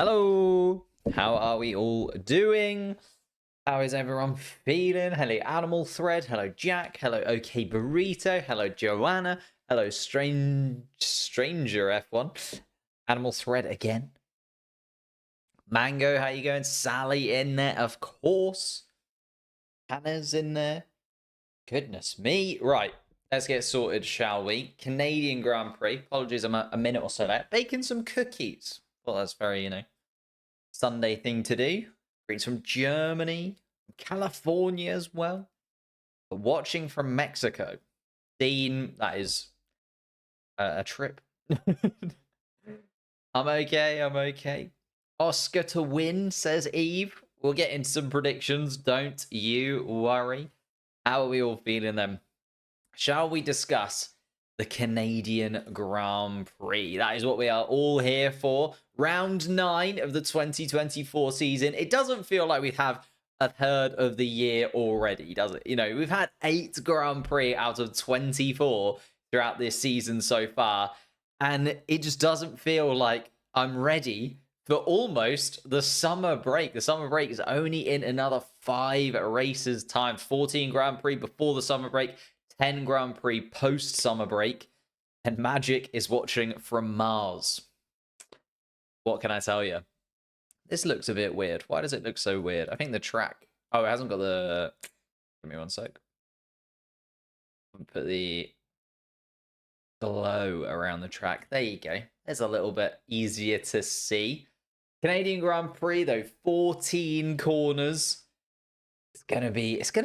Hello, how are we all doing? How is everyone feeling? Hello, Animal Thread. Hello, Jack. Hello, OK Burrito. Hello, Joanna. Hello, Stranger F1. Animal Thread again. Mango, how you going? Sally in there, of course. Hannah's in there. Goodness me. Right, let's get sorted, shall we? Canadian Grand Prix. Apologies, I'm a minute or so late. Baking some cookies. Well, that's very, Sunday thing to do. Greetings from Germany, California as well. But watching from Mexico. Dean, that is a trip. I'm okay. Oscar to win, says Eve. We'll get into some predictions. Don't you worry. How are we all feeling then? Shall we discuss the Canadian Grand Prix? That is what we are all here for. Round 9 of the 2024 season. It doesn't feel like we have a third of the year already, does it? We've had 8 Grand Prix out of 24 throughout this season so far. And it just doesn't feel like I'm ready for almost the summer break. The summer break is only in another 5 races time. 14 Grand Prix before the summer break. 10 Grand Prix post-summer break, and Magic is watching from Mars. What can I tell you? This looks a bit weird. Why does it look so weird? I think the track... Oh, it hasn't got the... Give me one sec. Put the glow around the track. There you go. It's a little bit easier to see. Canadian Grand Prix, though, 14 corners. It's gonna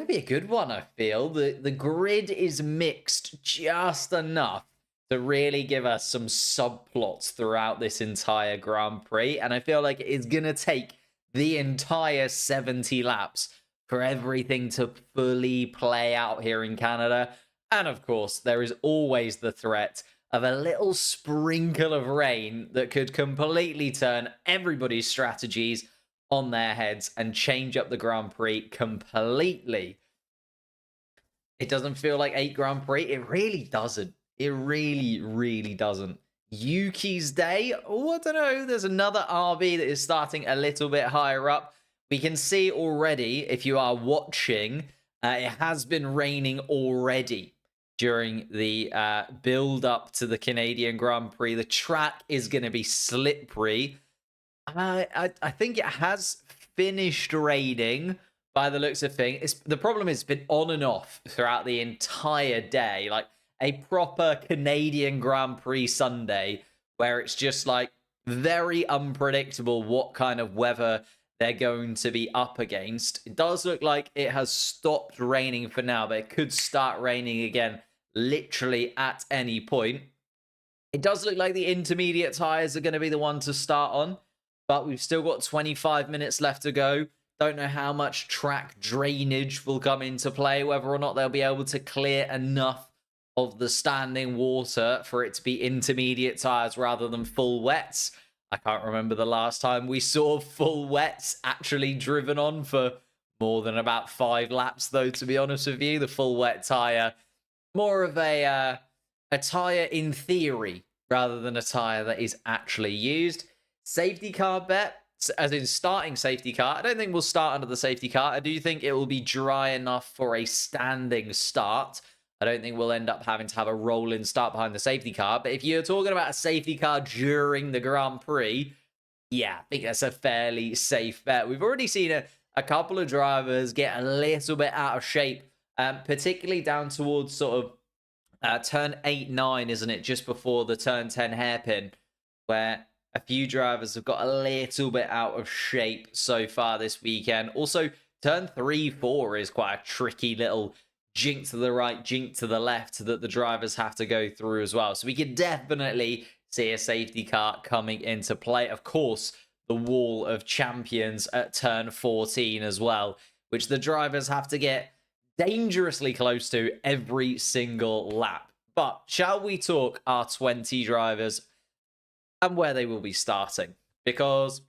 be a good one, I feel. The grid is mixed just enough to really give us some subplots throughout this entire Grand Prix. And I feel like it's gonna take the entire 70 laps for everything to fully play out here in Canada. And of course, there is always the threat of a little sprinkle of rain that could completely turn everybody's strategies on their heads and change up the Grand Prix completely. It doesn't feel like 8 Grand Prix. It really doesn't. It really, really doesn't. Yuki's Day. Oh, I don't know. There's another RB that is starting a little bit higher up. We can see already, if you are watching, it has been raining already during the build up to the Canadian Grand Prix. The track is going to be slippery. I think it has finished raining by the looks of things. The problem is it's been on and off throughout the entire day. Like a proper Canadian Grand Prix Sunday where it's just like very unpredictable what kind of weather they're going to be up against. It does look like it has stopped raining for now, but it could start raining again literally at any point. It does look like the intermediate tires are going to be the one to start on. But we've still got 25 minutes left to go. Don't know how much track drainage will come into play, whether or not they'll be able to clear enough of the standing water for it to be intermediate tires rather than full wets. I can't remember the last time we saw full wets actually driven on for more than about 5 laps, though, to be honest with you. The full wet tire, more of a tire in theory rather than a tire that is actually used. Safety car bet, as in starting safety car. I don't think we'll start under the safety car. I do think it will be dry enough for a standing start. I don't think we'll end up having to have a roll-in start behind the safety car. But if you're talking about a safety car during the Grand Prix, yeah, I think that's a fairly safe bet. We've already seen a couple of drivers get a little bit out of shape, particularly down towards sort of turn 8-9, isn't it? Just before the turn 10 hairpin, where a few drivers have got a little bit out of shape so far this weekend. Also, turn 3-4 is quite a tricky little jink to the right, jink to the left that the drivers have to go through as well. So we could definitely see a safety car coming into play. Of course, the wall of champions at turn 14 as well, which the drivers have to get dangerously close to every single lap. But shall we talk our 20 drivers and where they will be starting? Because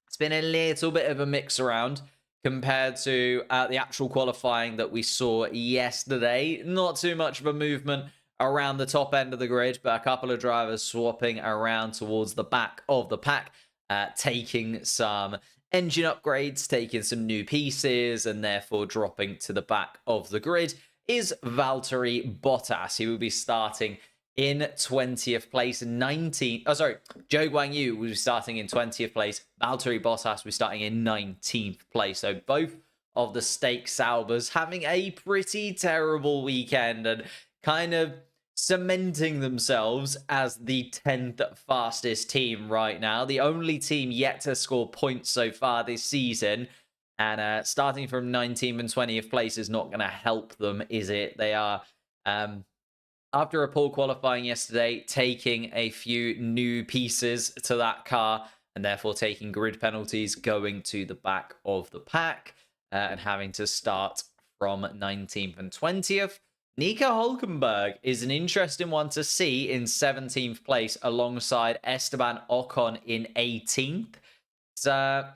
it's been a little bit of a mix around compared to the actual qualifying that we saw yesterday. Not too much of a movement around the top end of the grid, but a couple of drivers swapping around towards the back of the pack. taking some engine upgrades, taking some new pieces, and therefore dropping to the back of the grid is Valtteri Bottas. He will be starting in 20th place. 19th, oh sorry, Zhou Guanyu will be starting in 20th place. Valtteri Bottas will be starting in 19th place. So both of the stake Saubers having a pretty terrible weekend and kind of cementing themselves as the 10th fastest team right now. The only team yet to score points so far this season. And starting from 19th and 20th place is not going to help them, is it? They are, after a poor qualifying yesterday, taking a few new pieces to that car and therefore taking grid penalties, going to the back of the pack and having to start from 19th and 20th. Nico Hülkenberg is an interesting one to see in 17th place alongside Esteban Ocon in 18th. So,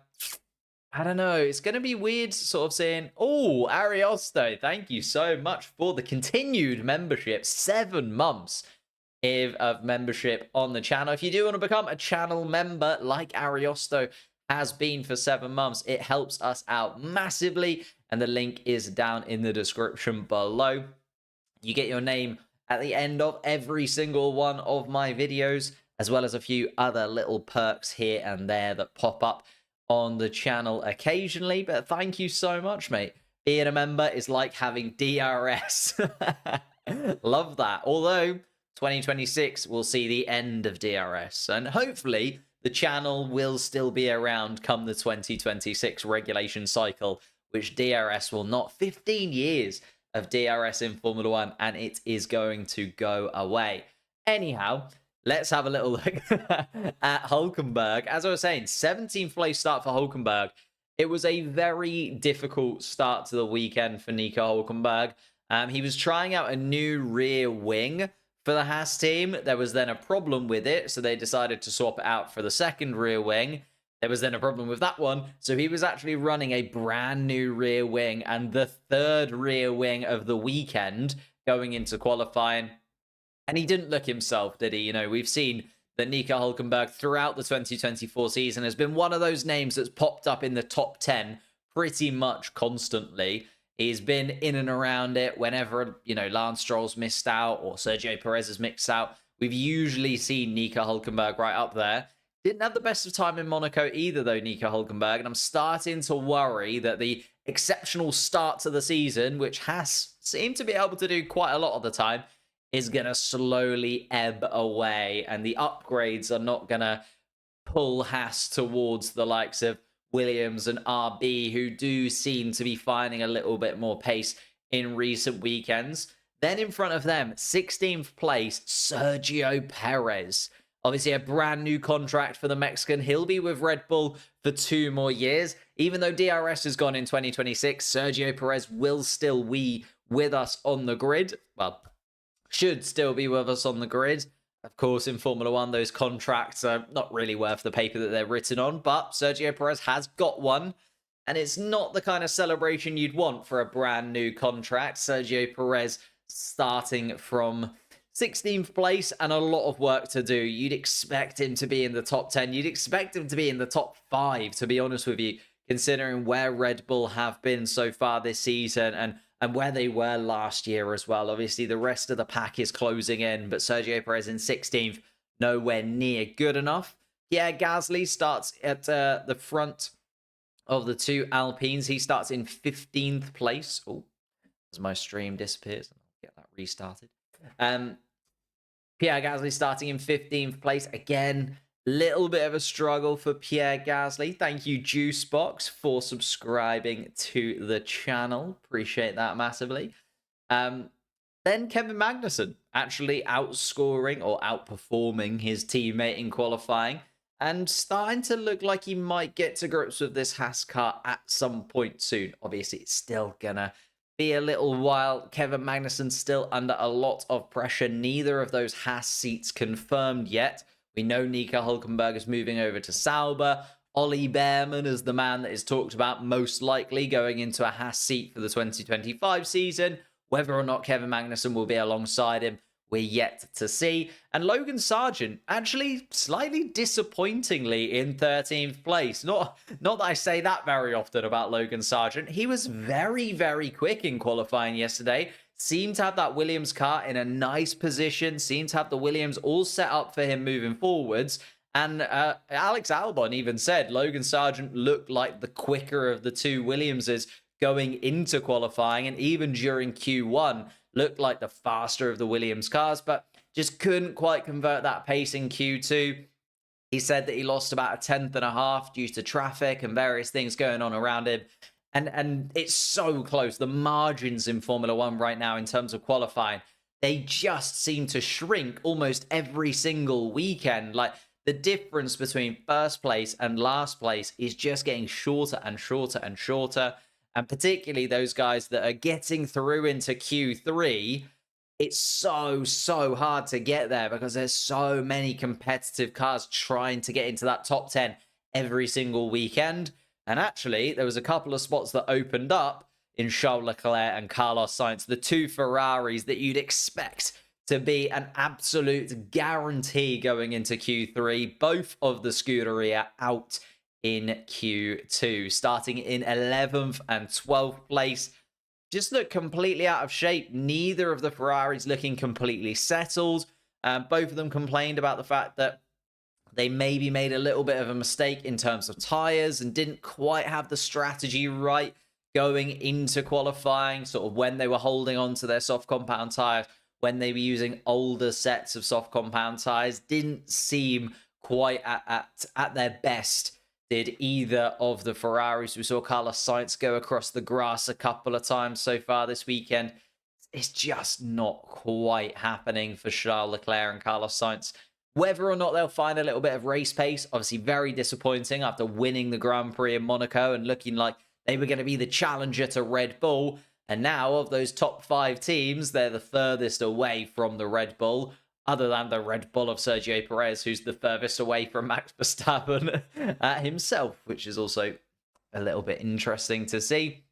I don't know. It's going to be weird sort of saying, oh, Ariosto, thank you so much for the continued membership. 7 months of membership on the channel. If you do want to become a channel member like Ariosto has been for 7 months, it helps us out massively. And the link is down in the description below. You get your name at the end of every single one of my videos, as well as a few other little perks here and there that pop up on the channel occasionally. But thank you so much, mate. Being a member is like having DRS. Love that. Although 2026 will see the end of DRS, and hopefully the channel will still be around come the 2026 regulation cycle, which DRS will not. 15 years of DRS in Formula 1, and it is going to go away. Anyhow, let's have a little look at Hülkenberg. As I was saying, 17th place start for Hülkenberg. It was a very difficult start to the weekend for Nico Hülkenberg. He was trying out a new rear wing for the Haas team. There was then a problem with it, so they decided to swap it out for the second rear wing. There was then a problem with that one, so he was actually running a brand new rear wing and the third rear wing of the weekend going into qualifying. And he didn't look himself, did he? You know, we've seen that Nico Hülkenberg throughout the 2024 season has been one of those names that's popped up in the top 10 pretty much constantly. He's been in and around it whenever, you know, Lance Stroll's missed out or Sergio Perez has missed out. We've usually seen Nico Hülkenberg right up there. Didn't have the best of time in Monaco either, though, Nico Hülkenberg. And I'm starting to worry that the exceptional start to the season, which has seemed to be able to do quite a lot of the time, is going to slowly ebb away. And the upgrades are not going to pull Haas towards the likes of Williams and RB, who do seem to be finding a little bit more pace in recent weekends. Then in front of them, 16th place, Sergio Perez. Obviously, a brand new contract for the Mexican. He'll be with Red Bull for 2 more years. Even though DRS has gone in 2026, Sergio Perez will still be with us on the grid. Well, should still be with us on the grid. Of course, in Formula 1, those contracts are not really worth the paper that they're written on, but Sergio Perez has got one, and it's not the kind of celebration you'd want for a brand new contract. Sergio Perez starting from 16th place and a lot of work to do. You'd expect him to be in the top 10. You'd expect him to be in the top 5, to be honest with you, considering where Red Bull have been so far this season and where they were last year as well. Obviously, the rest of the pack is closing in, but Sergio Perez in 16th, nowhere near good enough. Pierre Gasly starts at the front of the 2 Alpines. He starts in 15th place. Oh, as my stream disappears, I'll get that restarted. Pierre Gasly starting in 15th place. Again, little bit of a struggle for Pierre Gasly. Thank you, Juicebox, for subscribing to the channel. Appreciate that massively. Then Kevin Magnussen actually outscoring or outperforming his teammate in qualifying and starting to look like he might get to grips with this Haas car at some point soon. Obviously, it's still gonna be a little while. Kevin Magnussen still under a lot of pressure. Neither of those Haas seats confirmed yet. We know Nico Hülkenberg is moving over to Sauber. Ollie Behrman is the man that is talked about most likely going into a Haas seat for the 2025 season. Whether or not Kevin Magnussen will be alongside him, we're yet to see. And Logan Sargent actually slightly disappointingly in 13th place. Not that I say that very often about Logan Sargent. He was very, very quick in qualifying yesterday. Seemed to have that Williams car in a nice position. Seemed to have the Williams all set up for him moving forwards. And Alex Albon even said Logan Sargent looked like the quicker of the two Williamses going into qualifying, and even during Q1 looked like the faster of the Williams cars, but just couldn't quite convert that pace in Q2. He said that he lost about a tenth and a half due to traffic and various things going on around him. And it's so close. The margins in Formula One right now in terms of qualifying, they just seem to shrink almost every single weekend. Like, the difference between first place and last place is just getting shorter and shorter and shorter. And particularly those guys that are getting through into Q3, it's so hard to get there because there's so many competitive cars trying to get into that top 10 every single weekend. And actually, there was a couple of spots that opened up in Charles Leclerc and Carlos Sainz, the two Ferraris that you'd expect to be an absolute guarantee going into Q3. Both of the Scuderia out in Q2, starting in 11th and 12th place. Just look completely out of shape. Neither of the Ferraris looking completely settled. Both of them complained about the fact that they maybe made a little bit of a mistake in terms of tires and didn't quite have the strategy right going into qualifying, sort of when they were holding on to their soft compound tires, when they were using older sets of soft compound tires. Didn't seem quite at their best, did either of the Ferraris. We saw Carlos Sainz go across the grass a couple of times so far this weekend. It's just not quite happening for Charles Leclerc and Carlos Sainz. Whether or not they'll find a little bit of race pace, obviously very disappointing after winning the Grand Prix in Monaco and looking like they were going to be the challenger to Red Bull. And now, of those top 5 teams, they're the furthest away from the Red Bull, other than the Red Bull of Sergio Perez, who's the furthest away from Max Verstappen himself, which is also a little bit interesting to see.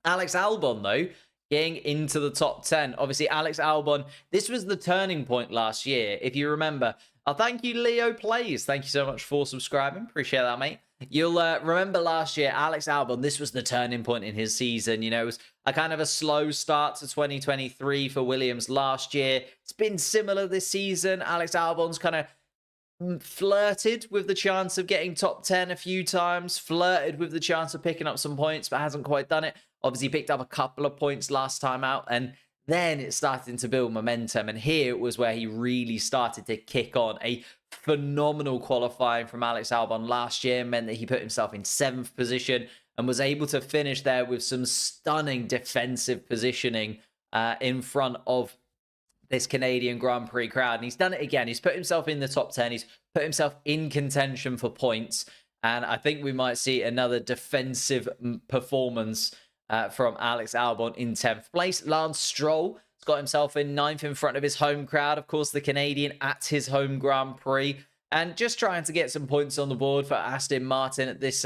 Alex Albon, though, getting into the top 10. Obviously, Alex Albon, this was the turning point last year. If you remember, thank you, Leo Plays. Thank you so much for subscribing. Appreciate that, mate. You'll remember last year, Alex Albon, this was the turning point in his season. You know, it was a kind of a slow start to 2023 for Williams last year. It's been similar this season. Alex Albon's kind of flirted with the chance of getting top 10 a few times, flirted with the chance of picking up some points, but hasn't quite done it. Obviously picked up a couple of points last time out, and then it's starting to build momentum. And here was where he really started to kick on. A phenomenal qualifying from Alex Albon last year meant that he put himself in 7th position and was able to finish there with some stunning defensive positioning in front of this Canadian Grand Prix crowd. And he's done it again. He's put himself in the top 10. He's put himself in contention for points. And I think we might see another defensive performance from Alex Albon in 10th place. Lance Stroll has got himself in 9th in front of his home crowd. Of course, the Canadian at his home Grand Prix. And just trying to get some points on the board for Aston Martin at this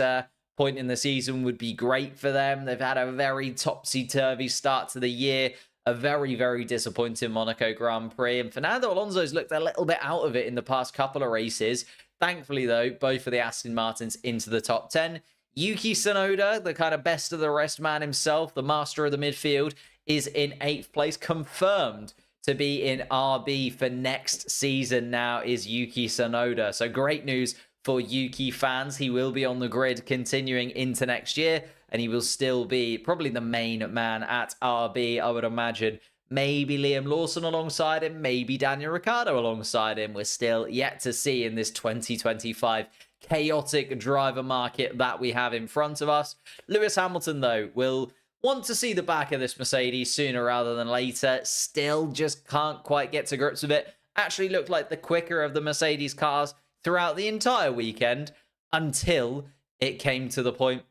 point in the season would be great for them. They've had a very topsy-turvy start to the year. A very, very disappointing Monaco Grand Prix. And Fernando Alonso's looked a little bit out of it in the past couple of races. Thankfully, though, both of the Aston Martins into the top 10. Yuki Tsunoda, the kind of best of the rest man himself, the master of the midfield, is in 8th place. Confirmed to be in RB for next season now is Yuki Tsunoda. So great news for Yuki fans. He will be on the grid continuing into next year, and he will still be probably the main man at RB, I would imagine. Maybe Liam Lawson alongside him, maybe Daniel Ricciardo alongside him. We're still yet to see in this 2025 chaotic driver market that we have in front of us. Lewis Hamilton, though, will want to see the back of this Mercedes sooner rather than later. Still just can't quite get to grips with it. Actually looked like the quicker of the Mercedes cars throughout the entire weekend until it came to the point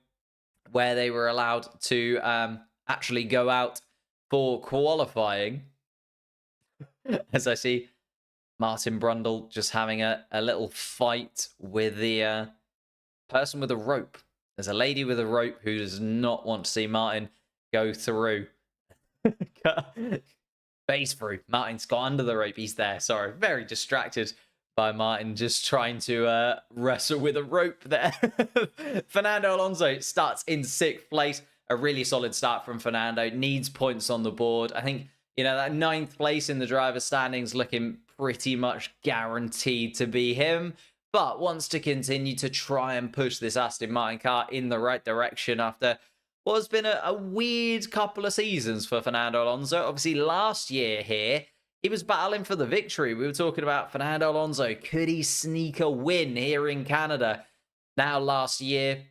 where they were allowed to actually go out for qualifying. As I see Martin Brundle just having a little fight with the person with a rope. There's a lady with a rope who does not want to see Martin go through. Base through. Martin's got under the rope. He's there. Sorry. Very distracted by Martin just trying to wrestle with a rope there. Fernando Alonso starts in 6th place. A really solid start from Fernando. Needs points on the board. I think, you know, that 9th place in the driver's standings looking pretty much guaranteed to be him. But wants to continue to try and push this Aston Martin car in the right direction after what has been a weird couple of seasons for Fernando Alonso. Obviously, last year here, he was battling for the victory. We were talking about Fernando Alonso. Could he sneak a win here in Canada? Now, last year,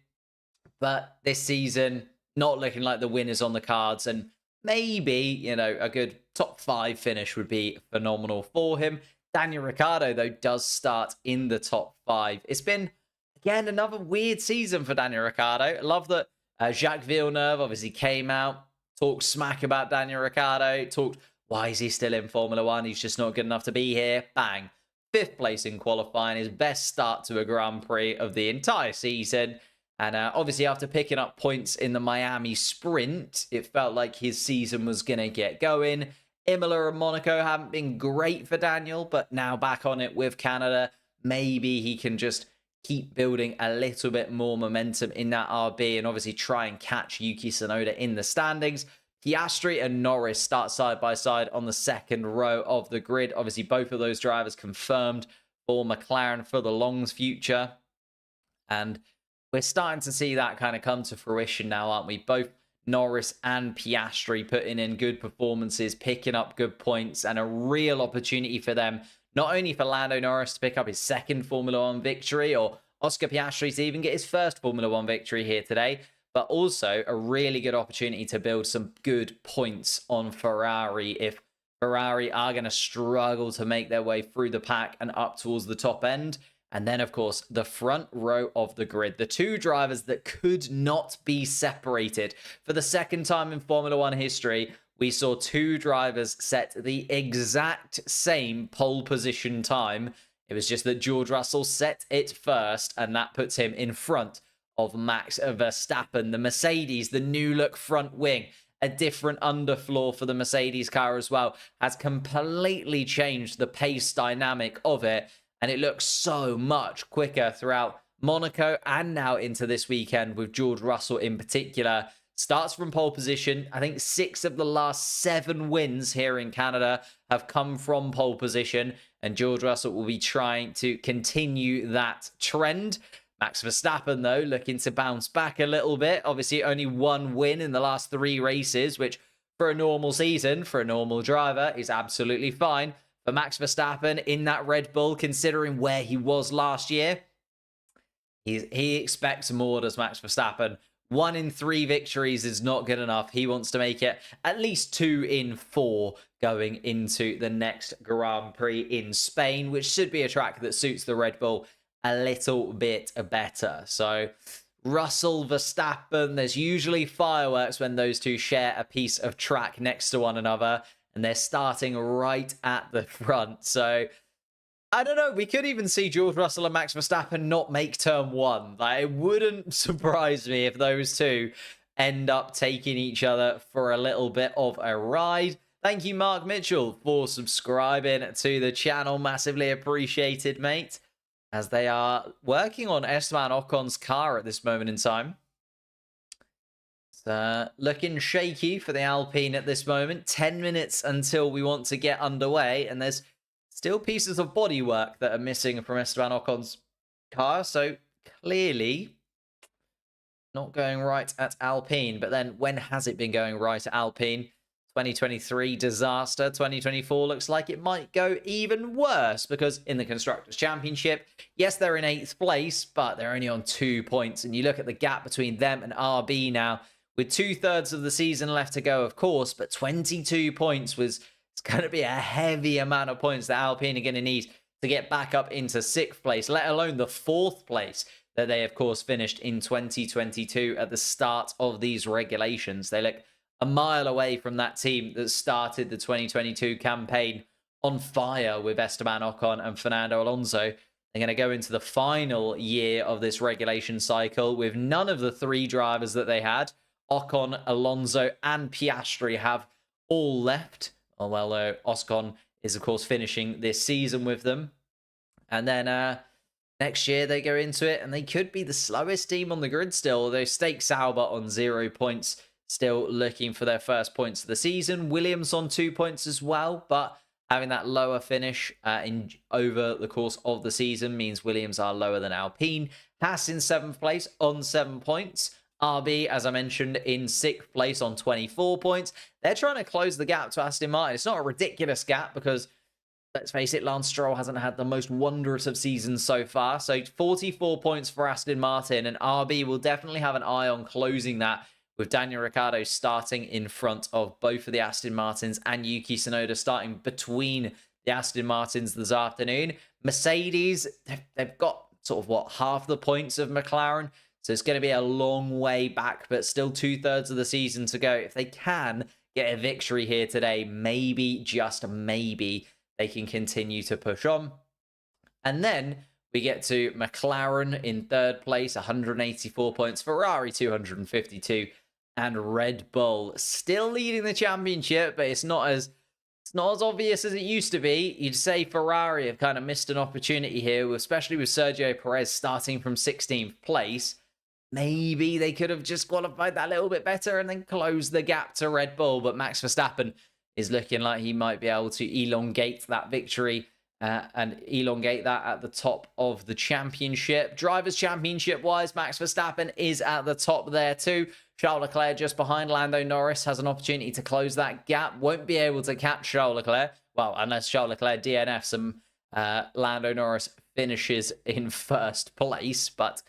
but this season, not looking like the win is on the cards. And maybe, you know, a good top 5 finish would be phenomenal for him. Daniel Ricciardo, though, does start in the top 5. It's been, again, another weird season for Daniel Ricciardo. I love that Jacques Villeneuve obviously came out, talked smack about Daniel Ricciardo, talked, why is he still in Formula 1? He's just not good enough to be here. Bang. 5th place in qualifying, his best start to a Grand Prix of the entire season. And obviously, after picking up points in the Miami sprint, it felt like his season was going to get going. Imola and Monaco haven't been great for Daniel, but now back on it with Canada. Maybe he can just keep building a little bit more momentum in that RB and obviously try and catch Yuki Tsunoda in the standings. Piastri and Norris start side by side on the 2nd row of the grid. Obviously, both of those drivers confirmed for McLaren for the Long's future. And we're starting to see that kind of come to fruition now, aren't we? Both Norris and Piastri putting in good performances, picking up good points, and a real opportunity for them, not only for Lando Norris to pick up his 2nd Formula 1 victory, or Oscar Piastri to even get his 1st Formula 1 victory here today, but also a really good opportunity to build some good points on Ferrari if Ferrari are going to struggle to make their way through the pack and up towards the top end. And then, of course, the front row of the grid. The 2 drivers that could not be separated. For the 2nd time in Formula 1 history, we saw 2 drivers set the exact same pole position time. It was just that George Russell set it first, and that puts him in front of Max Verstappen. The Mercedes, the new look front wing, a different underfloor for the Mercedes car as well, has completely changed the pace dynamic of it. And it looks so much quicker throughout Monaco and now into this weekend with George Russell in particular. Starts from pole position. I think 6 of the last 7 wins here in Canada have come from pole position. And George Russell will be trying to continue that trend. Max Verstappen, though, looking to bounce back a little bit. Obviously, only 1 win in the last 3 races, which for a normal season, for a normal driver, is absolutely fine. For Max Verstappen in that Red Bull, considering where he was last year, he expects more, does Max Verstappen. 1 in 3 victories is not good enough. He wants to make it at least 2 in 4 going into the next Grand Prix in Spain, which should be a track that suits the Red Bull a little bit better. So Russell, Verstappen, there's usually fireworks when those 2 share a piece of track next to one another. And they're starting right at the front. So, I don't know. We could even see George Russell and Max Verstappen not make turn 1. Like, it wouldn't surprise me if those 2 end up taking each other for a little bit of a ride. Thank you, Mark Mitchell, for subscribing to the channel. Massively appreciated, mate. As they are working on Esteban Ocon's car at this moment in time. Looking shaky for the Alpine at this moment. 10 minutes until we want to get underway, and there's still pieces of bodywork that are missing from Esteban Ocon's car, so clearly not going right at Alpine. But then, when has it been going right at Alpine? 2023 disaster. 2024 looks like it might go even worse, because in the Constructors' Championship, yes, they're in 8th place, but they're only on 2 points, and you look at the gap between them and RB now, with 2/3 of the season left to go, of course, but 22 points it's going to be a heavy amount of points that Alpine are going to need to get back up into 6th place, let alone the 4th place that they, of course, finished in 2022 at the start of these regulations. They look a mile away from that team that started the 2022 campaign on fire with Esteban Ocon and Fernando Alonso. They're going to go into the final year of this regulation cycle with none of the 3 drivers that they had. Ocon, Alonso, and Piastri have all left. Although Ocon is, of course, finishing this season with them. And then next year they go into it and they could be the slowest team on the grid still, although Stake Sauber on 0 points, still looking for their first points of the season. Williams on 2 points as well, but having that lower finish over the course of the season means Williams are lower than Alpine. Haas in 7th place on 7 points. RB, as I mentioned, in 6th place on 24 points. They're trying to close the gap to Aston Martin. It's not a ridiculous gap because, let's face it, Lance Stroll hasn't had the most wondrous of seasons so far. So 44 points for Aston Martin, and RB will definitely have an eye on closing that, with Daniel Ricciardo starting in front of both of the Aston Martins and Yuki Tsunoda starting between the Aston Martins this afternoon. Mercedes, they've got sort of, what, half the points of McLaren. So it's going to be a long way back, but still 2/3 of the season to go. If they can get a victory here today, maybe, just maybe, they can continue to push on. And then we get to McLaren in 3rd place, 184 points, Ferrari 252, and Red Bull still leading the championship, but it's not as obvious as it used to be. You'd say Ferrari have kind of missed an opportunity here, especially with Sergio Perez starting from 16th place. Maybe they could have just qualified that a little bit better and then closed the gap to Red Bull, but Max Verstappen is looking like he might be able to elongate that victory and elongate that at the top of the championship. Drivers' Championship-wise, Max Verstappen is at the top there too. Charles Leclerc just behind. Lando Norris has an opportunity to close that gap. Won't be able to catch Charles Leclerc. Well, unless Charles Leclerc DNFs and Lando Norris finishes in 1st place, but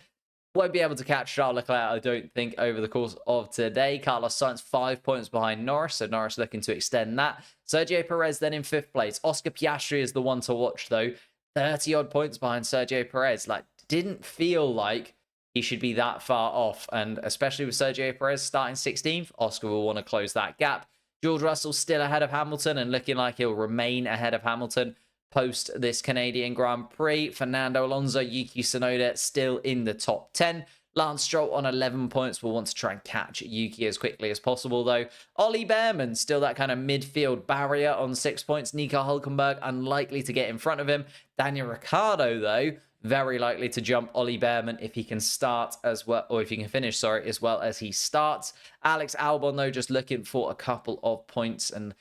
won't be able to catch Charles Leclerc, I don't think, over the course of today. Carlos Sainz 5 points behind Norris, so Norris looking to extend that. Sergio Perez then in 5th place. Oscar Piastri is the one to watch, though. 30-odd points behind Sergio Perez. Like, didn't feel like he should be that far off, and especially with Sergio Perez starting 16th, Oscar will want to close that gap. George Russell still ahead of Hamilton and looking like he'll remain ahead of Hamilton post this Canadian Grand Prix. Fernando Alonso, Yuki Tsunoda still in the top 10. Lance Stroll on 11 points will want to try and catch Yuki as quickly as possible, though. Ollie Behrman still that kind of midfield barrier on 6 points. Nico Hülkenberg unlikely to get in front of him. Daniel Ricciardo, though, very likely to jump Ollie Behrman if he can start as well, or if he can finish, sorry, as well as he starts. Alex Albon, though, just looking for a couple of points, and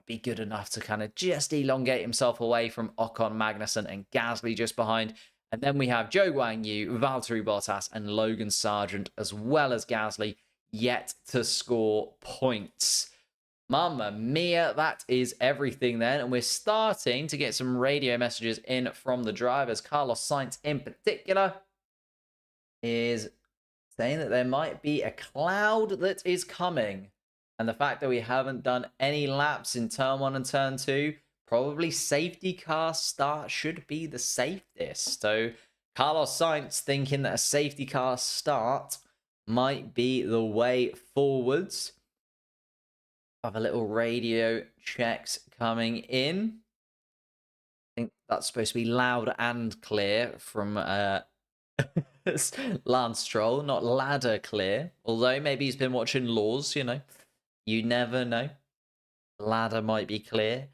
be good enough to kind of just elongate himself away from Ocon, Magnussen, and Gasly just behind. And then we have Zhou Guanyu, Valtteri Bottas, and Logan Sargent, as well as Gasly, yet to score points. Mamma mia, that is everything then. And we're starting to get some radio messages in from the drivers. Carlos Sainz in particular is saying that there might be a cloud that is coming. And the fact that we haven't done any laps in turn 1 and turn 2, probably safety car start should be the safest. So Carlos Sainz thinking that a safety car start might be the way forwards. Have a little radio checks coming in. I think that's supposed to be loud and clear from Lance Stroll, not ladder clear. Although maybe he's been watching Laws, you know. You never know. Ladder might be clear.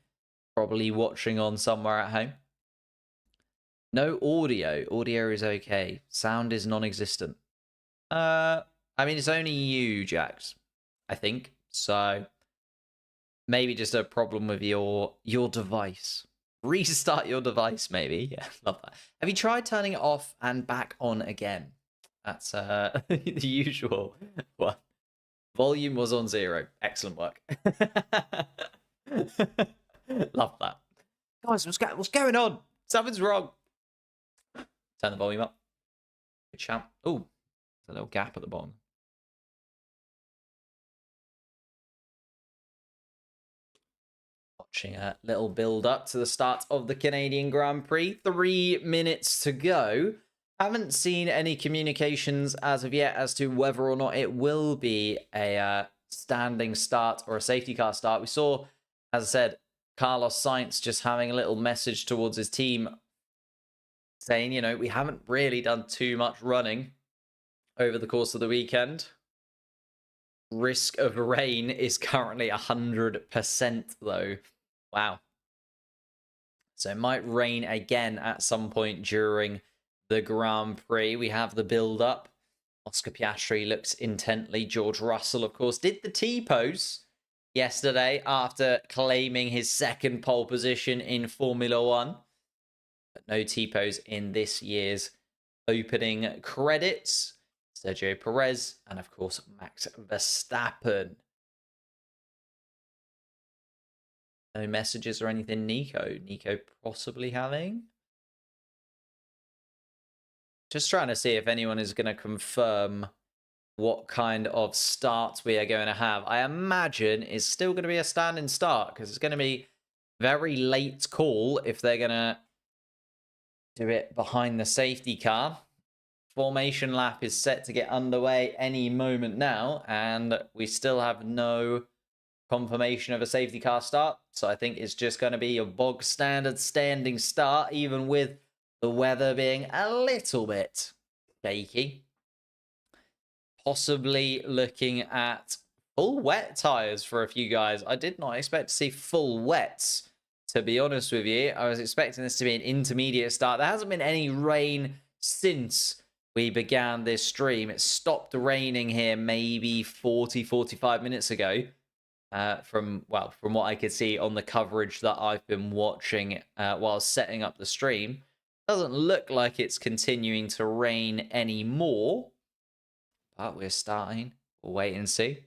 Probably watching on somewhere at home. No audio. Audio is okay. Sound is non-existent. I mean, it's only you, Jax, I think. So maybe just a problem with your device. Restart your device, maybe. Yeah, love that. Have you tried turning it off and back on again? That's the usual one. Volume was on 0. Excellent work. Love that. Guys, what's going on? Something's wrong. Turn the volume up. Good shout. Oh, there's a little gap at the bottom. Watching a little build up to the start of the Canadian Grand Prix. 3 minutes to go. Haven't seen any communications as of yet as to whether or not it will be a standing start or a safety car start. We saw, as I said, Carlos Sainz just having a little message towards his team saying, you know, we haven't really done too much running over the course of the weekend. Risk of rain is currently 100% though. Wow. So it might rain again at some point during the Grand Prix. We have the build-up. Oscar Piastri looks intently. George Russell, of course, did the T-pose yesterday after claiming his second pole position in Formula One. But no T-pose in this year's opening credits. Sergio Perez and, of course, Max Verstappen. No messages or anything, Nico. Nico possibly having. Just trying to see if anyone is going to confirm what kind of start we are going to have. I imagine it's still going to be a standing start because it's going to be very late call if they're going to do it behind the safety car. Formation lap is set to get underway any moment now, and we still have no confirmation of a safety car start. So I think it's just going to be a bog standard standing start, even with the weather being a little bit shaky. Possibly looking at full wet tires for a few guys. I did not expect to see full wets, to be honest with you. I was expecting this to be an intermediate start. There hasn't been any rain since we began this stream. It stopped raining here maybe 45 minutes ago. From what I could see on the coverage that I've been watching while setting up the stream. Doesn't look like it's continuing to rain anymore. But we're starting. We'll wait and see.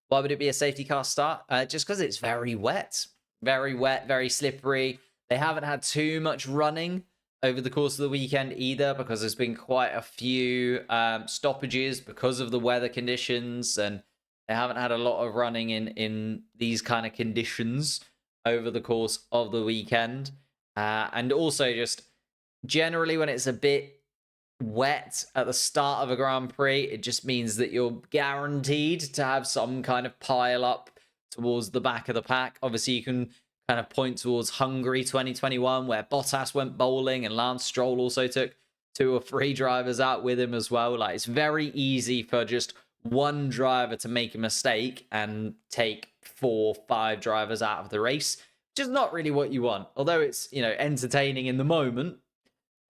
Why would it be a safety car start? Just because it's very wet. Very wet, very slippery. They haven't had too much running over the course of the weekend either, because there's been quite a few stoppages because of the weather conditions, and they haven't had a lot of running in these kind of conditions over the course of the weekend. And also just generally when it's a bit wet at the start of a Grand Prix, it just means that you're guaranteed to have some kind of pile up towards the back of the pack. Obviously, you can kind of point towards Hungary 2021, where Bottas went bowling and Lance Stroll also took 2 or 3 drivers out with him as well. Like, it's very easy for just one driver to make a mistake and take 4 or 5 drivers out of the race, which is not really what you want. Although it's, entertaining in the moment,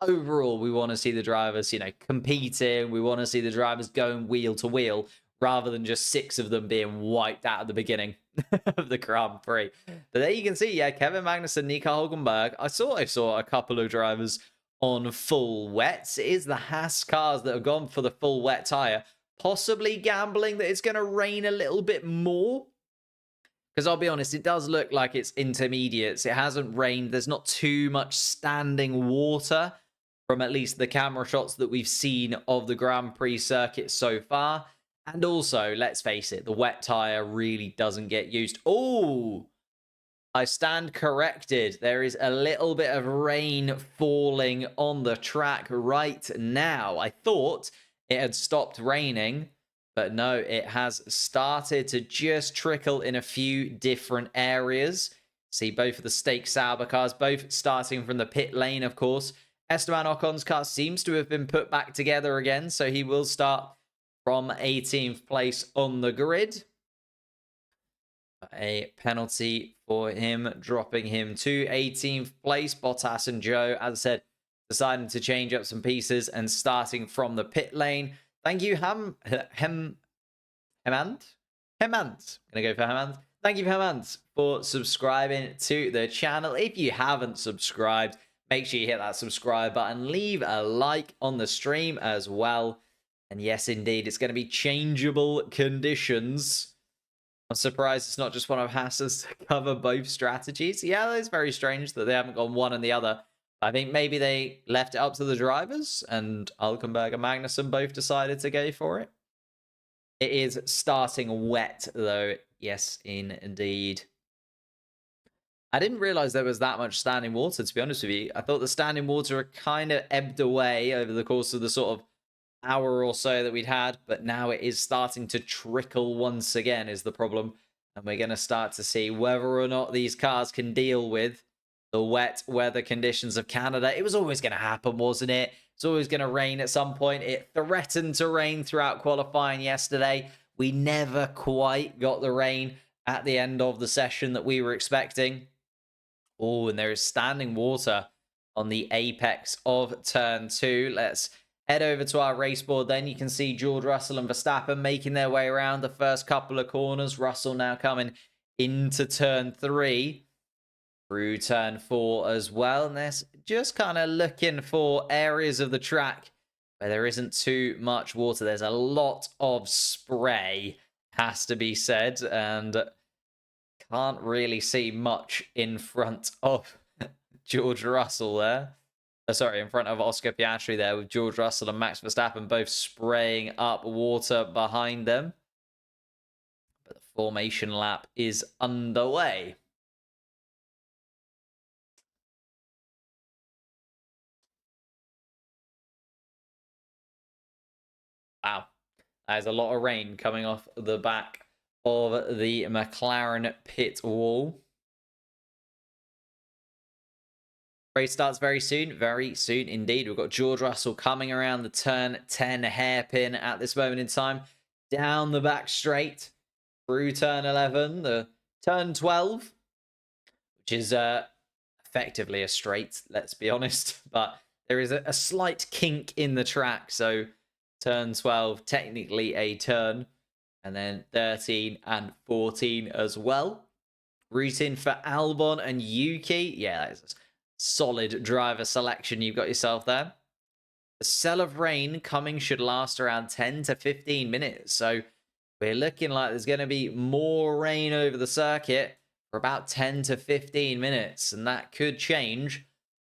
overall, we want to see the drivers, competing. We want to see the drivers going wheel to wheel rather than just 6 of them being wiped out at the beginning of the Grand Prix. But there you can see, Kevin Magnussen, Nico Hulkenberg. I saw a couple of drivers on full wets. It is the Haas cars that have gone for the full wet tire, possibly gambling that it's going to rain a little bit more. Because I'll be honest, it does look like it's intermediates. It hasn't rained. There's not too much standing water from at least the camera shots that we've seen of the Grand Prix circuit so far. And also, let's face it, the wet tire really doesn't get used. Oh, I stand corrected. There is a little bit of rain falling on the track right now. I thought it had stopped raining, but no, it has started to just trickle in a few different areas. See both of the Stake Sauber cars, both starting from the pit lane, of course. Esteban Ocon's car seems to have been put back together again, so he will start from 18th place on the grid. A penalty for him, dropping him to 18th place. Bottas and Joe, as I said, deciding to change up some pieces and starting from the pit lane. Thank you, Hemant. I'm going to go for Hemant. Thank you, Hemant, for subscribing to the channel. If you haven't subscribed, make sure you hit that subscribe button. Leave a like on the stream as well. And yes, indeed, it's going to be changeable conditions. I'm surprised it's not just one of Haas's to cover both strategies. Yeah, it's very strange that they haven't gone one and the other. I think maybe they left it up to the drivers, and Hulkenberg and Magnussen both decided to go for it. It is starting wet, though. Yes, indeed. I didn't realize there was that much standing water, to be honest with you. I thought the standing water kind of ebbed away over the course of the sort of hour or so that we'd had, but now it is starting to trickle once again is the problem. And we're going to start to see whether or not these cars can deal with the wet weather conditions of Canada. It was always going to happen, wasn't it? It's always going to rain at some point. It threatened to rain throughout qualifying yesterday. We never quite got the rain. at the end of the session that we were expecting. Oh, and there is standing water on the apex of turn 2. Let's head over to our race board. Then you can see George Russell and Verstappen making their way around the first couple of corners. Russell now coming into turn 3 through turn 4 as well. And there's just kind of looking for areas of the track where there isn't too much water. There's a lot of spray, has to be said, and can't really see much in front of George Russell there. Sorry, in front of Oscar Piastri there, with George Russell and Max Verstappen both spraying up water behind them. But the formation lap is underway. Wow, there's a lot of rain coming off the back of the McLaren pit wall. Race starts very soon indeed. We've got George Russell coming around the turn 10 hairpin at this moment in time, down the back straight through turn 11, the turn 12, which is effectively a straight, let's be honest, but there is a slight kink in the track, so turn 12 technically a turn, and then 13 and 14 as well. Rooting for Albon and Yuki. Yeah, that is solid driver selection you've got yourself there. The cell of rain coming should last around 10 to 15 minutes. So we're looking like there's going to be more rain over the circuit for about 10 to 15 minutes. And that could change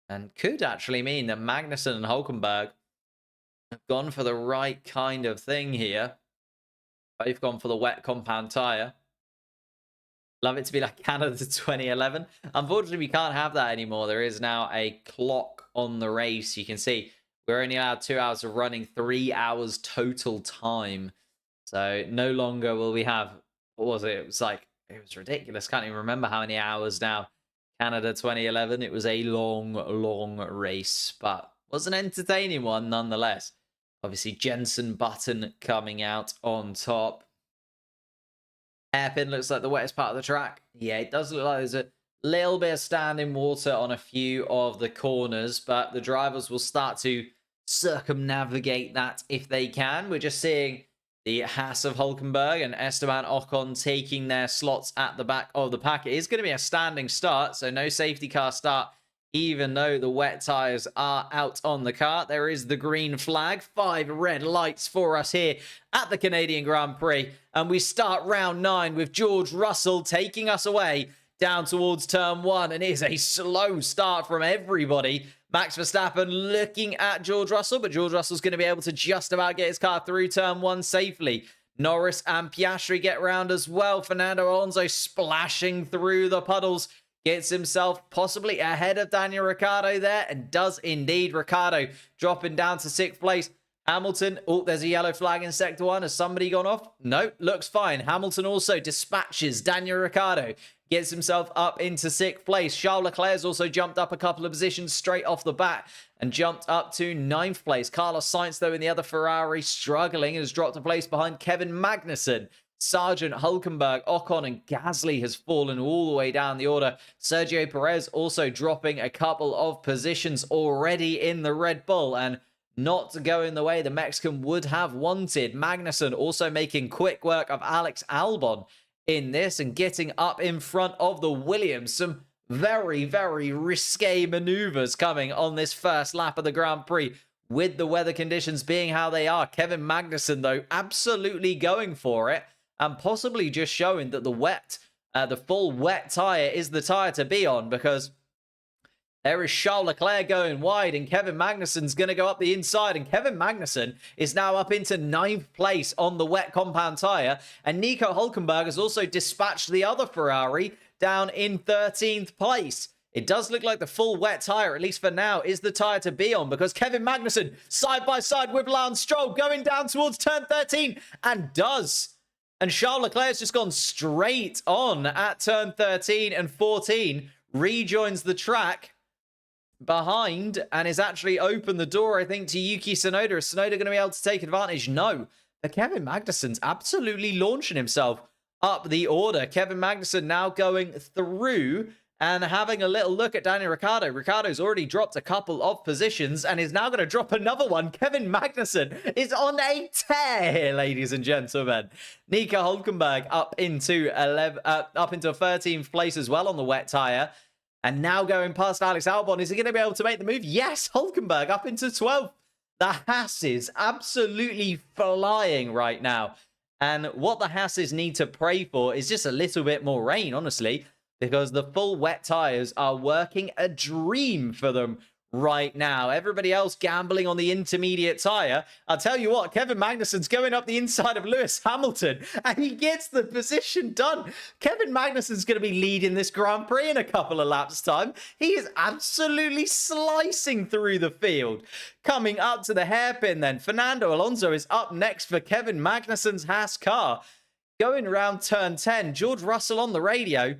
and could actually mean that Magnussen and Hulkenberg have gone for the right kind of thing here. Both gone for the wet compound tyre. Love it to be like Canada 2011. Unfortunately, we can't have that anymore. There is now a clock on the race. You can see we're only allowed 2 hours of running, 3 hours total time. So no longer will we have, what was it? It was ridiculous. Can't even remember how many hours now. Canada 2011. It was a long, long race, but was an entertaining one nonetheless. Obviously, Jenson Button coming out on top. Hairpin looks like the wettest part of the track. Yeah, it does look like there's a little bit of standing water on a few of the corners, but the drivers will start to circumnavigate that if they can. We're just seeing the Haas of Hulkenberg and Esteban Ocon taking their slots at the back of the pack. It is going to be a standing start, so no safety car start, even though the wet tyres are out on the car. There is the green flag. 5 red lights for us here at the Canadian Grand Prix. And we start round 9 with George Russell taking us away down towards turn 1. And it is a slow start from everybody. Max Verstappen looking at George Russell, but George Russell's going to be able to just about get his car through turn 1 safely. Norris and Piastri get round as well. Fernando Alonso splashing through the puddles. Gets himself possibly ahead of Daniel Ricciardo there, and does indeed. Ricciardo dropping down to 6th place. Hamilton, oh, there's a yellow flag in sector 1. Has somebody gone off? No, looks fine. Hamilton also dispatches Daniel Ricciardo. Gets himself up into 6th place. Charles Leclerc's also jumped up a couple of positions straight off the bat and jumped up to 9th place. Carlos Sainz, though, in the other Ferrari, struggling, has dropped a place behind Kevin Magnussen. Sargent, Hulkenberg, Ocon, and Gasly has fallen all the way down the order. Sergio Perez also dropping a couple of positions already in the Red Bull, and not going the way the Mexican would have wanted. Magnussen also making quick work of Alex Albon in this and getting up in front of the Williams. Some very, very risque maneuvers coming on this first lap of the Grand Prix, with the weather conditions being how they are. Kevin Magnussen, though, absolutely going for it, and possibly just showing that the full wet tyre is the tyre to be on, because there is Charles Leclerc going wide and Kevin Magnussen's going to go up the inside, and Kevin Magnussen is now up into 9th place on the wet compound tyre, and Nico Hulkenberg has also dispatched the other Ferrari down in 13th place. It does look like the full wet tyre, at least for now, is the tyre to be on, because Kevin Magnussen side by side with Lance Stroll going down towards turn 13 and does. And Charles Leclerc has just gone straight on at turn 13 and 14, rejoins the track behind, and has actually opened the door, I think, to Yuki Tsunoda. Is Tsunoda going to be able to take advantage? No. But Kevin Magnussen's absolutely launching himself up the order. Kevin Magnussen now going through and having a little look at Daniel Ricciardo. Ricciardo's already dropped a couple of positions and is now going to drop another one. Kevin Magnussen is on a tear here, ladies and gentlemen. Nico Hülkenberg up into 13th place as well on the wet tyre. And now going past Alex Albon. Is he going to be able to make the move? Yes, Hülkenberg up into 12th. The Haas is absolutely flying right now. And what the Haas need to pray for is just a little bit more rain, honestly, because the full wet tyres are working a dream for them right now. Everybody else gambling on the intermediate tyre. I'll tell you what, Kevin Magnussen's going up the inside of Lewis Hamilton, and he gets the position done. Kevin Magnussen's going to be leading this Grand Prix in a couple of laps' time. He is absolutely slicing through the field. Coming up to the hairpin then, Fernando Alonso is up next for Kevin Magnussen's Haas car. Going around turn 10, George Russell on the radio.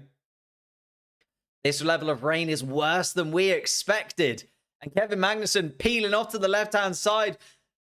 This level of rain is worse than we expected. And Kevin Magnussen peeling off to the left-hand side.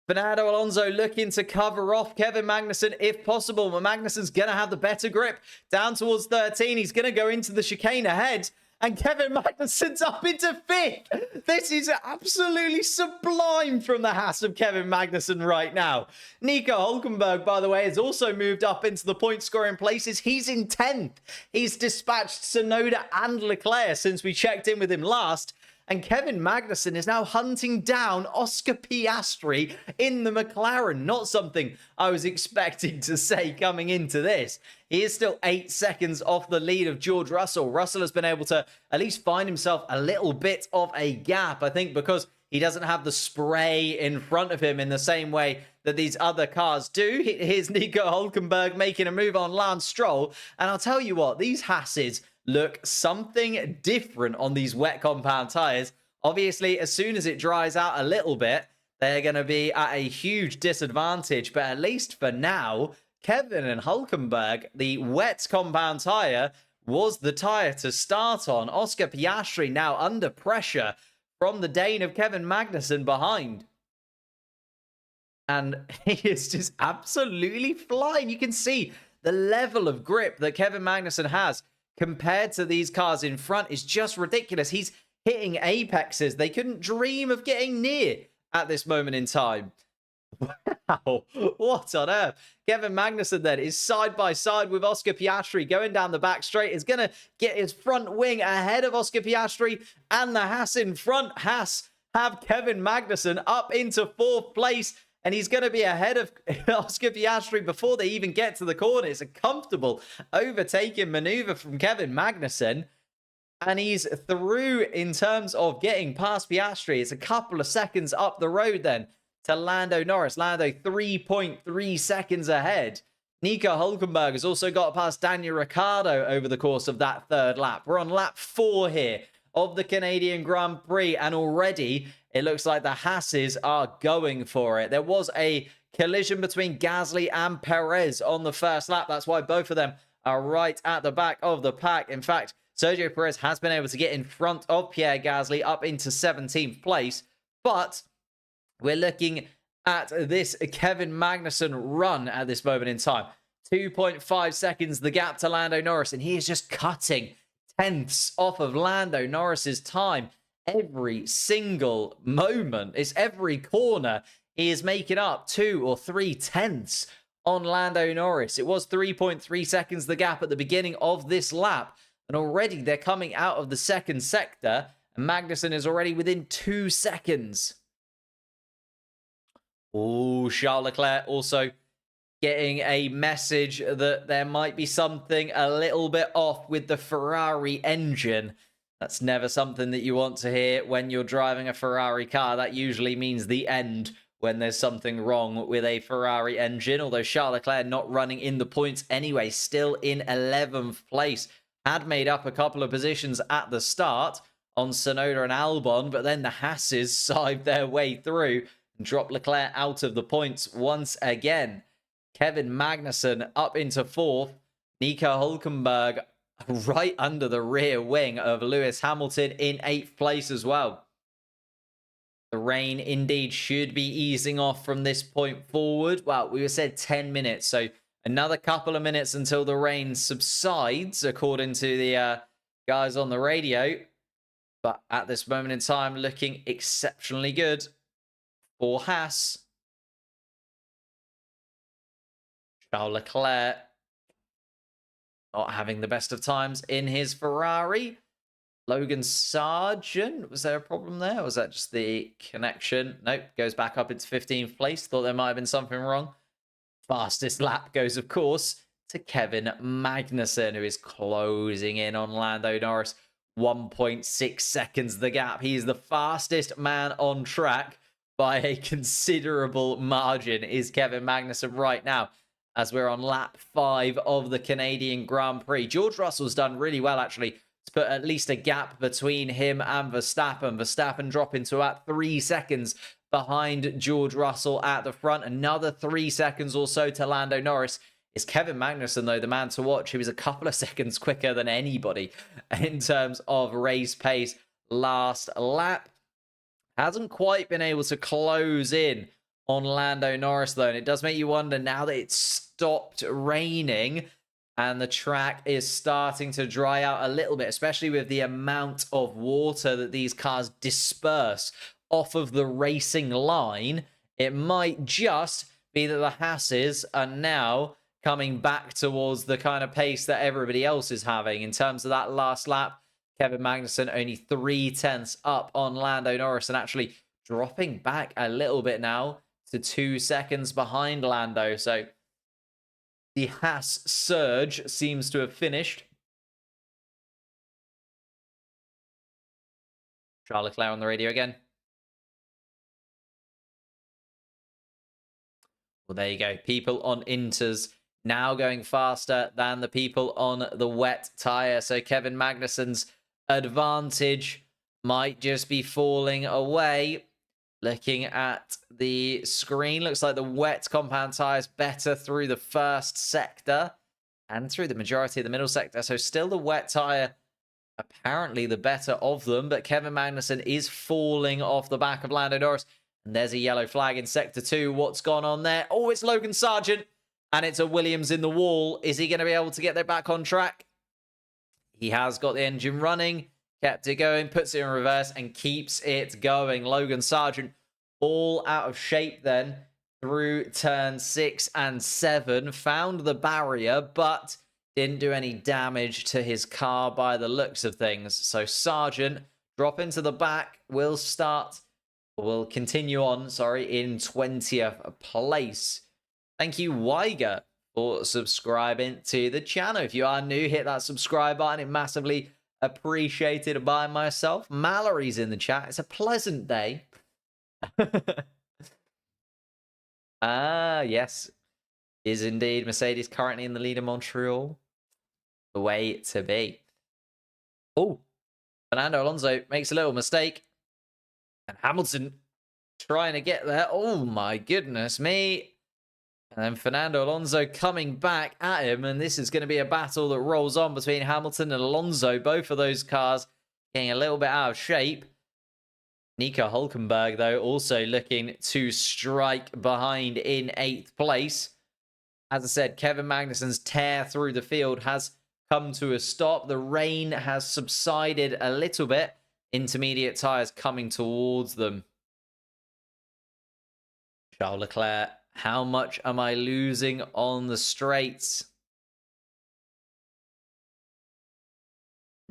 Fernando Alonso looking to cover off Kevin Magnussen if possible. But Magnussen's going to have the better grip. Down towards 13. He's going to go into the chicane ahead. And Kevin Magnussen's up into 5th. This is absolutely sublime from the Haas of Kevin Magnussen right now. Nico Hülkenberg, by the way, has also moved up into the point-scoring places. He's in 10th. He's dispatched Tsunoda and Leclerc since we checked in with him last. And Kevin Magnussen is now hunting down Oscar Piastri in the McLaren. Not something I was expecting to say coming into this. He is still 8 seconds off the lead of George Russell. Russell has been able to at least find himself a little bit of a gap, I think, because he doesn't have the spray in front of him in the same way that these other cars do. Here's Nico Hülkenberg making a move on Lance Stroll. And I'll tell you what, these Hasses look something different on these wet compound tires. Obviously, as soon as it dries out a little bit, they're going to be at a huge disadvantage. But at least for now, Kevin and Hülkenberg, the wet compound tire was the tire to start on. Oscar Piastri now under pressure from the Dane of Kevin Magnussen behind. And he is just absolutely flying. You can see the level of grip that Kevin Magnussen has compared to these cars in front is just ridiculous. He's hitting apexes they couldn't dream of getting near at this moment in time. Wow, what on earth? Kevin Magnussen then is side by side with Oscar Piastri going down the back straight. Is going to get his front wing ahead of Oscar Piastri and the Haas in front. Haas have Kevin Magnussen up into 4th place. And he's going to be ahead of Oscar Piastri before they even get to the corner. It's a comfortable overtaking maneuver from Kevin Magnussen. And he's through in terms of getting past Piastri. It's a couple of seconds up the road then to Lando Norris. Lando 3.3 seconds ahead. Nico Hülkenberg has also got past Daniel Ricciardo over the course of that 3rd lap. We're on lap 4 here of the Canadian Grand Prix. And already it looks like the Hasses are going for it. There was a collision between Gasly and Perez on the 1st lap. That's why both of them are right at the back of the pack. In fact, Sergio Perez has been able to get in front of Pierre Gasly up into 17th place. But we're looking at this Kevin Magnussen run at this moment in time. 2.5 seconds, the gap to Lando Norris. And he is just cutting tenths off of Lando Norris's time. Every single moment, it's every corner, he is making up 2 or 3 tenths on Lando Norris. It was 3.3 seconds the gap at the beginning of this lap. And already they're coming out of the 2nd sector. And Magnussen is already within 2 seconds. Oh, Charles Leclerc also getting a message that there might be something a little bit off with the Ferrari engine. That's never something that you want to hear when you're driving a Ferrari car. That usually means the end when there's something wrong with a Ferrari engine. Although Charles Leclerc not running in the points anyway, still in 11th place. Had made up a couple of positions at the start on Tsunoda and Albon, but then the Hasses side their way through and dropped Leclerc out of the points once again. Kevin Magnussen up into 4th. Nico Hülkenberg right under the rear wing of Lewis Hamilton in 8th place as well. The rain indeed should be easing off from this point forward. Well, we said 10 minutes, so Another couple of minutes until the rain subsides, according to the guys on the radio. But at this moment in time, looking exceptionally good for Haas. Charles Leclerc not having the best of times in his Ferrari. Logan Sargent, was there a problem there? Or was that just the connection? Nope, goes back up into 15th place. Thought there might have been something wrong. Fastest lap goes, of course, to Kevin Magnussen, who is closing in on Lando Norris. 1.6 seconds the gap. He's the fastest man on track by a considerable margin, is Kevin Magnussen right now, as we're on lap 5 of the Canadian Grand Prix. George Russell's done really well, actually, to put at least a gap between him and Verstappen. Verstappen dropping to at 3 seconds behind George Russell at the front. Another 3 seconds or so to Lando Norris. Is Kevin Magnussen, though, the man to watch? He was a couple of seconds quicker than anybody in terms of race pace last lap. Hasn't quite been able to close in on Lando Norris, though. And it does make you wonder, now that it's stopped raining and the track is starting to dry out a little bit, especially with the amount of water that these cars disperse off of the racing line, it might just be that the Haas's are now coming back towards the kind of pace that everybody else is having. In terms of that last lap, Kevin Magnussen only 0.3 up on Lando Norris, and actually dropping back a little bit now to 2 seconds behind Lando. So the Haas surge seems to have finished. Charles Leclerc on the radio again. Well, there you go. People on Inters now going faster than the people on the wet tyre. So Kevin Magnussen's advantage might just be falling away. Looking at the screen, looks like the wet compound tyres better through the first sector and through the majority of the middle sector. So still the wet tyre apparently the better of them, but Kevin Magnussen is falling off the back of Lando Norris. And there's a yellow flag in Sector 2. What's gone on there? Oh, it's Logan Sargent. And it's a Williams in the wall. Is he going to be able to get that back on track? He has got the engine running. Kept it going. Puts it in reverse and keeps it going. Logan Sargent all out of shape then through turn 6 and 7. Found the barrier, but didn't do any damage to his car by the looks of things. So Sargent drop into the back. Will continue on, in 20th place. Thank you, Weiger, for subscribing to the channel. If you are new, hit that subscribe button. It massively appreciated by myself. Mallory's in the chat. It's a pleasant day. Yes. Is indeed Mercedes currently in the lead in Montreal. The way to be. Oh, Fernando Alonso makes a little mistake. And Hamilton trying to get there. Oh, my goodness me. And then Fernando Alonso coming back at him. And this is going to be a battle that rolls on between Hamilton and Alonso. Both of those cars getting a little bit out of shape. Nico Hülkenberg, though, also looking to strike behind in 8th place. As I said, Kevin Magnussen's tear through the field has come to a stop. The rain has subsided a little bit. Intermediate tyres coming towards them. Charles Leclerc, how much am I losing on the straights?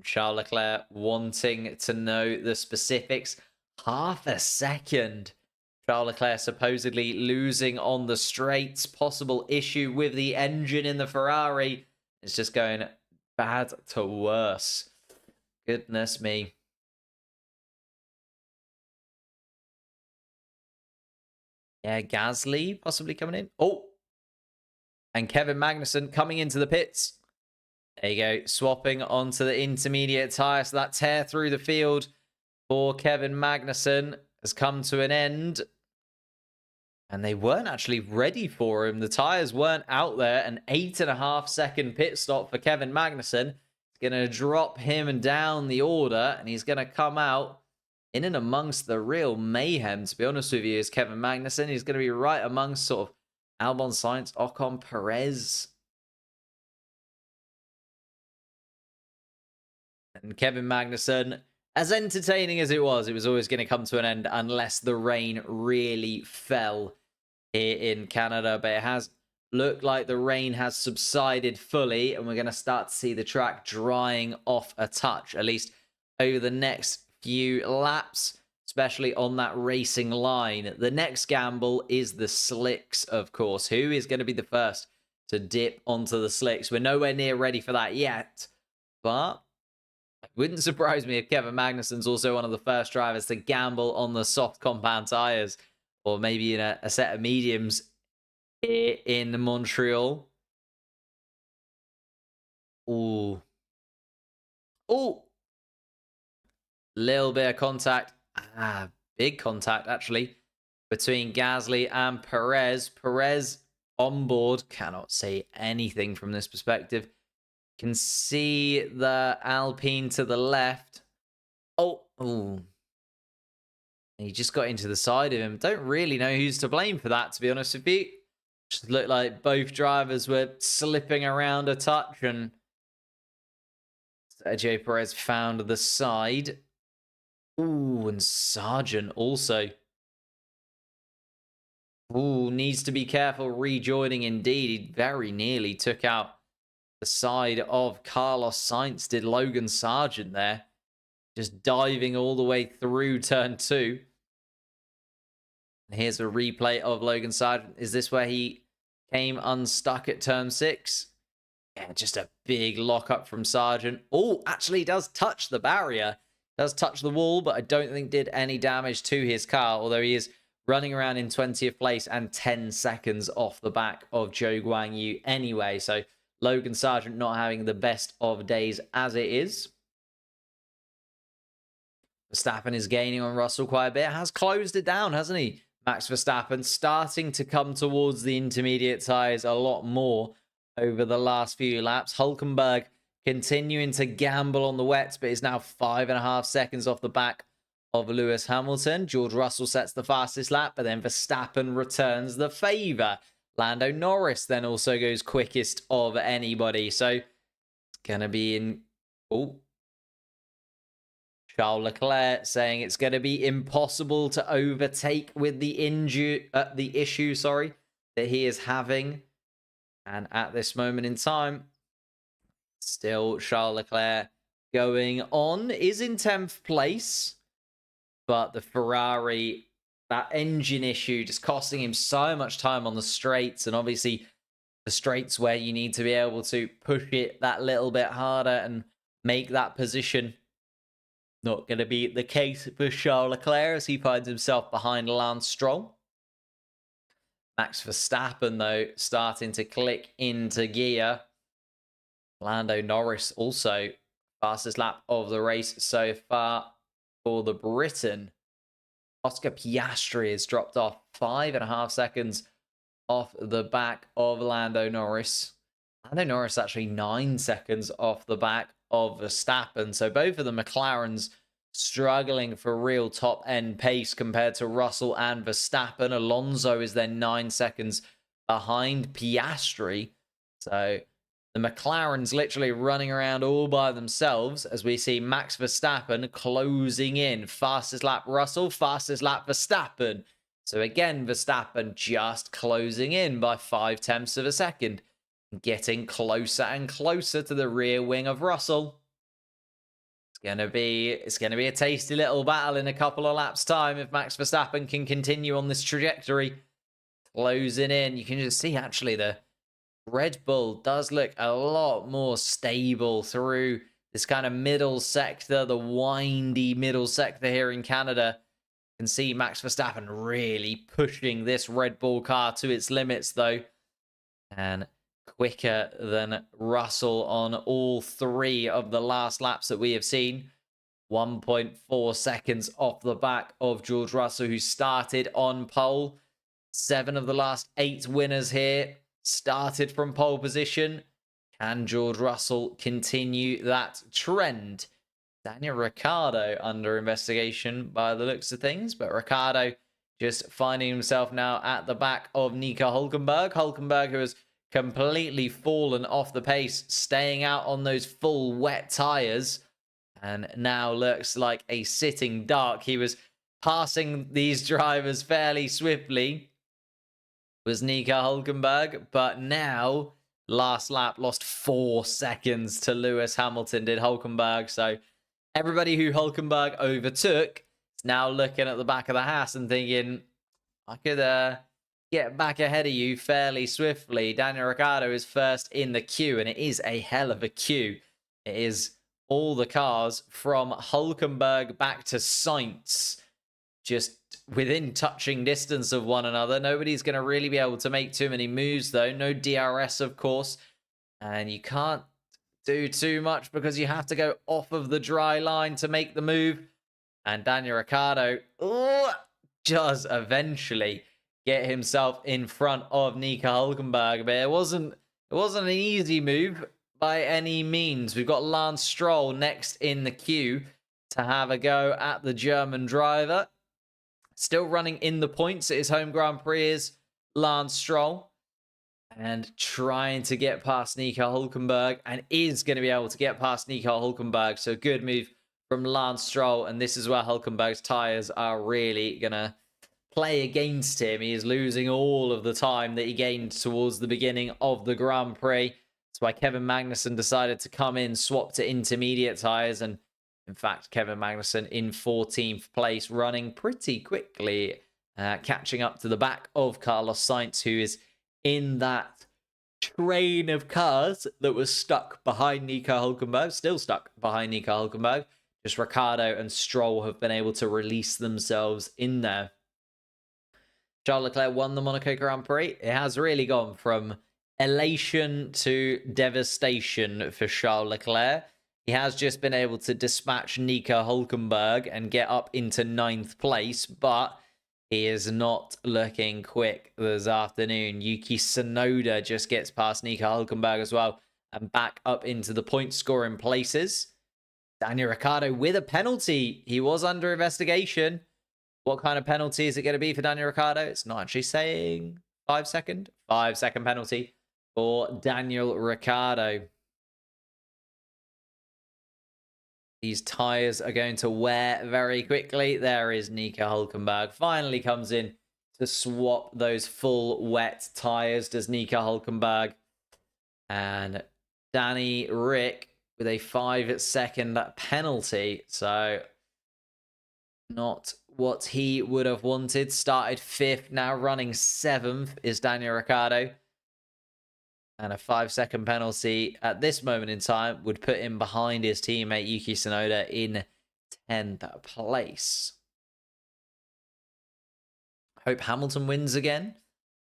Charles Leclerc wanting to know the specifics. Half a second. Charles Leclerc supposedly losing on the straights. Possible issue with the engine in the Ferrari. It's just going bad to worse. Goodness me. Yeah, Gasly possibly coming in. Oh, and Kevin Magnussen coming into the pits. There you go, swapping onto the intermediate tyre. So that tear through the field for Kevin Magnussen has come to an end. And they weren't actually ready for him. The tyres weren't out there. An 8.5 second pit stop for Kevin Magnussen. It's going to drop him down the order. And he's going to come out in and amongst the real mayhem, to be honest with you, is Kevin Magnussen. He's going to be right amongst sort of Albon, Sainz, Ocon, Perez, and Kevin Magnussen. As entertaining as it was always going to come to an end unless the rain really fell here in Canada. But it has looked like the rain has subsided fully, and we're going to start to see the track drying off a touch, at least over the next few laps, especially on that racing line. The next gamble is the slicks, of course. Who is going to be the first to dip onto the slicks? We're nowhere near ready for that yet, but it wouldn't surprise me if Kevin Magnussen's also one of the first drivers to gamble on the soft compound tires, or maybe in a set of mediums in Montreal. Ooh. Ooh. Little bit of contact. Big contact, actually, between Gasly and Perez. Perez on board. Cannot say anything from this perspective. Can see the Alpine to the left. Oh. He just got into the side of him. Don't really know who's to blame for that, to be honest with you. Just looked like both drivers were slipping around a touch, and Sergio Perez found the side. Ooh, and Sargent also. Ooh, needs to be careful rejoining indeed. He very nearly took out the side of Carlos Sainz, did Logan Sargent there. Just diving all the way through turn 2. Here's a replay of Logan Sargent. Is this where he came unstuck at turn 6? Yeah, just a big lockup from Sargent. Oh, actually does touch the barrier. Does touch the wall, but I don't think did any damage to his car, although he is running around in 20th place and 10 seconds off the back of Zhou Guanyu anyway. So Logan Sargent not having the best of days as it is. Verstappen is gaining on Russell quite a bit. Has closed it down, hasn't he? Max Verstappen starting to come towards the intermediate tyres a lot more over the last few laps. Hülkenberg continuing to gamble on the wets, but is now 5.5 seconds off the back of Lewis Hamilton. George Russell sets the fastest lap, but then Verstappen returns the favour. Lando Norris then also goes quickest of anybody. So it's going to be in... Oh. Charles Leclerc saying it's going to be impossible to overtake with the issue that he is having. And at this moment in time, still Charles Leclerc going on, is in 10th place. But the Ferrari, that engine issue just costing him so much time on the straights. And obviously the straights where you need to be able to push it that little bit harder and make that position. Not going to be the case for Charles Leclerc as he finds himself behind Lance Stroll. Max Verstappen, though, starting to click into gear. Lando Norris also fastest lap of the race so far for the Briton. Oscar Piastri has dropped off 5.5 seconds off the back of Lando Norris. Lando Norris actually 9 seconds off the back of Verstappen. So both of the McLarens struggling for real top-end pace compared to Russell and Verstappen. Alonso is then 9 seconds behind Piastri. So the McLarens literally running around all by themselves as we see Max Verstappen closing in. Fastest lap Russell, fastest lap Verstappen. So again, Verstappen just closing in by 0.5 of a second. Getting closer and closer to the rear wing of Russell. It's gonna be a tasty little battle in a couple of laps' time if Max Verstappen can continue on this trajectory. Closing in. You can just see actually the Red Bull does look a lot more stable through this kind of middle sector, the windy middle sector here in Canada. You can see Max Verstappen really pushing this Red Bull car to its limits though. And quicker than Russell on all 3 of the last laps that we have seen. 1.4 seconds off the back of George Russell, who started on pole. 7 of the last 8 winners here started from pole position. Can George Russell continue that trend? Daniel Ricciardo under investigation by the looks of things, but Ricciardo just finding himself now at the back of Nico Hulkenberg. Hulkenberg, who has completely fallen off the pace, staying out on those full wet tires, and now looks like a sitting duck. He was passing these drivers fairly swiftly, was Nico Hulkenberg, but now last lap lost 4 seconds to Lewis Hamilton, did Hulkenberg. So everybody who Hulkenberg overtook is now looking at the back of the Haas and thinking, I could get back ahead of you fairly swiftly. Daniel Ricciardo is first in the queue, and it is a hell of a queue. It is all the cars from Hulkenberg back to Sainz, just within touching distance of one another. Nobody's going to really be able to make too many moves, though. No DRS, of course. And you can't do too much because you have to go off of the dry line to make the move. And Daniel Ricciardo does eventually get himself in front of Nico Hulkenberg. But it wasn't an easy move by any means. We've got Lance Stroll next in the queue to have a go at the German driver. Still running in the points at his home Grand Prix is Lance Stroll. And trying to get past Nico Hulkenberg, and is going to be able to get past Nico Hulkenberg. So good move from Lance Stroll. And this is where Hulkenberg's tyres are really going to play against him. He is losing all of the time that he gained towards the beginning of the Grand Prix. That's why Kevin Magnussen decided to come in, swap to intermediate tyres, and in fact, Kevin Magnussen in 14th place, running pretty quickly, catching up to the back of Carlos Sainz, who is in that train of cars that was stuck behind Nico Hulkenberg, still stuck behind Nico Hulkenberg. Just Ricciardo and Stroll have been able to release themselves in there. Charles Leclerc won the Monaco Grand Prix. It has really gone from elation to devastation for Charles Leclerc. He has just been able to dispatch Nico Hulkenberg and get up into 9th place, but he is not looking quick this afternoon. Yuki Tsunoda just gets past Nico Hulkenberg as well and back up into the point scoring places. Daniel Ricciardo with a penalty. He was under investigation. What kind of penalty is it going to be for Daniel Ricciardo? It's not actually saying 5 second. 5 second penalty for Daniel Ricciardo. These tyres are going to wear very quickly. There is Nico Hulkenberg. Finally comes in to swap those full wet tyres. Does Nico Hulkenberg. And Danny Rick with a 5 second penalty. So not what he would have wanted. Started 5th, now running 7th is Daniel Ricciardo. And a 5 second penalty at this moment in time would put him behind his teammate Yuki Tsunoda in 10th place. Hope Hamilton wins again.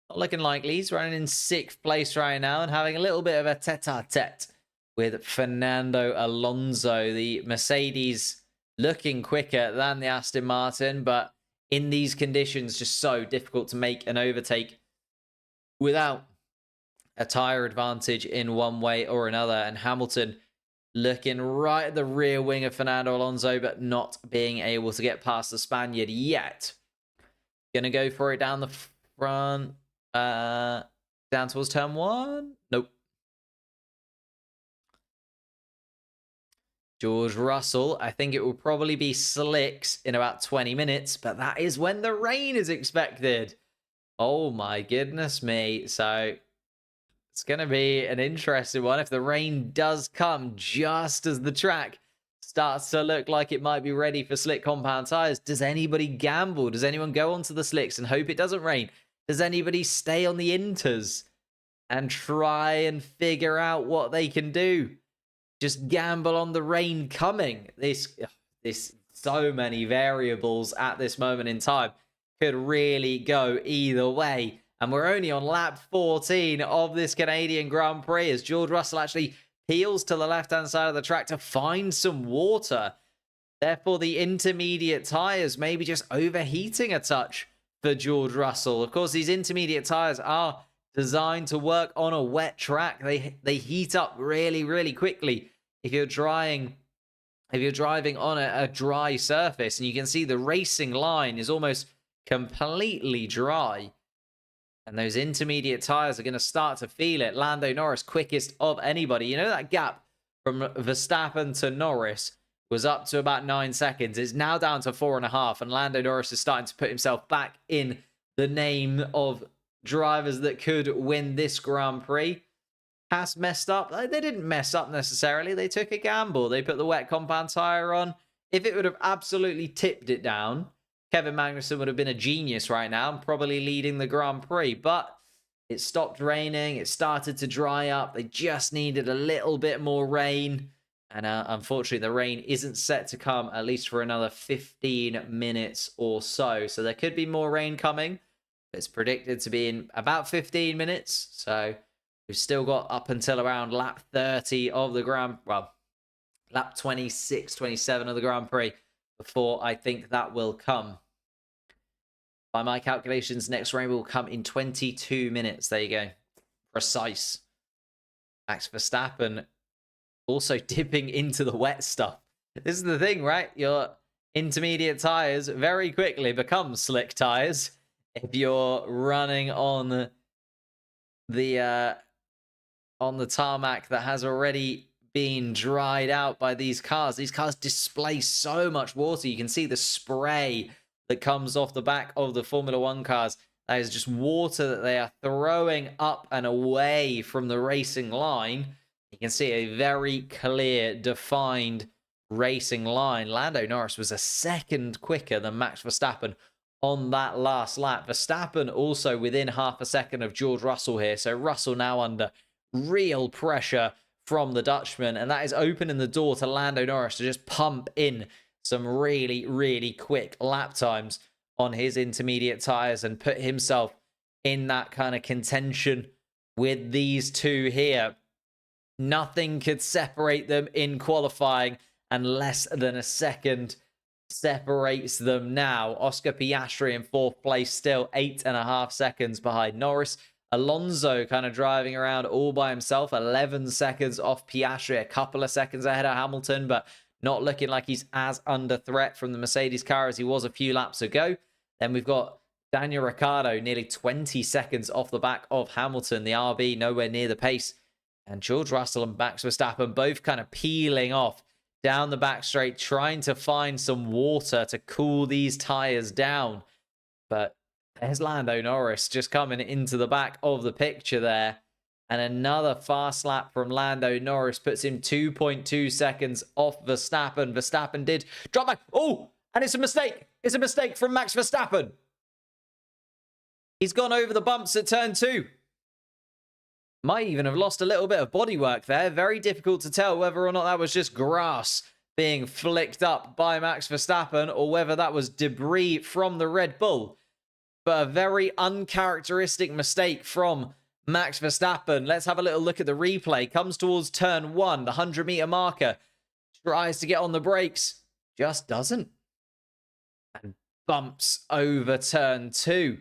Not looking likely. He's running in 6th place right now and having a little bit of a tete-a-tete with Fernando Alonso. The Mercedes looking quicker than the Aston Martin, but in these conditions, just so difficult to make an overtake without a tyre advantage in one way or another. And Hamilton looking right at the rear wing of Fernando Alonso, but not being able to get past the Spaniard yet. Gonna go for it down the front, down towards turn 1. Nope. George Russell, I think it will probably be slicks in about 20 minutes, but that is when the rain is expected. Oh my goodness me. So it's going to be an interesting one if the rain does come just as the track starts to look like it might be ready for slick compound tires. Does anybody gamble? Does anyone go onto the slicks and hope it doesn't rain? Does anybody stay on the inters and try and figure out what they can do? Just gamble on the rain coming. This so many variables at this moment in time could really go either way. And we're only on lap 14 of this Canadian Grand Prix as George Russell actually peels to the left-hand side of the track to find some water. Therefore, the intermediate tyres maybe just overheating a touch for George Russell. Of course, these intermediate tyres are designed to work on a wet track. They heat up really, really quickly if you're driving on a dry surface. And you can see the racing line is almost completely dry. And those intermediate tyres are going to start to feel it. Lando Norris, quickest of anybody. You know that gap from Verstappen to Norris was up to about 9 seconds. It's now down to 4.5. And Lando Norris is starting to put himself back in the name of drivers that could win this Grand Prix. Haas messed up. They didn't mess up necessarily. They took a gamble. They put the wet compound tyre on. If it would have absolutely tipped it down, Kevin Magnussen would have been a genius right now and probably leading the Grand Prix. But it stopped raining. It started to dry up. They just needed a little bit more rain. And unfortunately, the rain isn't set to come at least for another 15 minutes or so. So there could be more rain coming. It's predicted to be in about 15 minutes. So we've still got up until around lap 30 of the lap 26, 27 of the Grand Prix before I think that will come. By my calculations, next rain will come in 22 minutes. There you go. Precise. Max Verstappen also dipping into the wet stuff. This is the thing, right? Your intermediate tires very quickly become slick tires if you're running on the tarmac that has already been dried out by these cars. These cars display so much water. You can see the spray that comes off the back of the Formula One cars. That is just water that they are throwing up and away from the racing line. You can see a very clear, defined racing line. Lando Norris was a second quicker than Max Verstappen on that last lap. Verstappen also within half a second of George Russell here. So Russell now under real pressure from the Dutchman. And that is opening the door to Lando Norris to just pump in some really, really quick lap times on his intermediate tyres and put himself in that kind of contention with these two here. Nothing could separate them in qualifying, and less than a second separates them now. Oscar Piastri in 4th place, still 8.5 seconds behind Norris. Alonso kind of driving around all by himself, 11 seconds off Piastri, a couple of seconds ahead of Hamilton, but not looking like he's as under threat from the Mercedes car as he was a few laps ago. Then we've got Daniel Ricciardo nearly 20 seconds off the back of Hamilton. The RB nowhere near the pace. And George Russell and Max Verstappen both kind of peeling off down the back straight, trying to find some water to cool these tyres down. But there's Lando Norris just coming into the back of the picture there. And another fast lap from Lando Norris puts him 2.2 seconds off Verstappen. Verstappen did drop back. Oh, and it's a mistake. It's a mistake from Max Verstappen. He's gone over the bumps at turn 2. Might even have lost a little bit of bodywork there. Very difficult to tell whether or not that was just grass being flicked up by Max Verstappen or whether that was debris from the Red Bull. But a very uncharacteristic mistake from Max Verstappen. Let's have a little look at the replay. Comes towards turn 1, the 100-meter marker. Tries to get on the brakes. Just doesn't. And bumps over turn 2.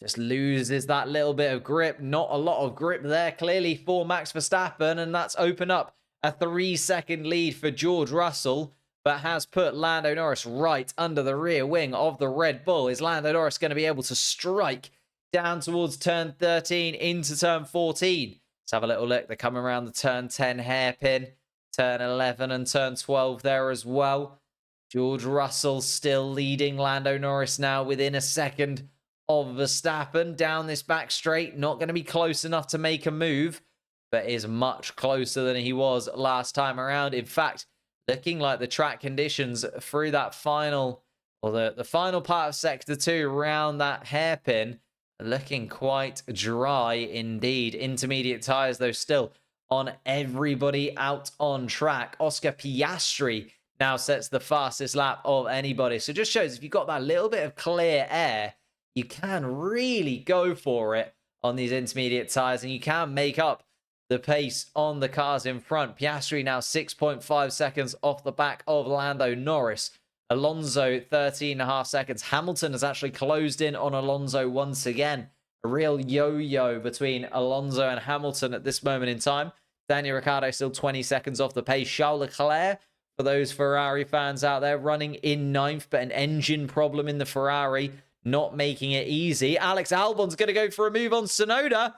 Just loses that little bit of grip. Not a lot of grip there, clearly, for Max Verstappen. And that's opened up a 3-second lead for George Russell, but has put Lando Norris right under the rear wing of the Red Bull. Is Lando Norris going to be able to strike down towards turn 13 into turn 14? Let's have a little look. They're coming around the turn 10 hairpin, turn 11 and turn 12 there as well. George Russell still leading Lando Norris now within a second of Verstappen down this back straight. Not going to be close enough to make a move, but is much closer than he was last time around. In fact, looking like the track conditions through that final, or the final part of sector 2 around that hairpin, looking quite dry indeed. Intermediate tyres, though, still on everybody out on track. Oscar Piastri now sets the fastest lap of anybody. So it just shows if you've got that little bit of clear air, you can really go for it on these intermediate tyres, and you can make up the pace on the cars in front. Piastri now 6.5 seconds off the back of Lando Norris. Alonso 13.5 seconds. Hamilton has actually closed in on Alonso once again. A real yo-yo between Alonso and Hamilton at this moment in time. Daniel Ricciardo still 20 seconds off the pace. Charles Leclerc, for those Ferrari fans out there, running in 9th, but an engine problem in the Ferrari not making it easy. Alex Albon's going to go for a move on Tsunoda.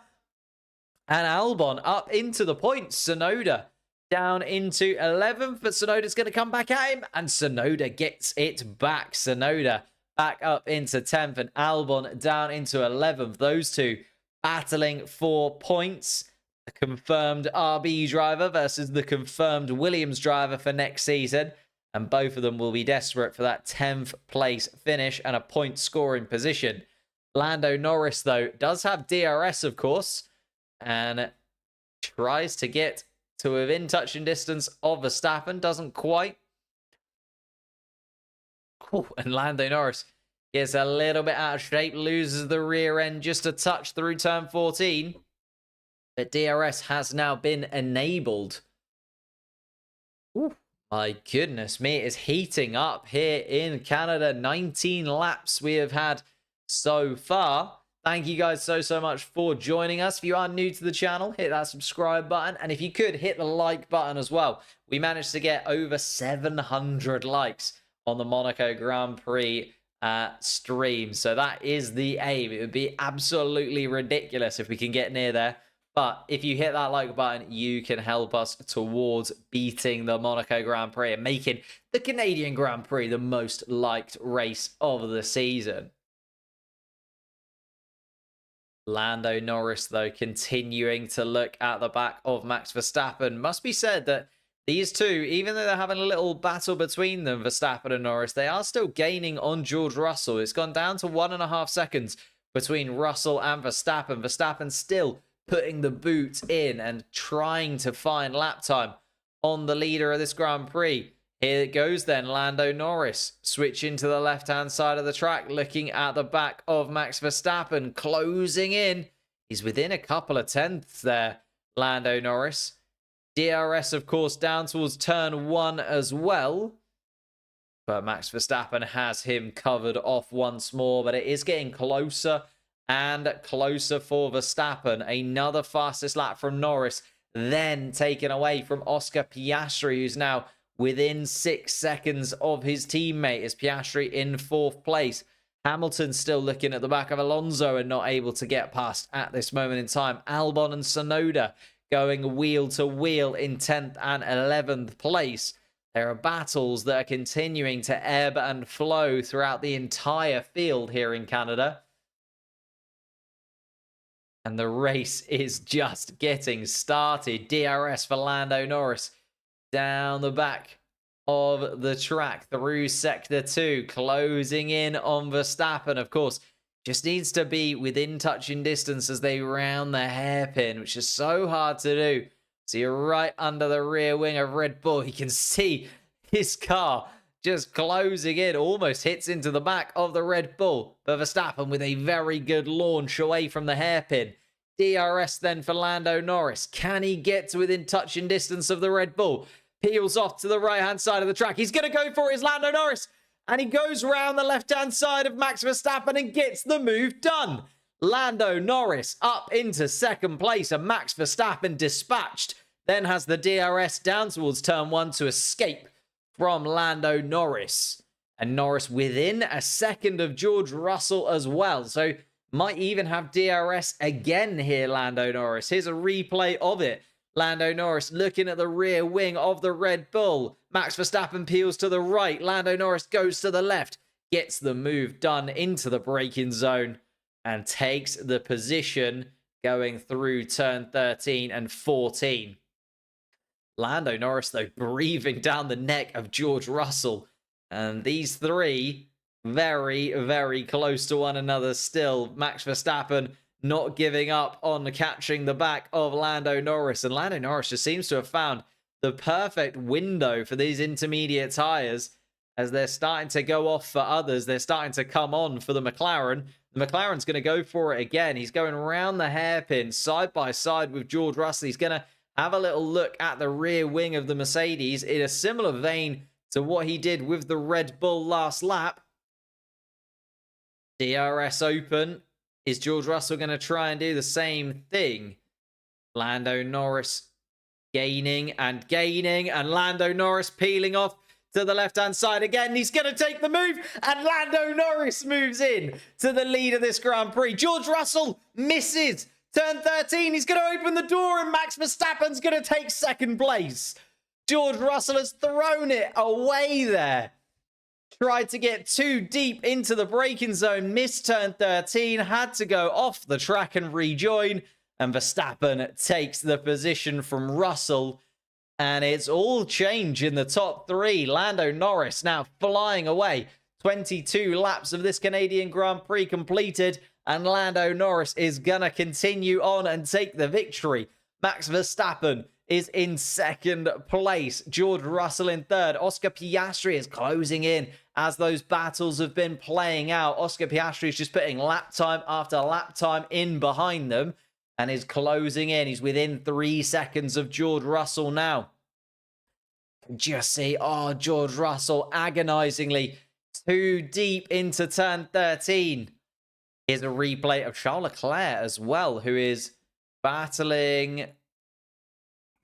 And Albon up into the point. Tsunoda down into 11th, but Tsunoda's going to come back at him, and Tsunoda gets it back. Tsunoda back up into 10th, and Albon down into 11th. Those two battling for points. The confirmed RB driver versus the confirmed Williams driver for next season, and both of them will be desperate for that 10th place finish and a point scoring position. Lando Norris, though, does have DRS, of course, and tries to get to within touching distance of Verstappen. Doesn't quite. And Lando Norris gets a little bit out of shape. Loses the rear end just a touch through turn 14. But DRS has now been enabled. Ooh, my goodness me. It is heating up here in Canada. 19 laps we have had so far. Thank you guys so much for joining us. If you are new to the channel, hit that subscribe button. And if you could, hit the like button as well. We managed to get over 700 likes on the Monaco Grand Prix stream. So that is the aim. It would be absolutely ridiculous if we can get near there. But if you hit that like button, you can help us towards beating the Monaco Grand Prix and making the Canadian Grand Prix the most liked race of the season. Lando Norris, though, continuing to look at the back of Max Verstappen. Must be said that these two, even though they're having a little battle between them, Verstappen and Norris, they are still gaining on George Russell. It's gone down to 1.5 seconds between Russell and Verstappen. Verstappen still putting the boot in and trying to find lap time on the leader of this Grand Prix. Here it goes then, Lando Norris switching to the left-hand side of the track, looking at the back of Max Verstappen, closing in. He's within a couple of tenths there, Lando Norris. DRS, of course, down towards turn 1 as well. But Max Verstappen has him covered off once more, but it is getting closer and closer for Verstappen. Another fastest lap from Norris, then taken away from Oscar Piastri, who's now within 6 seconds of his teammate. Is Piastri in 4th place. Hamilton still looking at the back of Alonso and not able to get past at this moment in time. Albon and Tsunoda going wheel to wheel in 10th and 11th place. There are battles that are continuing to ebb and flow throughout the entire field here in Canada. And the race is just getting started. DRS for Lando Norris down the back of the track through sector 2, closing in on Verstappen. Of course, just needs to be within touching distance as they round the hairpin, which is so hard to do. So you're right under the rear wing of Red Bull. You can see his car just closing in, almost hits into the back of the Red Bull. But Verstappen with a very good launch away from the hairpin. DRS then for Lando Norris. Can he get to within touching distance of the Red Bull? Peels off to the right-hand side of the track. He's going to go for his Lando Norris. And he goes round the left-hand side of Max Verstappen and gets the move done. Lando Norris up into 2nd place and Max Verstappen dispatched. Then has the DRS down towards turn 1 to escape from Lando Norris. And Norris within a second of George Russell as well. So might even have DRS again here, Lando Norris. Here's a replay of it. Lando Norris looking at the rear wing of the Red Bull. Max Verstappen peels to the right. Lando Norris goes to the left. Gets the move done into the braking zone. And takes the position going through turn 13 and 14. Lando Norris, though, breathing down the neck of George Russell. And these three very, very close to one another still. Max Verstappen not giving up on catching the back of Lando Norris. And Lando Norris just seems to have found the perfect window for these intermediate tyres as they're starting to go off for others. They're starting to come on for the McLaren. The McLaren's going to go for it again. He's going around the hairpin side by side with George Russell. He's going to have a little look at the rear wing of the Mercedes in a similar vein to what he did with the Red Bull last lap. DRS open. Is George Russell going to try and do the same thing? Lando Norris gaining and Lando Norris peeling off to the left-hand side again. He's going to take the move, and Lando Norris moves in to the lead of this Grand Prix. George Russell misses. Turn 13, he's going to open the door, and Max Verstappen's going to take second place. George Russell has thrown it away there. Tried to get too deep into the braking zone, missed turn 13, had to go off the track and rejoin, and Verstappen takes the position from Russell. And it's all change in the top three. Lando Norris now flying away. 22 laps of this Canadian Grand Prix completed, and Lando Norris is going to continue on and take the victory. Max Verstappen is in second place. George Russell in third. Oscar Piastri is closing in as those battles have been playing out. Oscar Piastri is just putting lap time after lap time in behind them and is closing in. He's within 3 seconds of George Russell now. Just see, George Russell agonizingly too deep into turn 13. Here's a replay of Charles Leclerc as well, who is battling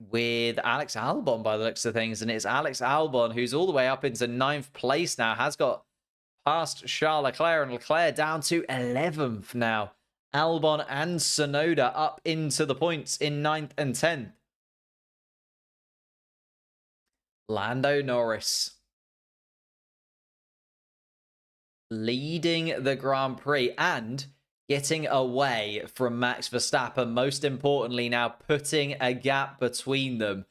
with Alex Albon by the looks of things. And it's Alex Albon who's all the way up into 9th place now, has got past Charles Leclerc, and Leclerc down to 11th now. Albon and Tsunoda up into the points in 9th and 10th. Lando Norris leading the Grand Prix and getting away from Max Verstappen. Most importantly now, putting a gap between them.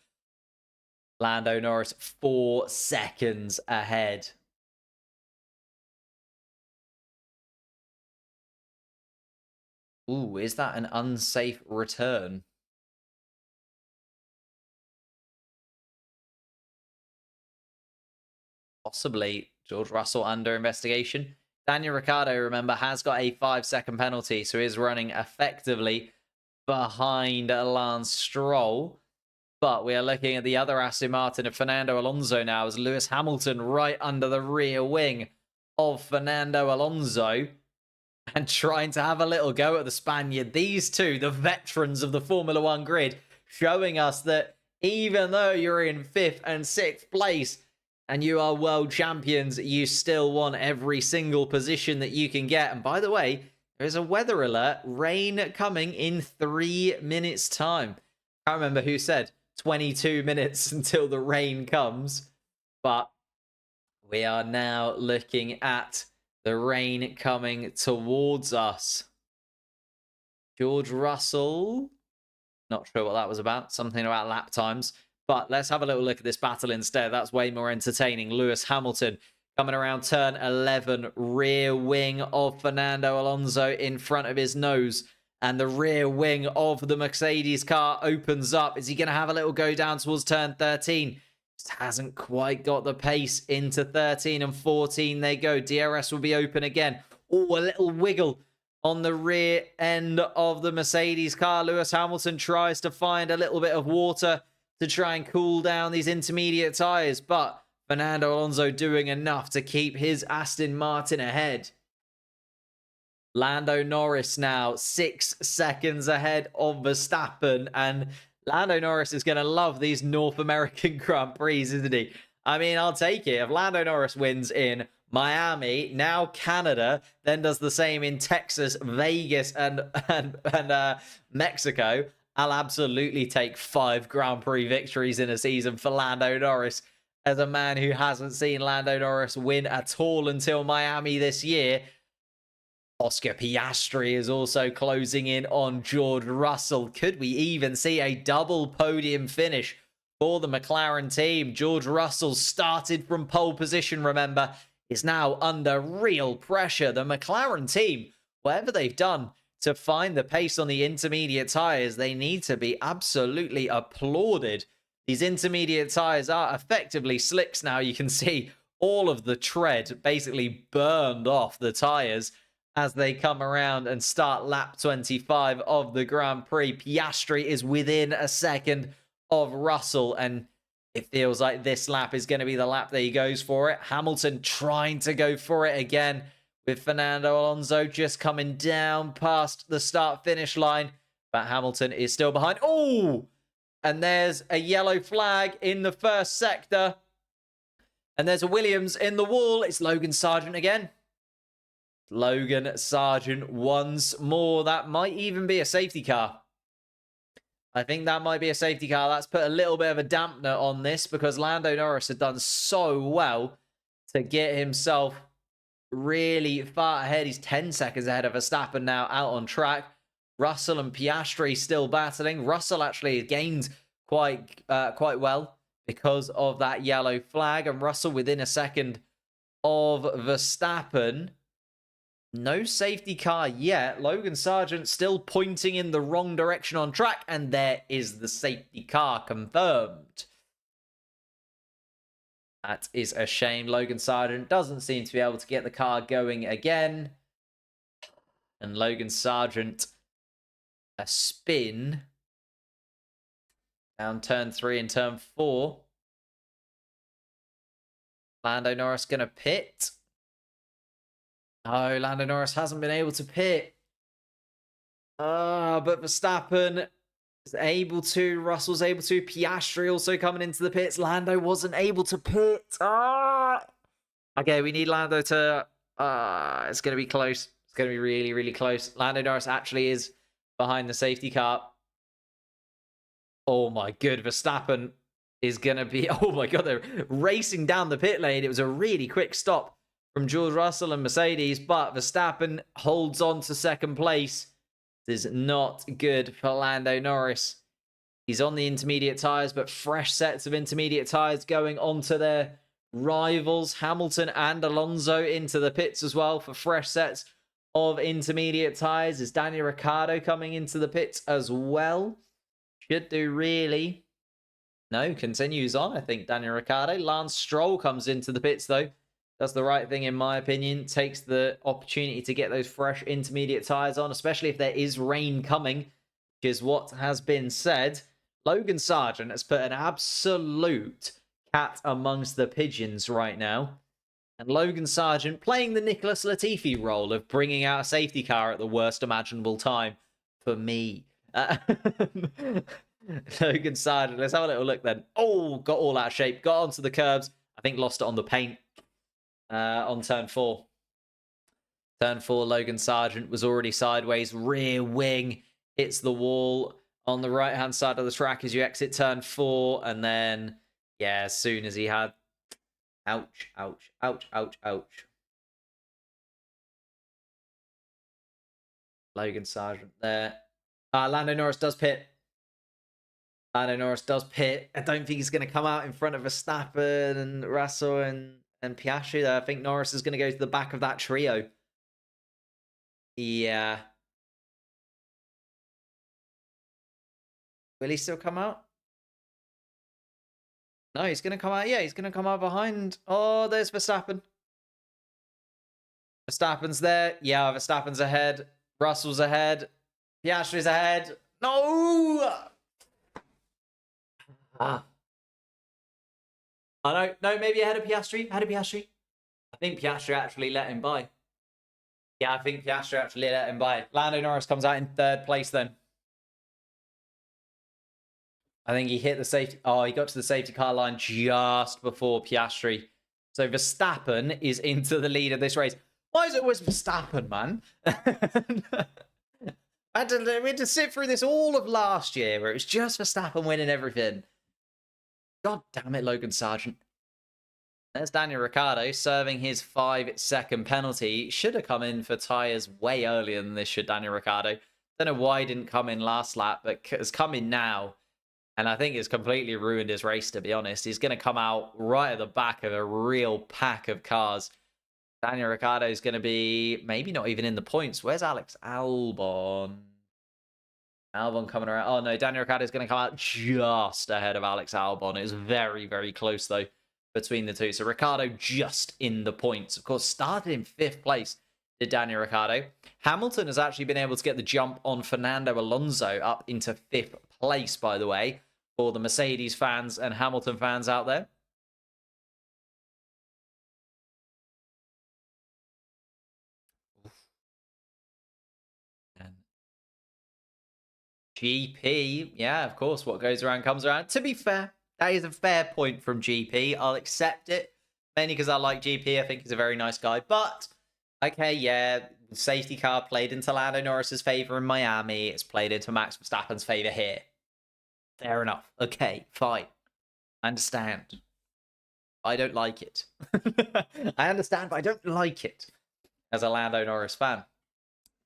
Lando Norris 4 seconds ahead. Ooh, is that an unsafe return? Possibly. George Russell under investigation. Daniel Ricciardo, remember, has got a 5-second penalty, so is running effectively behind Lance Stroll. But we are looking at the other Aston Martin of Fernando Alonso now, as Lewis Hamilton right under the rear wing of Fernando Alonso and trying to have a little go at the Spaniard. These two, the veterans of the Formula One grid, showing us that even though you're in 5th and 6th place, and you are world champions, you still want every single position that you can get. And by the way, there's a weather alert. Rain coming in 3 minutes' time. I can't remember who said 22 minutes until the rain comes. But we are now looking at the rain coming towards us. George Russell. Not sure what that was about. Something about lap times. But let's have a little look at this battle instead. That's way more entertaining. Lewis Hamilton coming around turn 11. Rear wing of Fernando Alonso in front of his nose. And the rear wing of the Mercedes car opens up. Is he going to have a little go down towards turn 13? Just hasn't quite got the pace into 13 and 14. They go. DRS will be open again. Oh, a little wiggle on the rear end of the Mercedes car. Lewis Hamilton tries to find a little bit of water to try and cool down these intermediate tyres, but Fernando Alonso doing enough to keep his Aston Martin ahead. Lando Norris now 6 seconds ahead of Verstappen, and Lando Norris is going to love these North American Grand Prix, isn't he? I mean, I'll take it. If Lando Norris wins in Miami, now Canada, then does the same in Texas, Vegas, and Mexico, I'll absolutely take 5 Grand Prix victories in a season for Lando Norris. As a man who hasn't seen Lando Norris win at all until Miami this year, Oscar Piastri is also closing in on George Russell. Could we even see a double podium finish for the McLaren team? George Russell started from pole position, remember, is now under real pressure. The McLaren team, whatever they've done to find the pace on the intermediate tyres, they need to be absolutely applauded. These intermediate tyres are effectively slicks now. You can see all of the tread basically burned off the tyres as they come around and start lap 25 of the Grand Prix. Piastri is within a second of Russell, and it feels like this lap is going to be the lap that he goes for it. Hamilton trying to go for it again, with Fernando Alonso just coming down past the start-finish line. But Hamilton is still behind. Oh! And there's a yellow flag in the first sector. And there's a Williams in the wall. It's Logan Sargent again. Logan Sargent once more. That might even be a safety car. I think that might be a safety car. That's put a little bit of a dampener on this because Lando Norris had done so well to get himself really far ahead. He's 10 seconds ahead of Verstappen now out on track. Russell and Piastri still battling. Russell actually gained quite well because of that yellow flag. And Russell within a second of Verstappen. No safety car yet. Logan Sargent still pointing in the wrong direction on track. And there is the safety car confirmed. That is a shame. Logan Sargent doesn't seem to be able to get the car going again. And Logan Sargent, a spin. Down turn 3 and turn 4. Lando Norris going to pit. Oh, Lando Norris hasn't been able to pit. But Verstappen is able to. Russell's able to. Piastri also coming into the pits. Lando wasn't able to pit. Okay, we need Lando to... it's going to be close. It's going to be really, really close. Lando Norris actually is behind the safety car. Oh my god, Verstappen is going to be... Oh my god, they're racing down the pit lane. It was a really quick stop from George Russell and Mercedes, but Verstappen holds on to second place. This is not good for Lando Norris. He's on the intermediate tyres, but fresh sets of intermediate tyres going onto their rivals. Hamilton and Alonso into the pits as well for fresh sets of intermediate tyres. Is Daniel Ricciardo coming into the pits as well? Should do, really. No, continues on, I think, Daniel Ricciardo. Lance Stroll comes into the pits, though. Does the right thing, in my opinion. Takes the opportunity to get those fresh intermediate tyres on, especially if there is rain coming, which is what has been said. Logan Sargent has put an absolute cat amongst the pigeons right now. And Logan Sargent playing the Nicholas Latifi role of bringing out a safety car at the worst imaginable time for me. Logan Sargent, let's have a little look then. Oh, got all out of shape. Got onto the curbs. I think lost it on the paint. On turn 4. Turn 4, Logan Sargent was already sideways. Rear wing hits the wall on the right-hand side of the track as you exit turn 4. And then, yeah, as soon as he had... Ouch, ouch, ouch, ouch, ouch. Logan Sargent there. Lando Norris does pit. Lando Norris does pit. I don't think he's going to come out in front of Verstappen and Russell and Piastri there. I think Norris is going to go to the back of that trio. Yeah. Will he still come out? No, he's going to come out. Yeah, he's going to come out behind. Oh, there's Verstappen. Verstappen's there. Yeah, Verstappen's ahead. Russell's ahead. Piastri's ahead. No! I know. No, maybe ahead of Piastri. Ahead of Piastri. I think Piastri actually let him by. Yeah, I think Piastri actually let him by. Lando Norris comes out in 3rd place then. I think he hit the safety... Oh, he got to the safety car line just before Piastri. So Verstappen is into the lead of this race. Why is it always Verstappen, man? we had to sit through this all of last year where it was just Verstappen winning everything. God damn it, Logan Sargent. There's Daniel Ricciardo serving his 5-second penalty. Should have come in for tyres way earlier than this, should Daniel Ricciardo. Don't know why he didn't come in last lap, but has come in now. And I think it's completely ruined his race, to be honest. He's going to come out right at the back of a real pack of cars. Daniel Ricciardo is going to be maybe not even in the points. Where's Alex Albon? Albon coming around. Oh, no. Daniel Ricciardo is going to come out just ahead of Alex Albon. It was very, very close, though, between the two. So Ricciardo just in the points. Of course, started in 5th place, did Daniel Ricciardo. Hamilton has actually been able to get the jump on Fernando Alonso up into 5th place, by the way, for the Mercedes fans and Hamilton fans out there. GP, yeah, of course, what goes around comes around. To be fair, that is a fair point from GP. I'll accept it. Mainly because I like GP. I think he's a very nice guy. But, okay, yeah, safety car played into Lando Norris's favor in Miami. It's played into Max Verstappen's favor here. Fair enough. Okay, fine. I understand. I don't like it. I understand, but I don't like it as a Lando Norris fan.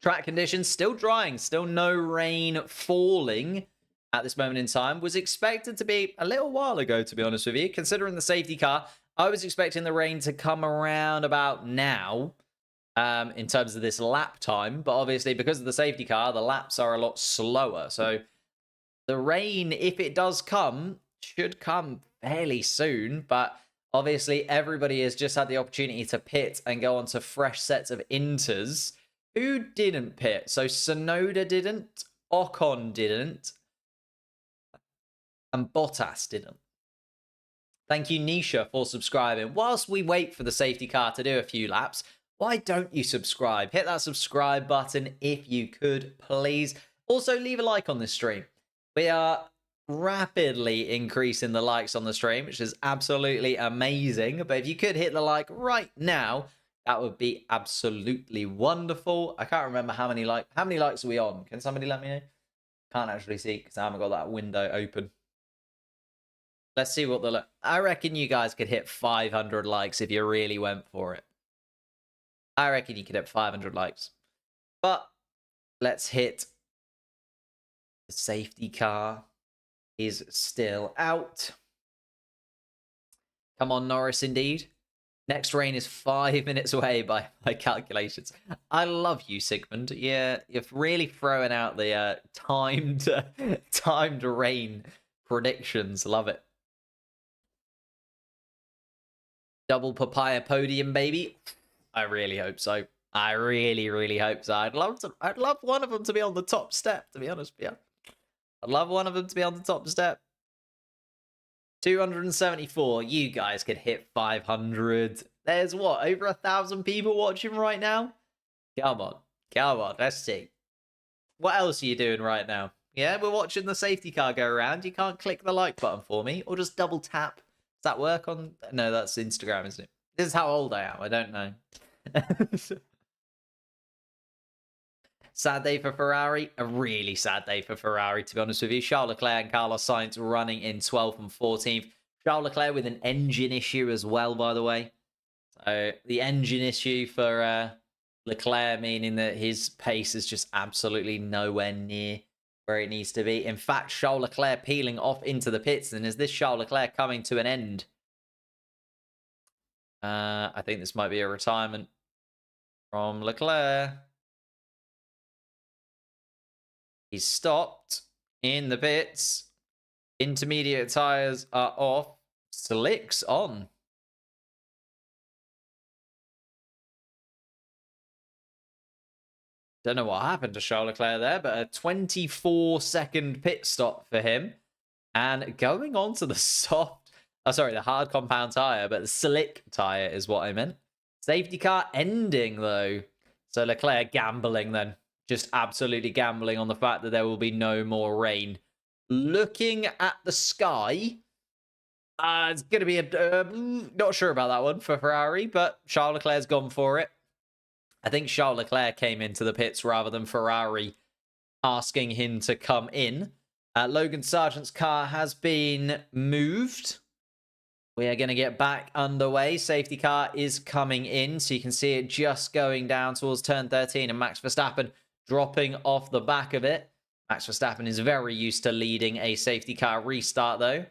Track conditions still drying, still no rain falling at this moment in time. Was expected to be a little while ago, to be honest with you. Considering the safety car, I was expecting the rain to come around about now in terms of this lap time. But obviously, because of the safety car, the laps are a lot slower. So the rain, if it does come, should come fairly soon. But obviously, everybody has just had the opportunity to pit and go on to fresh sets of inters. Who didn't pit? So Tsunoda didn't, Ocon didn't, and Bottas didn't. Thank you, Nisha, for subscribing. Whilst we wait for the safety car to do a few laps, why don't you subscribe? Hit that subscribe button if you could, please. Also, leave a like on this stream. We are rapidly increasing the likes on the stream, which is absolutely amazing. But if you could hit the like right now, that would be absolutely wonderful. I can't remember how many likes are we on. Can somebody let me know? Can't actually see because I haven't got that window open. Let's see what the I reckon you guys could hit 500 likes if you really went for it. I reckon you could hit 500 likes. But let's hit the safety car is still out. Come on, Norris, indeed. Next rain is 5 minutes away by my calculations. I love you, Sigmund. Yeah, you're really throwing out the timed rain predictions. Love it. Double papaya podium, baby. I really hope so. I really, really hope so. I'd love one of them to be on the top step, to be honest with you. I'd love one of them to be on the top step. 274. You guys could hit 500. There's what? Over 1,000 people watching right now? Come on. Come on. Let's see. What else are you doing right now? Yeah, we're watching the safety car go around. You can't click the like button for me or just double tap. Does that work on? No, that's Instagram, isn't it? This is how old I am. I don't know. Sad day for Ferrari. A really sad day for Ferrari, to be honest with you. Charles Leclerc and Carlos Sainz running in 12th and 14th. Charles Leclerc with an engine issue as well, by the way. So the engine issue for Leclerc, meaning that his pace is just absolutely nowhere near where it needs to be. In fact, Charles Leclerc peeling off into the pits. And is this Charles Leclerc coming to an end? I think this might be a retirement from Leclerc. He's stopped in the pits. Intermediate tyres are off. Slicks on. Don't know what happened to Charles Leclerc there, but a 24-second pit stop for him. And going on to the the hard compound tyre, but the slick tyre is what I meant. Safety car ending, though. So Leclerc gambling then. Just absolutely gambling on the fact that there will be no more rain. Looking at the sky, it's going to be not sure about that one for Ferrari, but Charles Leclerc's gone for it. I think Charles Leclerc came into the pits rather than Ferrari asking him to come in. Logan Sargent's car has been moved. We are going to get back underway. Safety car is coming in, so you can see it just going down towards turn 13, and Max Verstappen dropping off the back of it. Max Verstappen is very used to leading a safety car restart, though.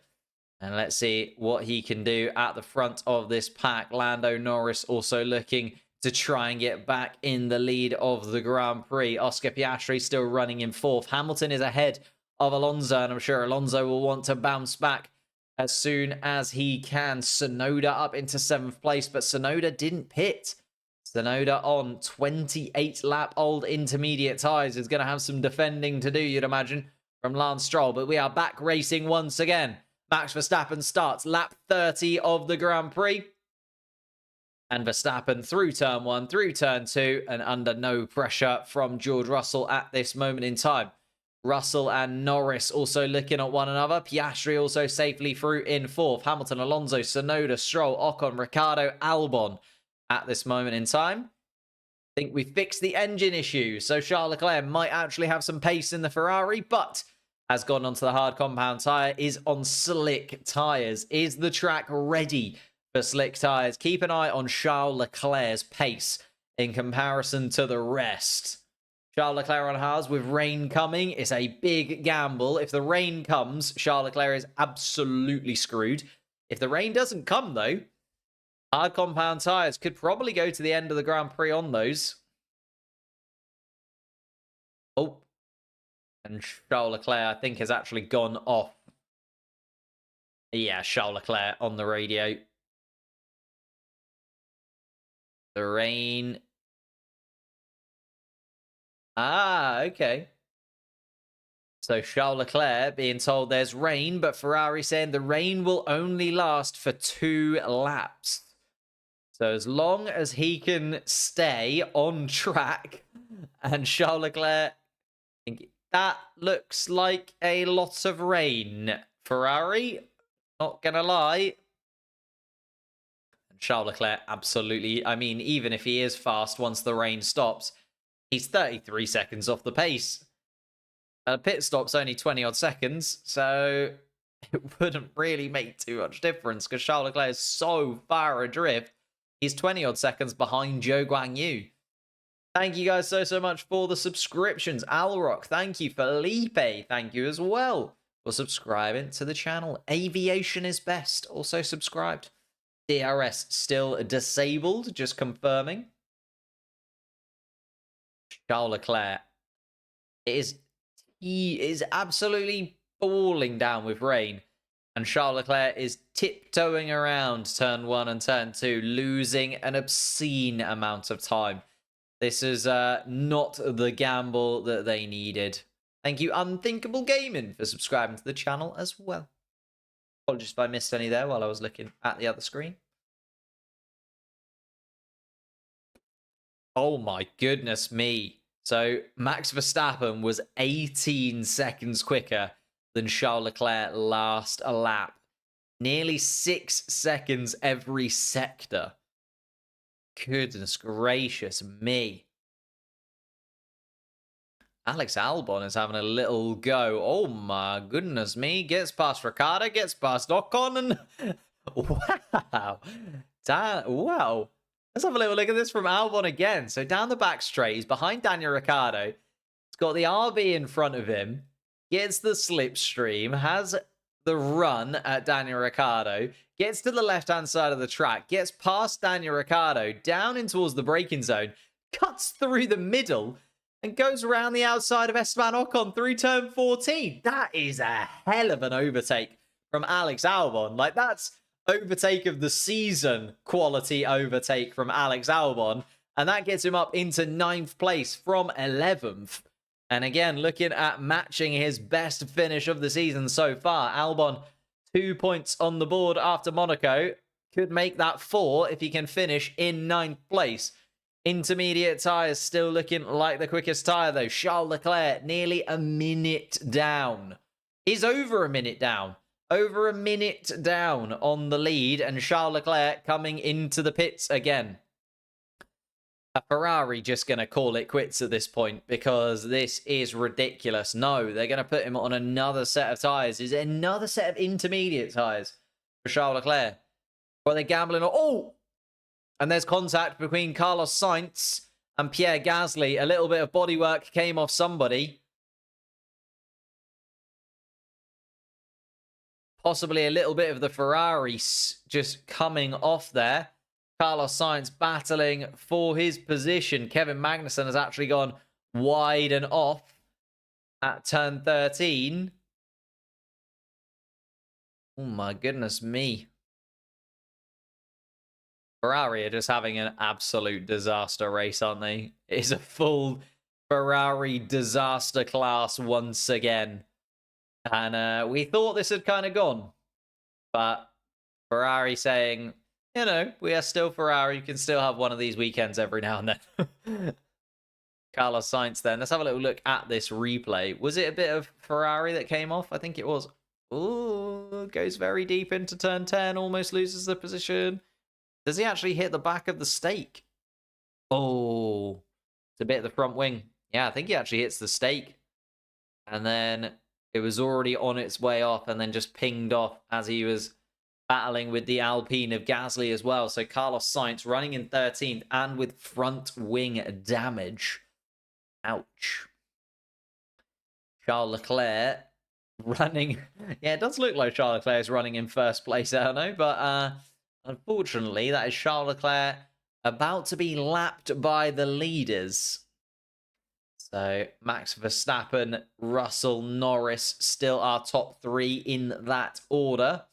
And let's see what he can do at the front of this pack. Lando Norris also looking to try and get back in the lead of the Grand Prix. Oscar Piastri still running in 4th. Hamilton is ahead of Alonso, and I'm sure Alonso will want to bounce back as soon as he can. Tsunoda up into 7th place, but Tsunoda didn't pit. Tsunoda on 28-lap-old intermediate tyres is going to have some defending to do, you'd imagine, from Lance Stroll. But we are back racing once again. Max Verstappen starts lap 30 of the Grand Prix. And Verstappen through turn 1, through turn 2, and under no pressure from George Russell at this moment in time. Russell and Norris also looking at one another. Piastri also safely through in fourth. Hamilton, Alonso, Tsunoda, Stroll, Ocon, Ricciardo, Albon at this moment in time. I think we fixed the engine issue, so Charles Leclerc might actually have some pace in the Ferrari, but has gone onto the hard compound tyre, is on slick tyres. Is the track ready for slick tyres? Keep an eye on Charles Leclerc's pace in comparison to the rest. Charles Leclerc on hards with rain coming. It's a big gamble. If the rain comes, Charles Leclerc is absolutely screwed. If the rain doesn't come, though, hard compound tyres could probably go to the end of the Grand Prix on those. Oh. And Charles Leclerc, I think, has actually gone off. Yeah, Charles Leclerc on the radio. The rain. Ah, okay. So Charles Leclerc being told there's rain, but Ferrari saying the rain will only last for 2 laps. So as long as he can stay on track, and Charles Leclerc, that looks like a lot of rain. Ferrari, not gonna lie. And Charles Leclerc, absolutely. I mean, even if he is fast once the rain stops, he's 33 seconds off the pace. Pit stop's only 20-odd seconds, so it wouldn't really make too much difference because Charles Leclerc is so far adrift. He's 20-odd seconds behind Zhou Guanyu. Thank you guys so much for the subscriptions. Alrock, thank you. Felipe, thank you as well for subscribing to the channel. Aviation is best, also subscribed. DRS still disabled, just confirming. Charles Leclerc, he is absolutely falling down with rain. And Charles Leclerc is tiptoeing around turn 1 and turn 2, losing an obscene amount of time. This is not the gamble that they needed. Thank you, Unthinkable Gaming, for subscribing to the channel as well. Apologies if I missed any there while I was looking at the other screen. Oh my goodness me. So Max Verstappen was 18 seconds quicker than Charles Leclerc last lap. Nearly 6 seconds every sector. Goodness gracious me. Alex Albon is having a little go. Oh my goodness me. Gets past Ricciardo, gets past Ocon, and wow. Wow. Let's have a little look at this from Albon again. So down the back straight, he's behind Daniel Ricciardo. He's got the RB in front of him. Gets the slipstream, has the run at Daniel Ricciardo, gets to the left-hand side of the track, gets past Daniel Ricciardo, down in towards the braking zone, cuts through the middle, and goes around the outside of Esteban Ocon through turn 14. That is a hell of an overtake from Alex Albon. Like, that's overtake of the season quality overtake from Alex Albon, and that gets him up into 9th place from 11th. And again, looking at matching his best finish of the season so far, Albon 2 points on the board after Monaco. Could make that 4 if he can finish in 9th place. Intermediate tyres still looking like the quickest tyre though. Charles Leclerc nearly a minute down. Is over a minute down. Over a minute down on the lead, and Charles Leclerc coming into the pits again. A Ferrari just going to call it quits at this point because this is ridiculous. No, they're going to put him on another set of tyres. Is it another set of intermediate tyres for Charles Leclerc? Or are they gambling on... Oh! And there's contact between Carlos Sainz and Pierre Gasly. A little bit of bodywork came off somebody. Possibly a little bit of the Ferrari just coming off there. Carlos Sainz battling for his position. Kevin Magnussen has actually gone wide and off at turn 13. Oh my goodness me. Ferrari are just having an absolute disaster race, aren't they? It's a full Ferrari disaster class once again. And we thought this had kind of gone. But Ferrari saying... You know, we are still Ferrari. You can still have one of these weekends every now and then. Carlos Sainz then. Let's have a little look at this replay. Was it a bit of Ferrari that came off? I think it was. Ooh, goes very deep into turn 10, almost loses the position. Does he actually hit the back of the stake? Oh, it's a bit of the front wing. Yeah, I think he actually hits the stake. And then it was already on its way off and then just pinged off as he was battling with the Alpine of Gasly as well. So Carlos Sainz running in 13th and with front wing damage. Ouch. Charles Leclerc running. Yeah, it does look like Charles Leclerc is running in first place, I don't know. But unfortunately, that is Charles Leclerc about to be lapped by the leaders. So Max Verstappen, Russell, Norris still our top three in that order.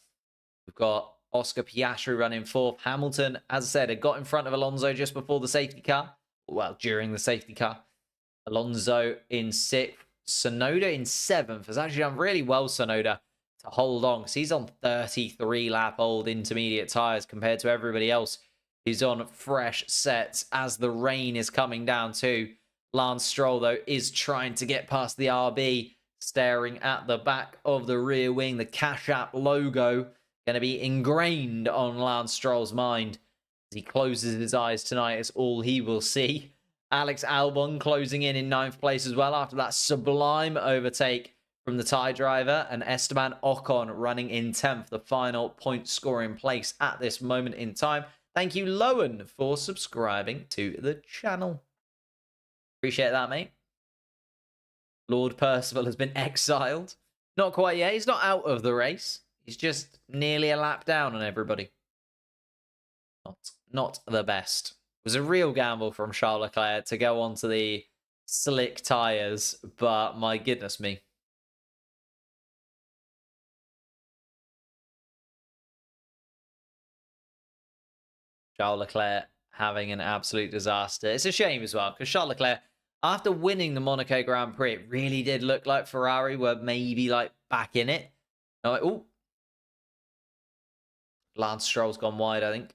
We've got Oscar Piastri running fourth. Hamilton, as I said, had got in front of Alonso just before the safety car. Well, during the safety car. Alonso in sixth. Tsunoda in seventh. Has actually done really well, Tsunoda, to hold on. Because he's on 33 lap old intermediate tyres compared to everybody else who's on fresh sets as the rain is coming down too. Lance Stroll, though, is trying to get past the RB, staring at the back of the rear wing. The Cash App logo going to be ingrained on Lance Stroll's mind as he closes his eyes tonight. It's all he will see. Alex Albon closing in ninth place as well after that sublime overtake from the Thai driver. And Esteban Ocon running in 10th, the final point scoring place at this moment in time. Thank you, Lowen, for subscribing to the channel. Appreciate that, mate. Lord Percival has been exiled. Not quite yet. He's not out of the race. He's just nearly a lap down on everybody. Not the best. It was a real gamble from Charles Leclerc to go onto the slick tyres, but my goodness me. Charles Leclerc having an absolute disaster. It's a shame as well, because Charles Leclerc, after winning the Monaco Grand Prix, it really did look like Ferrari were maybe like back in it. Oh, Lance Stroll's gone wide, I think.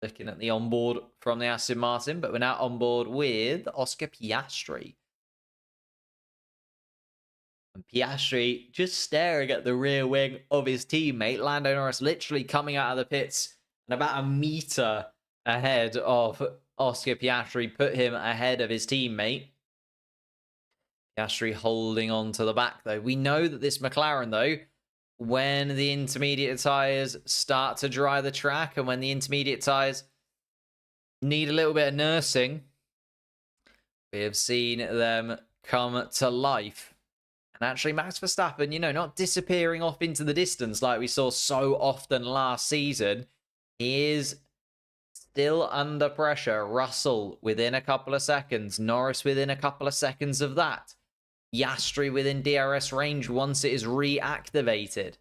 Looking at the onboard from the Aston Martin, but we're now on board with Oscar Piastri. And Piastri just staring at the rear wing of his teammate. Lando Norris literally coming out of the pits and about a meter ahead of Oscar Piastri, put him ahead of his teammate. Piastri holding on to the back, though. We know that this McLaren, though, when the intermediate tyres start to dry the track and when the intermediate tyres need a little bit of nursing, we have seen them come to life. And actually, Max Verstappen, you know, not disappearing off into the distance like we saw so often last season. He is still under pressure. Russell within a couple of seconds. Norris within a couple of seconds of that. Piastri within DRS range once it is reactivated.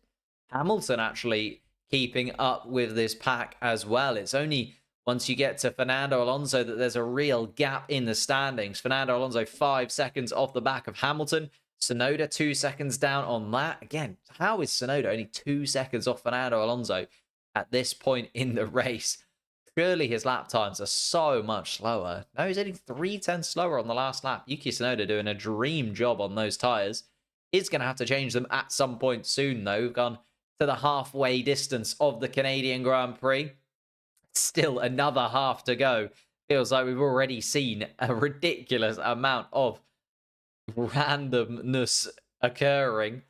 Hamilton actually keeping up with this pack as well. It's only once you get to Fernando Alonso that there's a real gap in the standings. Fernando Alonso 5 seconds off the back of Hamilton. Tsunoda 2 seconds down on that. Again, how is Tsunoda only 2 seconds off Fernando Alonso at this point in the race? Surely his lap times are so much slower. No, he's only 3/10 slower on the last lap. Yuki Tsunoda doing a dream job on those tyres. Is going to have to change them at some point soon, though. We've gone to the halfway distance of the Canadian Grand Prix. Still another half to go. Feels like we've already seen a ridiculous amount of randomness occurring.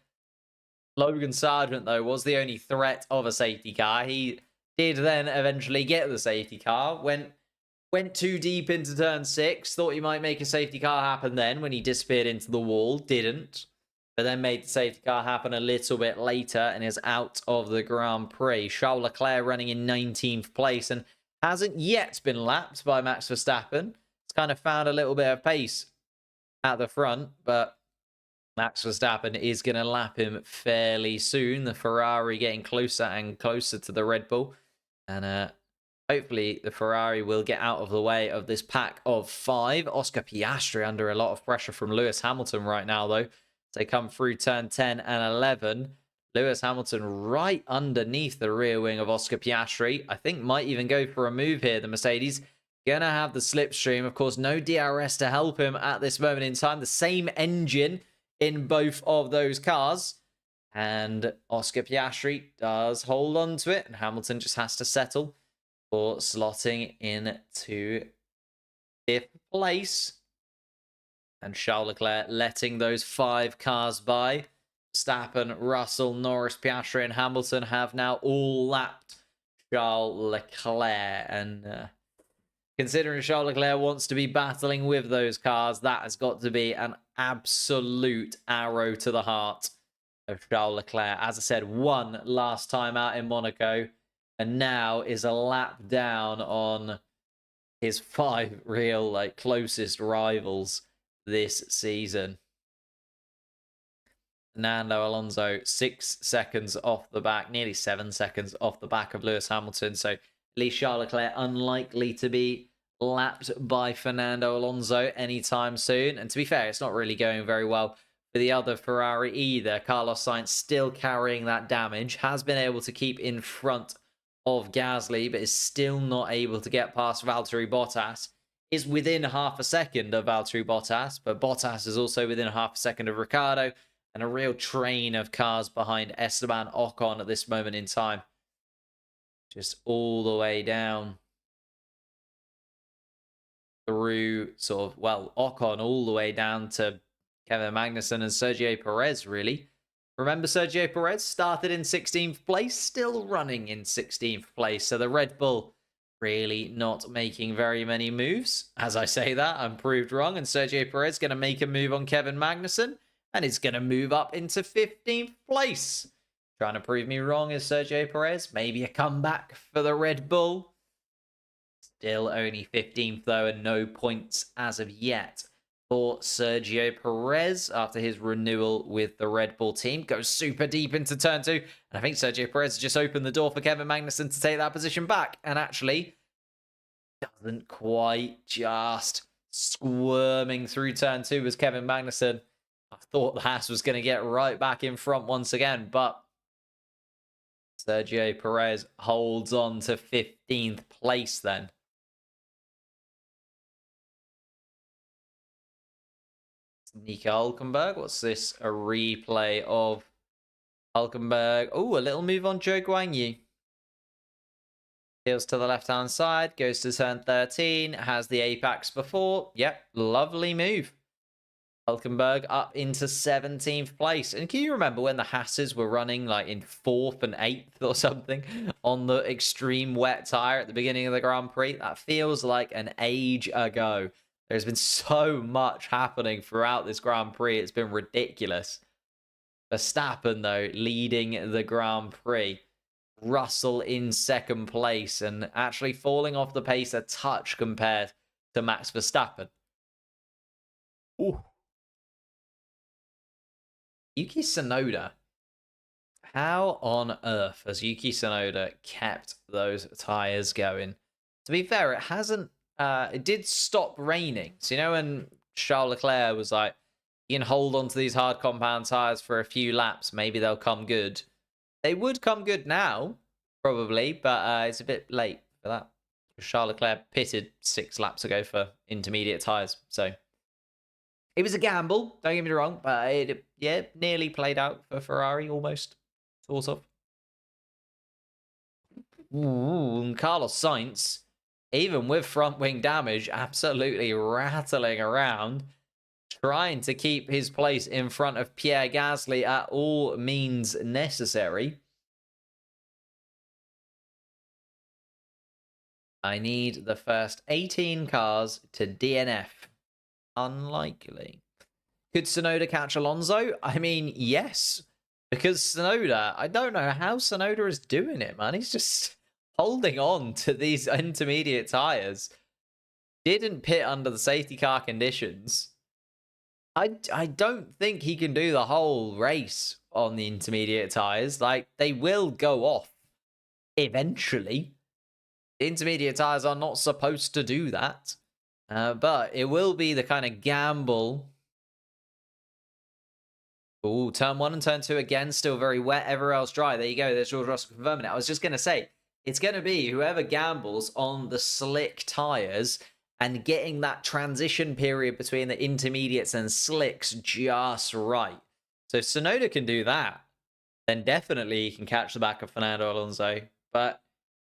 Logan Sargent, though, was the only threat of a safety car. He did then eventually get the safety car. Went too deep into turn 6. Thought he might make a safety car happen then when he disappeared into the wall. Didn't. But then made the safety car happen a little bit later and is out of the Grand Prix. Charles Leclerc running in 19th place and hasn't yet been lapped by Max Verstappen. It's kind of found a little bit of pace at the front, but Max Verstappen is going to lap him fairly soon. The Ferrari getting closer and closer to the Red Bull. And hopefully the Ferrari will get out of the way of this pack of 5. Oscar Piastri under a lot of pressure from Lewis Hamilton right now, though. As they come through turn 10 and 11. Lewis Hamilton right underneath the rear wing of Oscar Piastri. I think might even go for a move here, the Mercedes. Gonna have the slipstream. Of course, no DRS to help him at this moment in time. The same engine in both of those cars. And Oscar Piastri does hold on to it. And Hamilton just has to settle for slotting into 5th place. And Charles Leclerc letting those 5 cars by. Verstappen, Russell, Norris, Piastri, and Hamilton have now all lapped Charles Leclerc. And considering Charles Leclerc wants to be battling with those cars, that has got to be an absolute arrow to the heart of Charles Leclerc. As I said, won last time out in Monaco, and now is a lap down on his 5 real closest rivals this season. Fernando Alonso 6 seconds off the back, nearly 7 seconds off the back of Lewis Hamilton. So at least Charles Leclerc unlikely to be lapped by Fernando Alonso anytime soon. And to be fair, it's not really going very well for the other Ferrari either. Carlos Sainz still carrying that damage, has been able to keep in front of Gasly, but is still not able to get past Valtteri Bottas. Is within half a second of Valtteri Bottas, but Bottas is also within half a second of Ricciardo, and a real train of cars behind Esteban Ocon at this moment in time. Just all the way down through Ocon all the way down to Kevin Magnussen and Sergio Perez, really. Remember, Sergio Perez started in 16th place, still running in 16th place. So the Red Bull really not making very many moves. As I say that, I'm proved wrong. And Sergio Perez going to make a move on Kevin Magnussen. And it's going to move up into 15th place. Trying to prove me wrong is Sergio Perez. Maybe a comeback for the Red Bull. Still only 15th though, and no points as of yet for Sergio Perez after his renewal with the Red Bull team. Goes super deep into turn 2. And I think Sergio Perez just opened the door for Kevin Magnussen to take that position back. And actually doesn't quite, just squirming through turn 2 was Kevin Magnussen. I thought the Haas was going to get right back in front once again, but Sergio Perez holds on to 15th place then. Nico Hülkenberg, what's this? A replay of Hülkenberg. Oh, a little move on Zhou Guanyu. Peels to the left-hand side, goes to turn 13, has the apex before. Yep, lovely move. Hülkenberg up into 17th place. And can you remember when the Hasses were running in 4th and 8th or something on the extreme wet tyre at the beginning of the Grand Prix? That feels like an age ago. There's been so much happening throughout this Grand Prix. It's been ridiculous. Verstappen, though, leading the Grand Prix. Russell in 2nd place and actually falling off the pace a touch compared to Max Verstappen. Ooh. Yuki Tsunoda. How on earth has Yuki Tsunoda kept those tyres going? To be fair, it hasn't. It did stop raining. So, when Charles Leclerc was like, you can hold on to these hard compound tyres for a few laps, maybe they'll come good. They would come good now, probably, but it's a bit late for that. Charles Leclerc pitted 6 laps ago for intermediate tyres, so it was a gamble, don't get me wrong, but it, nearly played out for Ferrari, almost, sort of. Ooh, and Carlos Sainz, even with front wing damage, absolutely rattling around, trying to keep his place in front of Pierre Gasly at all means necessary. I need the first 18 cars to DNF. Unlikely. Could Tsunoda catch Alonso? I mean, yes. Because Tsunoda, I don't know how Tsunoda is doing it, man. He's just holding on to these intermediate tyres. Didn't pit under the safety car conditions. I don't think he can do the whole race on the intermediate tyres. They will go off eventually. The intermediate tyres are not supposed to do that. But it will be the kind of gamble. Oh, turn 1 and turn 2 again, still very wet. Everywhere else dry. There you go. There's George Russell confirming it. I was just going to say, it's going to be whoever gambles on the slick tires and getting that transition period between the intermediates and slicks just right. So if Tsunoda can do that, then definitely he can catch the back of Fernando Alonso. But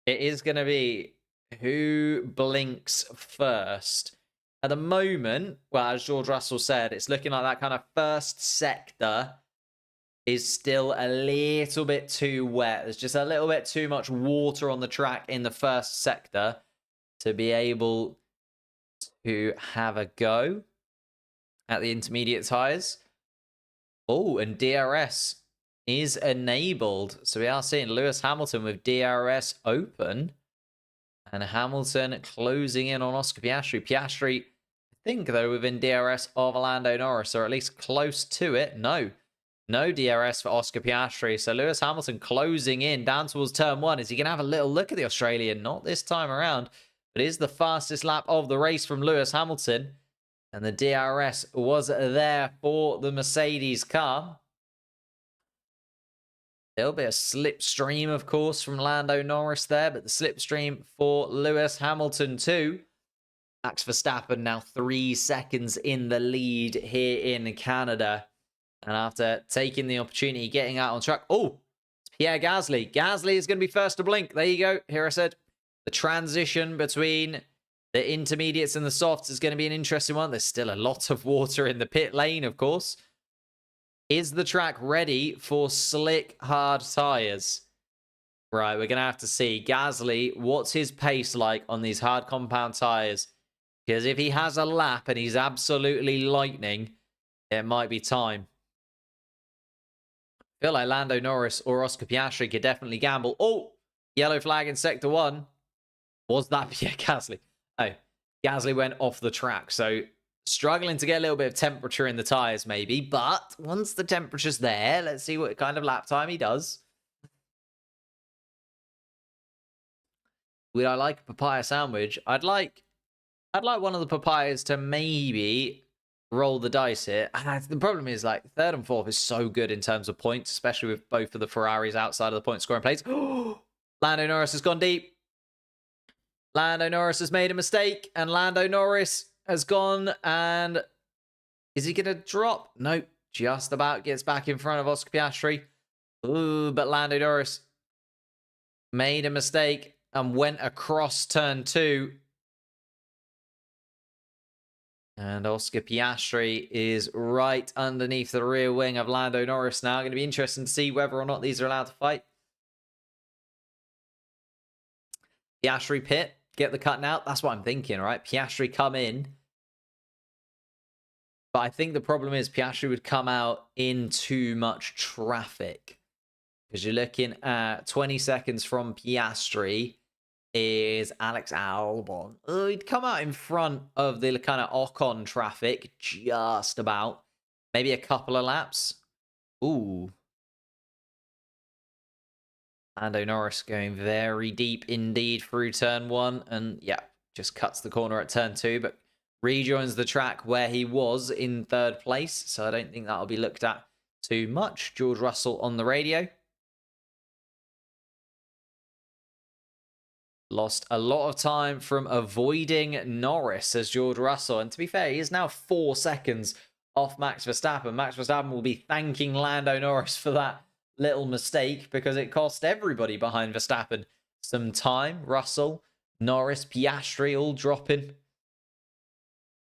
it is going to be who blinks first. At the moment, well, as George Russell said, it's looking like that kind of first sector is still a little bit too wet. There's just a little bit too much water on the track in the first sector to be able to have a go at the intermediate tyres. Oh, and DRS is enabled. So we are seeing Lewis Hamilton with DRS open. And Hamilton closing in on Oscar Piastri. Piastri, I think, though, within DRS of Lando Norris, or at least close to it. No DRS for Oscar Piastri. So Lewis Hamilton closing in down towards turn 1. Is he going to have a little look at the Australian? Not this time around. But it is the fastest lap of the race from Lewis Hamilton. And the DRS was there for the Mercedes car. A little bit of slipstream, of course, from Lando Norris there. But the slipstream for Lewis Hamilton too. Max Verstappen now 3 seconds in the lead here in Canada. And after taking the opportunity, getting out on track. Oh, it's Pierre Gasly. Gasly is going to be first to blink. There you go. Here I said the transition between the intermediates and the softs is going to be an interesting one. There's still a lot of water in the pit lane, of course. Is the track ready for slick, hard tyres? Right, we're going to have to see. Gasly, what's his pace like on these hard compound tyres? Because if he has a lap and he's absolutely lightning, it might be time. I feel like Lando Norris or Oscar Piastri could definitely gamble. Oh, yellow flag in Sector 1. Was that Pierre Gasly? Oh, Gasly went off the track. So struggling to get a little bit of temperature in the tyres maybe. But once the temperature's there, let's see what kind of lap time he does. Would I like a papaya sandwich? I'd like one of the papayas to maybe roll the dice here. And the problem is, like, third and fourth is so good in terms of points, especially with both of the Ferraris outside of the point scoring place. Lando Norris has gone deep. Lando Norris has made a mistake, and Lando Norris has gone, and is he going to drop? Nope. Just about gets back in front of Oscar Piastri. Ooh, but Lando Norris made a mistake and went across turn 2. And Oscar Piastri is right underneath the rear wing of Lando Norris now. Going to be interesting to see whether or not these are allowed to fight. Piastri pit. Get the cutting out. That's what I'm thinking, right? Piastri come in. But I think the problem is Piastri would come out in too much traffic. Because you're looking at 20 seconds from Piastri is Alex Albon. He'd come out in front of the kind of Ocon traffic, just about. Maybe a couple of laps. Ooh. Lando Norris going very deep indeed through turn 1. And yeah, just cuts the corner at turn 2. But rejoins the track where he was in third place. So I don't think that'll be looked at too much. George Russell on the radio. Lost a lot of time from avoiding Norris, says George Russell. And to be fair, he is now 4 seconds off Max Verstappen. Max Verstappen will be thanking Lando Norris for that little mistake because it cost everybody behind Verstappen some time. Russell, Norris, Piastri all dropping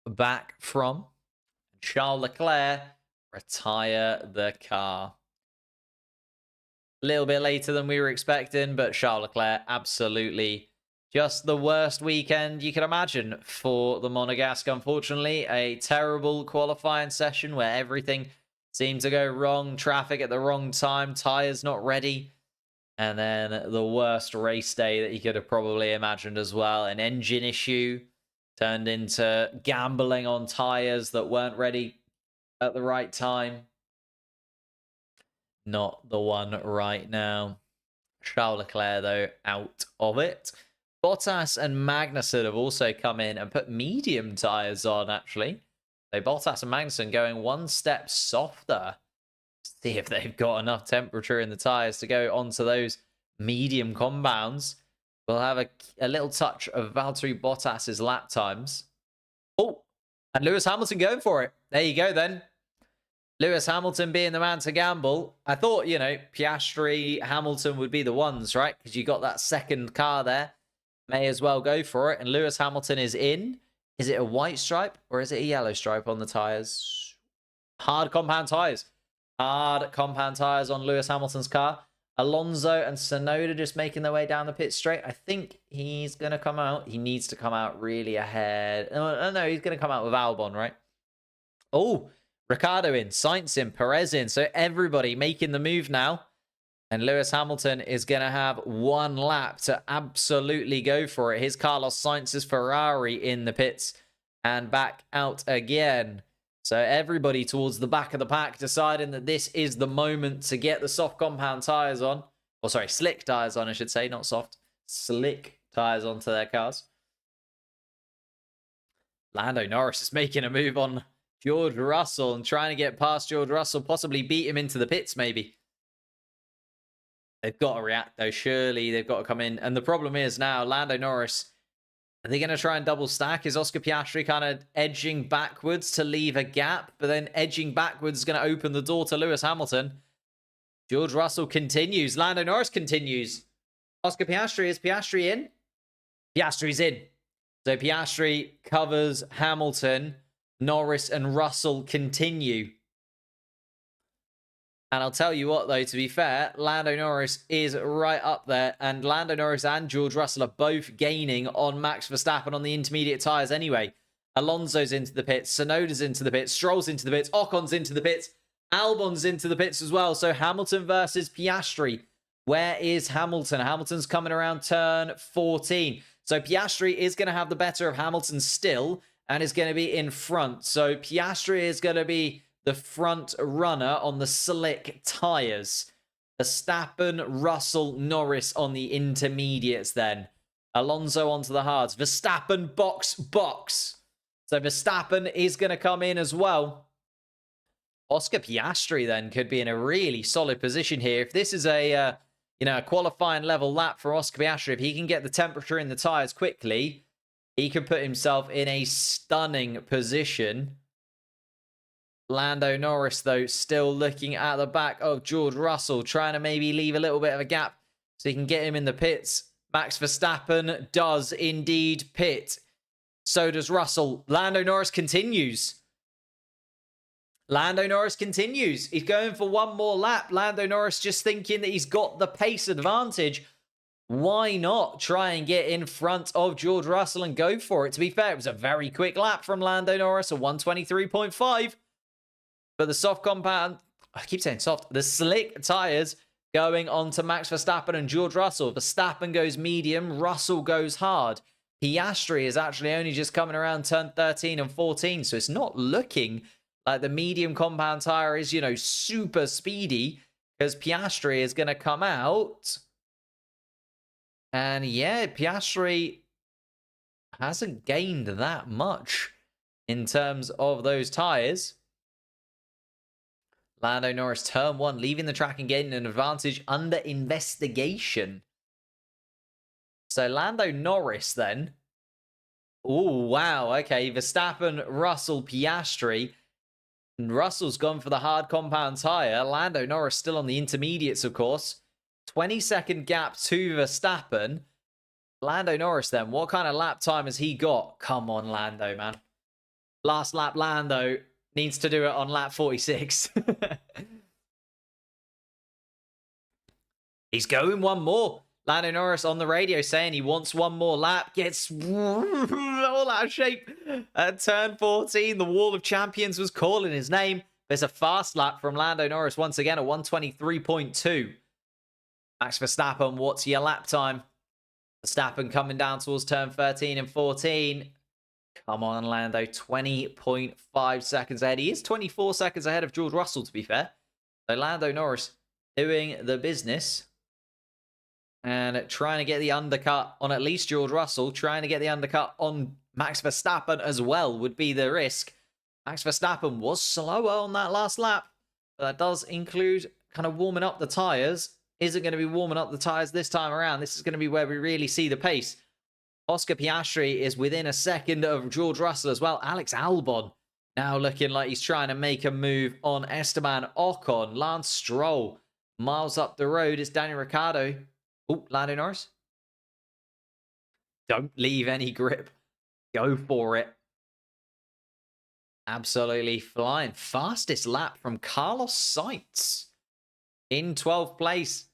back from. Charles Leclerc retire the car. A little bit later than we were expecting, but Charles Leclerc absolutely just the worst weekend you can imagine for the Monegasque, unfortunately. A terrible qualifying session where everything seemed to go wrong, traffic at the wrong time, tyres not ready, and then the worst race day that you could have probably imagined as well. An engine issue turned into gambling on tyres that weren't ready at the right time. Not the one right now. Charles Leclerc, though, out of it. Bottas and Magnussen have also come in and put medium tyres on, actually. So Bottas and Magnussen going one step softer. See if they've got enough temperature in the tyres to go onto those medium compounds. We'll have a little touch of Valtteri Bottas's lap times. Oh, and Lewis Hamilton going for it. There you go then. Lewis Hamilton being the man to gamble. I thought, you know, Piastri, Hamilton would be the ones, right? Because you got that second car there. May as well go for it. And Lewis Hamilton is in. Is it a white stripe or is it a yellow stripe on the tyres? Hard compound tyres. Hard compound tyres on Lewis Hamilton's car. Alonso and Tsunoda just making their way down the pit straight. I think he's going to come out. He needs to come out really ahead. No, he's going to come out with Albon, right? Oh, Ricciardo in, Sainz in, Perez in. So everybody making the move now. And Lewis Hamilton is going to have one lap to absolutely go for it. Here's Carlos Sainz's Ferrari in the pits and back out again. So everybody towards the back of the pack deciding that this is the moment to get the soft compound tyres on. Or sorry, slick tyres on, I should say, not soft. Slick tyres onto their cars. Lando Norris is making a move on George Russell and trying to get past George Russell, possibly beat him into the pits maybe. They've got to react though, surely they've got to come in. And the problem is now, Lando Norris, are they going to try and double stack? Is Oscar Piastri kind of edging backwards to leave a gap? But then edging backwards is going to open the door to Lewis Hamilton. George Russell continues. Lando Norris continues. Oscar Piastri, is Piastri in? Piastri's in. So Piastri covers Hamilton. Norris and Russell continue. And I'll tell you what, though, to be fair, Lando Norris is right up there. And Lando Norris and George Russell are both gaining on Max Verstappen on the intermediate tyres anyway. Alonso's into the pits. Tsunoda's into the pits. Stroll's into the pits. Ocon's into the pits. Albon's into the pits as well. So Hamilton versus Piastri. Where is Hamilton? Hamilton's coming around turn 14. So Piastri is going to have the better of Hamilton still and is going to be in front. So Piastri is going to be the front runner on the slick tyres. Verstappen, Russell, Norris on the intermediates then. Alonso onto the hards. Verstappen, box. So Verstappen is going to come in as well. Oscar Piastri then could be in a really solid position here. If this is a qualifying level lap for Oscar Piastri, if he can get the temperature in the tyres quickly, he can put himself in a stunning position. Lando Norris, though, still looking at the back of George Russell, trying to maybe leave a little bit of a gap so he can get him in the pits. Max Verstappen does indeed pit. So does Russell. Lando Norris continues. He's going for one more lap. Lando Norris just thinking that he's got the pace advantage. Why not try and get in front of George Russell and go for it? To be fair, it was a very quick lap from Lando Norris, a 1:23.5. But the soft compound, I keep saying soft, the slick tyres going on to Max Verstappen and George Russell. Verstappen goes medium, Russell goes hard. Piastri is actually only just coming around turn 13 and 14, so it's not looking like the medium compound tyre is, super speedy, because Piastri is going to come out. And yeah, Piastri hasn't gained that much in terms of those tyres. Lando Norris, turn 1, leaving the track and gaining an advantage under investigation. So Lando Norris then. Oh, wow. Okay, Verstappen, Russell, Piastri. And Russell's gone for the hard compound tyre. Lando Norris still on the intermediates, of course. 20-second gap to Verstappen. Lando Norris then. What kind of lap time has he got? Come on, Lando, man. Last lap, Lando needs to do it on lap 46. He's going one more. Lando Norris on the radio saying he wants one more lap. Gets all out of shape at turn 14. The Wall of Champions was calling his name. There's a fast lap from Lando Norris once again, a 1:23.2. Max Verstappen, what's your lap time? Verstappen coming down towards turn 13 and 14. Come on, Lando. 20.5 seconds ahead. He is 24 seconds ahead of George Russell, to be fair. So Lando Norris doing the business. And trying to get the undercut on at least George Russell. Trying to get the undercut on Max Verstappen as well would be the risk. Max Verstappen was slower on that last lap. But that does include kind of warming up the tyres. isn't going to be warming up the tyres this time around. This is going to be where we really see the pace. Oscar Piastri is within a second of George Russell as well. Alex Albon now looking like he's trying to make a move on Esteban Ocon. Lance Stroll miles up the road. It's Daniel Ricciardo. Oh, Lando Norris. Don't leave any grip. Go for it. Absolutely flying. Fastest lap from Carlos Sainz in 12th place.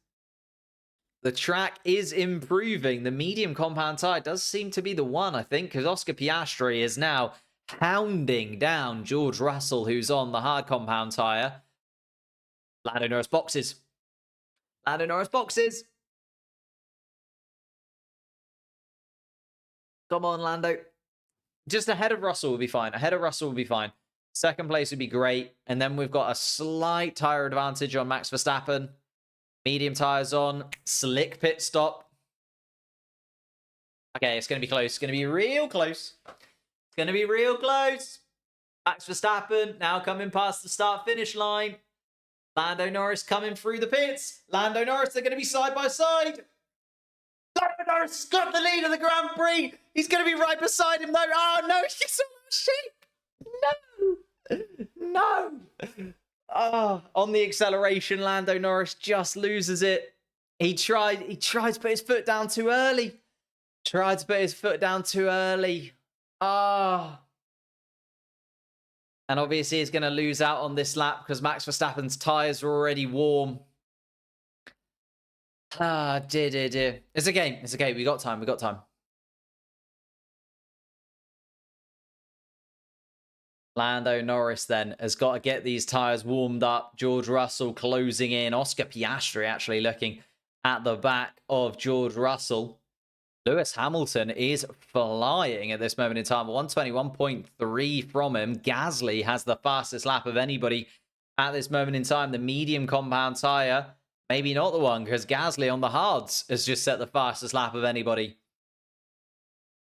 The track is improving. The medium compound tyre does seem to be the one, I think, because Oscar Piastri is now hounding down George Russell, who's on the hard compound tyre. Lando Norris boxes. Lando Norris boxes. Come on, Lando. Just ahead of Russell will be fine. Ahead of Russell will be fine. Second place would be great. And then we've got a slight tyre advantage on Max Verstappen. Medium tyres on. Slick pit stop. Okay, it's going to be close. It's going to be real close. It's going to be real close. Max Verstappen now coming past the start-finish line. Lando Norris coming through the pits. Lando Norris, they're going to be side by side. Lando Norris got the lead of the Grand Prix. He's going to be right beside him, though. Oh, no, she's on shape. No. Oh, on the acceleration, Lando Norris just loses it. He tried to put his foot down too early. Ah. Oh. And obviously he's going to lose out on this lap because Max Verstappen's tyres are already warm. Ah, dear. It's okay. It's okay. We got time. Lando Norris then has got to get these tyres warmed up. George Russell closing in. Oscar Piastri actually looking at the back of George Russell. Lewis Hamilton is flying at this moment in time. 121.3 from him. Gasly has the fastest lap of anybody at this moment in time. The medium compound tyre, maybe not the one, because Gasly on the hards has just set the fastest lap of anybody.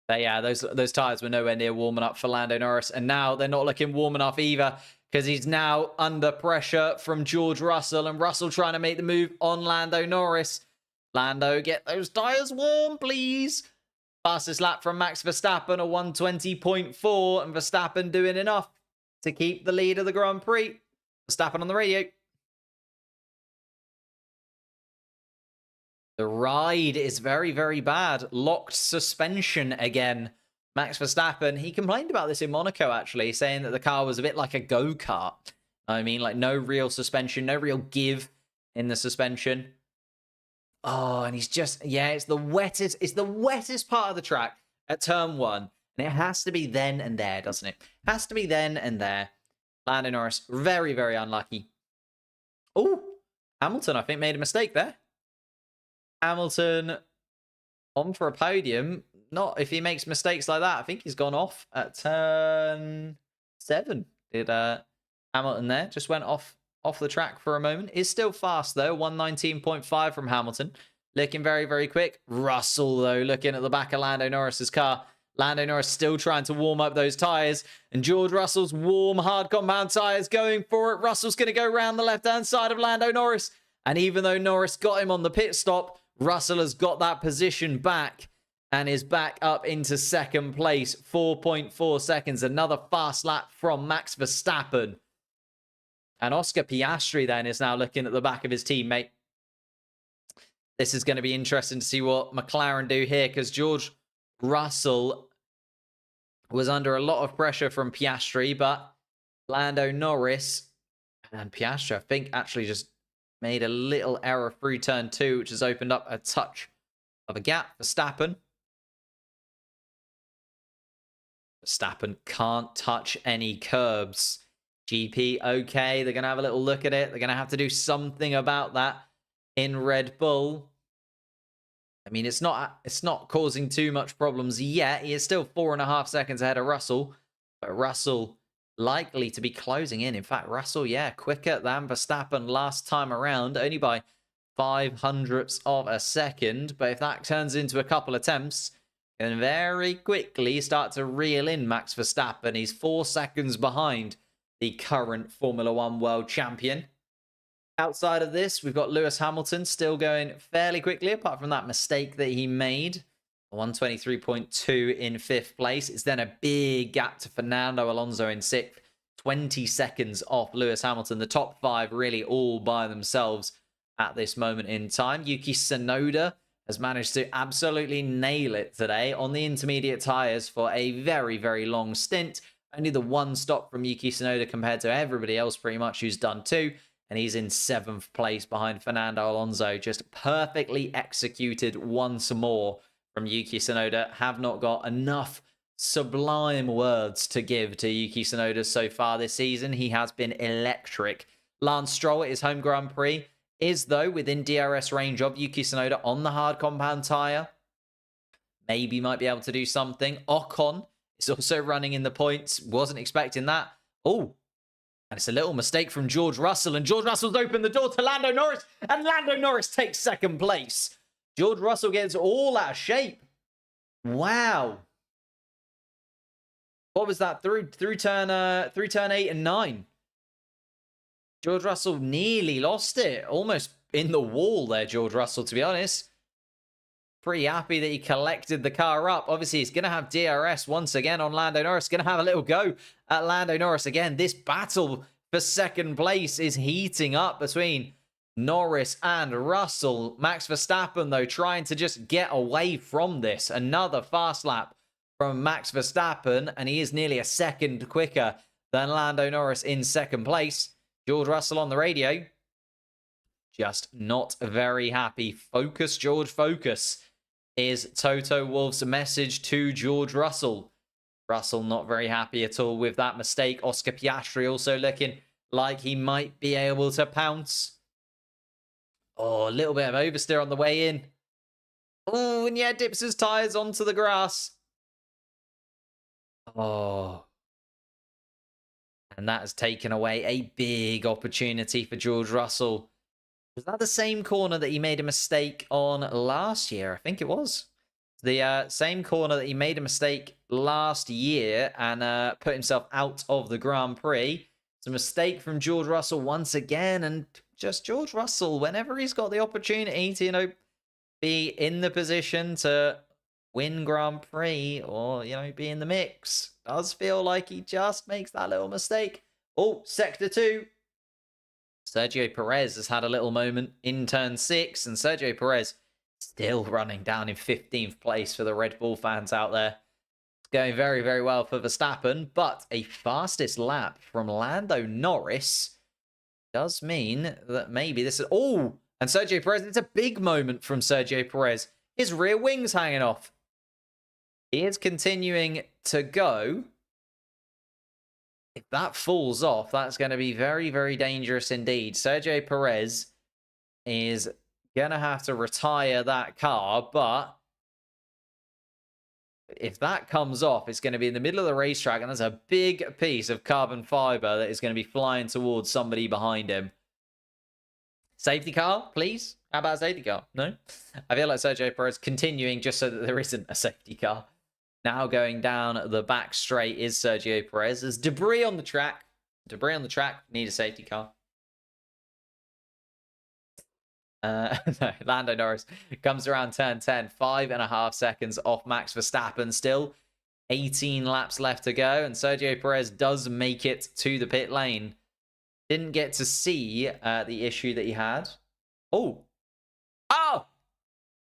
But yeah, those tyres were nowhere near warming up for Lando Norris. And now they're not looking warm enough either, because he's now under pressure from George Russell. And Russell trying to make the move on Lando Norris. Lando, get those tyres warm, please. Fastest lap from Max Verstappen, a 120.4. And Verstappen doing enough to keep the lead of the Grand Prix. Verstappen on the radio. The ride is very, very bad. Locked suspension again. Max Verstappen, he complained about this in Monaco, actually, saying that the car was a bit like a go-kart. I mean, like no real suspension, no real give in the suspension. Oh, and he's just, yeah, it's the wettest part of the track at turn 1. And it has to be then and there, doesn't it? Has to be then and there. Lando Norris, very, very unlucky. Oh, Hamilton, I think, made a mistake there. Hamilton on for a podium. Not if he makes mistakes like that. I think he's gone off at turn 7. Did Hamilton there? Just went off the track for a moment. Is still fast, though. 119.5 from Hamilton. Looking very, very quick. Russell, though, looking at the back of Lando Norris's car. Lando Norris still trying to warm up those tyres. And George Russell's warm, hard compound tyres going for it. Russell's going to go around the left-hand side of Lando Norris. And even though Norris got him on the pit stop, Russell has got that position back and is back up into second place. 4.4 seconds. Another fast lap from Max Verstappen. And Oscar Piastri then is now looking at the back of his teammate. This is going to be interesting to see what McLaren do here, because George Russell was under a lot of pressure from Piastri, but Lando Norris and Piastri, I think, actually just made a little error through turn 2, which has opened up a touch of a gap for Verstappen. Verstappen can't touch any curbs. GP, okay, they're going to have a little look at it. They're going to have to do something about that in Red Bull. I mean, it's not causing too much problems yet. He is still 4.5 seconds ahead of Russell. But Russell likely to be closing in. In fact, Russell, yeah, quicker than Verstappen last time around. Only by 0.05 of a second. But if that turns into a couple attempts, and very quickly start to reel in Max Verstappen. He's 4 seconds behind the current Formula 1 world champion. Outside of this, we've got Lewis Hamilton still going fairly quickly, apart from that mistake that he made. 123.2 in 5th place. It's then a big gap to Fernando Alonso in 6th. 20 seconds off Lewis Hamilton. The top 5 really all by themselves at this moment in time. Yuki Tsunoda has managed to absolutely nail it today on the intermediate tyres for a very, very long stint. Only the 1 stop from Yuki Tsunoda compared to everybody else pretty much who's done 2. And he's in 7th place behind Fernando Alonso. Just perfectly executed once more from Yuki Tsunoda. Have not got enough sublime words to give to Yuki Tsunoda so far this season. He has been electric. Lance Stroll at his home Grand Prix is, though, within DRS range of Yuki Tsunoda on the hard compound tyre. Maybe might be able to do something. Ocon is also running in the points. Wasn't expecting that. Oh, and it's a little mistake from George Russell. And George Russell's opened the door to Lando Norris. And Lando Norris takes 2nd place. George Russell gets all out of shape. Wow. What was that? Through turn 8 and 9. George Russell nearly lost it. Almost in the wall there, George Russell, to be honest. Pretty happy that he collected the car up. Obviously, he's going to have DRS once again on Lando Norris. Going to have a little go at Lando Norris again. This battle for 2nd place is heating up between Norris and Russell. Max Verstappen, though, trying to just get away from this. Another fast lap from Max Verstappen, and he is nearly a second quicker than Lando Norris in 2nd place. George Russell on the radio. Just not very happy. Focus, George, focus, is Toto Wolff's message to George Russell. Russell not very happy at all with that mistake. Oscar Piastri also looking like he might be able to pounce. Oh, a little bit of oversteer on the way in. Oh, and yeah, dips his tyres onto the grass. Oh. And that has taken away a big opportunity for George Russell. Was that the same corner that he made a mistake on last year? I think it was. The same corner that he made a mistake last year and put himself out of the Grand Prix. It's a mistake from George Russell once again. And just George Russell, whenever he's got the opportunity to, be in the position to win Grand Prix or, be in the mix, does feel like he just makes that little mistake. Oh, Sector 2. Sergio Perez has had a little moment in turn 6, and Sergio Perez still running down in 15th place for the Red Bull fans out there. It's going very, very well for Verstappen, but a fastest lap from Lando Norris does mean that maybe this is... Oh, and Sergio Perez, it's a big moment from Sergio Perez. His rear wing's hanging off. He is continuing to go. If that falls off, that's going to be very, very dangerous indeed. Sergio Perez is going to have to retire that car, but if that comes off, it's going to be in the middle of the racetrack, and there's a big piece of carbon fiber that is going to be flying towards somebody behind him. Safety car, please? How about a safety car? No? I feel like Sergio Perez continuing just so that there isn't a safety car. Now going down the back straight is Sergio Perez. There's debris on the track. Debris on the track. Need a safety car. No, Lando Norris comes around turn 10. 5.5 seconds off Max Verstappen still. 18 laps left to go. And Sergio Perez does make it to the pit lane. Didn't get to see the issue that he had. Oh! Oh!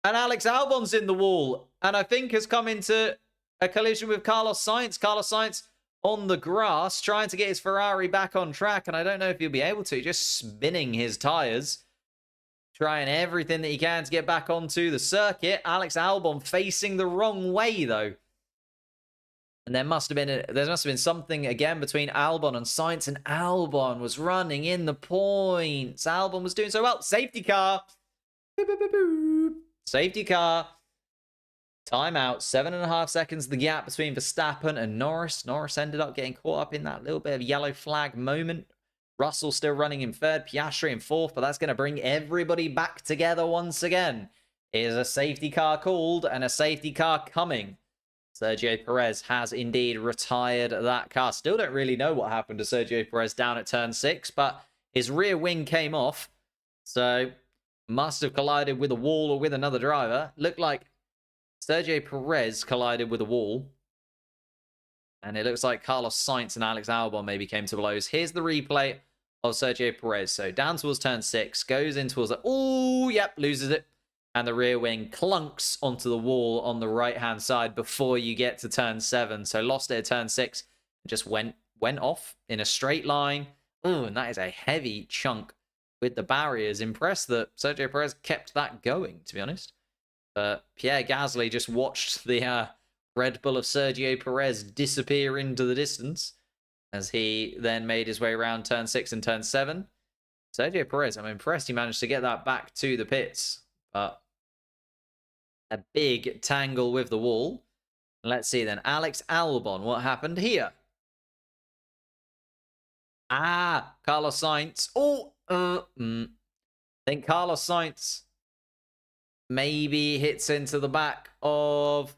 And Alex Albon's in the wall. And I think has come into a collision with Carlos Sainz. Carlos Sainz on the grass, trying to get his Ferrari back on track. And I don't know if he'll be able to. Just spinning his tyres. Trying everything that he can to get back onto the circuit. Alex Albon facing the wrong way, though. And there must have been something again between Albon and Sainz. And Albon was running in the points. Albon was doing so well. Safety car. Boop, boop, boop, boop. Safety car. Timeout. 7.5 seconds the gap between Verstappen and Norris. Norris ended up getting caught up in that little bit of yellow flag moment. Russell still running in 3rd. Piastri in 4th. But that's going to bring everybody back together once again. Is a safety car called and a safety car coming. Sergio Perez has indeed retired that car. Still don't really know what happened to Sergio Perez down at turn 6. But His rear wing came off, so must have collided with a wall or with another driver. Looked like Sergio Perez collided with a wall. And it looks like Carlos Sainz and Alex Albon maybe came to blows. Here's the replay of Sergio Perez. So down towards turn 6, goes in towards the... Oh, yep, loses it. And the rear wing clunks onto the wall on the right-hand side before you get to turn 7. So lost it at turn 6. Just went off in a straight line. Oh, and that is a heavy chunk with the barriers. Impressed that Sergio Perez kept that going, to be honest. But Pierre Gasly just watched the Red Bull of Sergio Perez disappear into the distance as he then made his way around turn 6 and turn 7. Sergio Perez, I'm impressed he managed to get that back to the pits. But a big tangle with the wall. Let's see then. Alex Albon, what happened here? Carlos Sainz. I think Carlos Sainz maybe hits into the back of...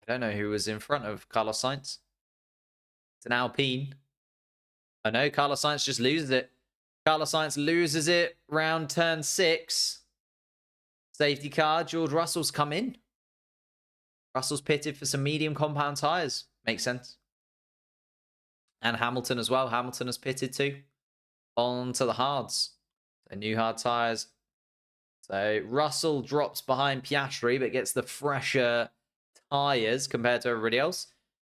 I don't know who was in front of Carlos Sainz. It's an Alpine. Oh no, Carlos Sainz just loses it. Carlos Sainz loses it round turn 6. Safety car. George Russell's come in. Russell's pitted for some medium compound tyres. Makes sense. And Hamilton as well. Hamilton has pitted too. On to the hards. So new hard tyres. So Russell drops behind Piastri, but gets the fresher tyres compared to everybody else.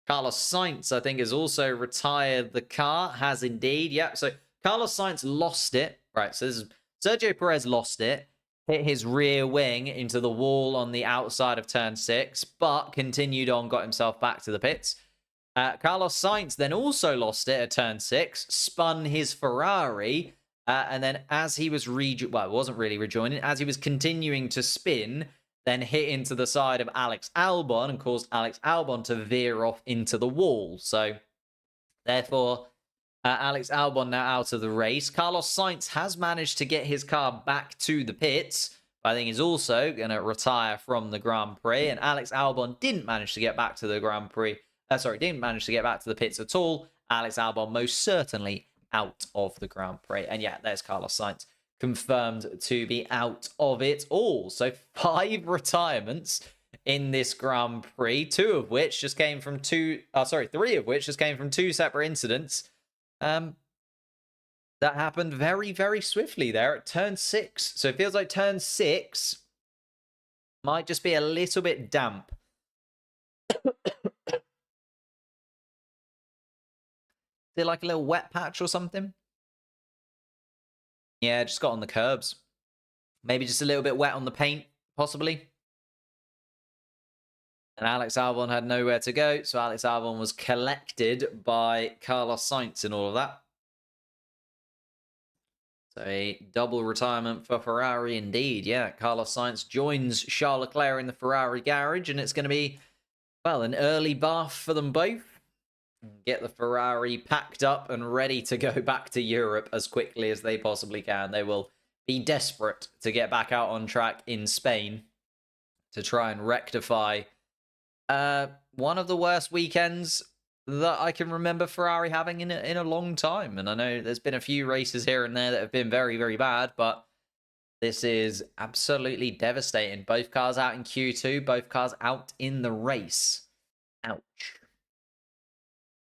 Carlos Sainz, I think, has also retired the car. Has indeed. Yep. So Carlos Sainz lost it. Right. So this is Sergio Perez lost it. Hit his rear wing into the wall on the outside of turn 6, but continued on, got himself back to the pits. Carlos Sainz then also lost it at turn 6, spun his Ferrari, and then as he was it wasn't really rejoining, as he was continuing to spin, then hit into the side of Alex Albon and caused Alex Albon to veer off into the wall. So, therefore, Alex Albon now out of the race. Carlos Sainz has managed to get his car back to the pits. I think he's also going to retire from the Grand Prix. And Alex Albon didn't manage to get back to the Grand Prix. Didn't manage to get back to the pits at all. Alex Albon most certainly out of the Grand Prix. And yeah, there's Carlos Sainz confirmed to be out of it all. So 5 retirements in this Grand Prix, 3 of which just came from 2 separate incidents. That happened very, very swiftly there at turn 6. So it feels like turn 6 might just be a little bit damp. Is it like a little wet patch or something? Yeah, just got on the curbs. Maybe just a little bit wet on the paint, possibly. And Alex Albon had nowhere to go, so Alex Albon was collected by Carlos Sainz in all of that. So a double retirement for Ferrari indeed. Yeah, Carlos Sainz joins Charles Leclerc in the Ferrari garage, and it's going to be, well, an early bath for them both. Get the Ferrari packed up and ready to go back to Europe as quickly as they possibly can. They will be desperate to get back out on track in Spain to try and rectify one of the worst weekends that I can remember Ferrari having in a long time. And I know there's been a few races here and there that have been very, very bad, but this is absolutely devastating. Both cars out in Q2, both cars out in the race. Ouch.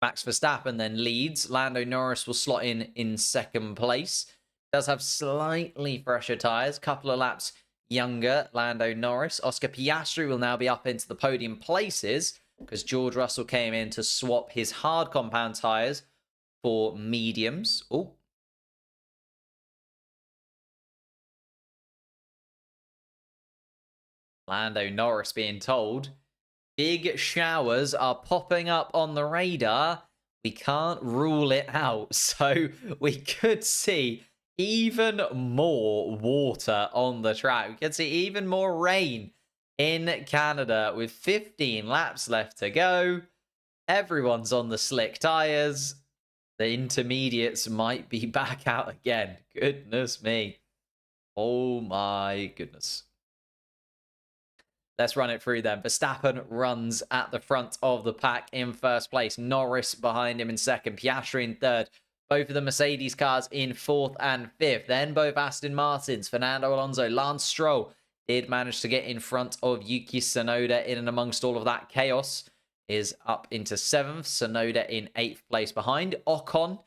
Max Verstappen then leads. Lando Norris will slot in second place. Does have slightly fresher tyres, couple of laps younger, Lando Norris. Oscar Piastri will now be up into the podium places because George Russell came in to swap his hard compound tyres for mediums. Oh. Lando Norris being told, big showers are popping up on the radar. We can't rule it out. So we could see even more water on the track. We could see even more rain in Canada with 15 laps left to go. Everyone's on the slick tyres. The intermediates might be back out again. Goodness me. Oh my goodness. Let's run it through then. Verstappen runs at the front of the pack in first place. Norris behind him in second. Piastri in third. Both of the Mercedes cars in 4th and 5th. Then both Aston Martins, Fernando Alonso, Lance Stroll did manage to get in front of Yuki Tsunoda in and amongst all of that chaos. Is up into 7th. Tsunoda in 8th place behind. Ocon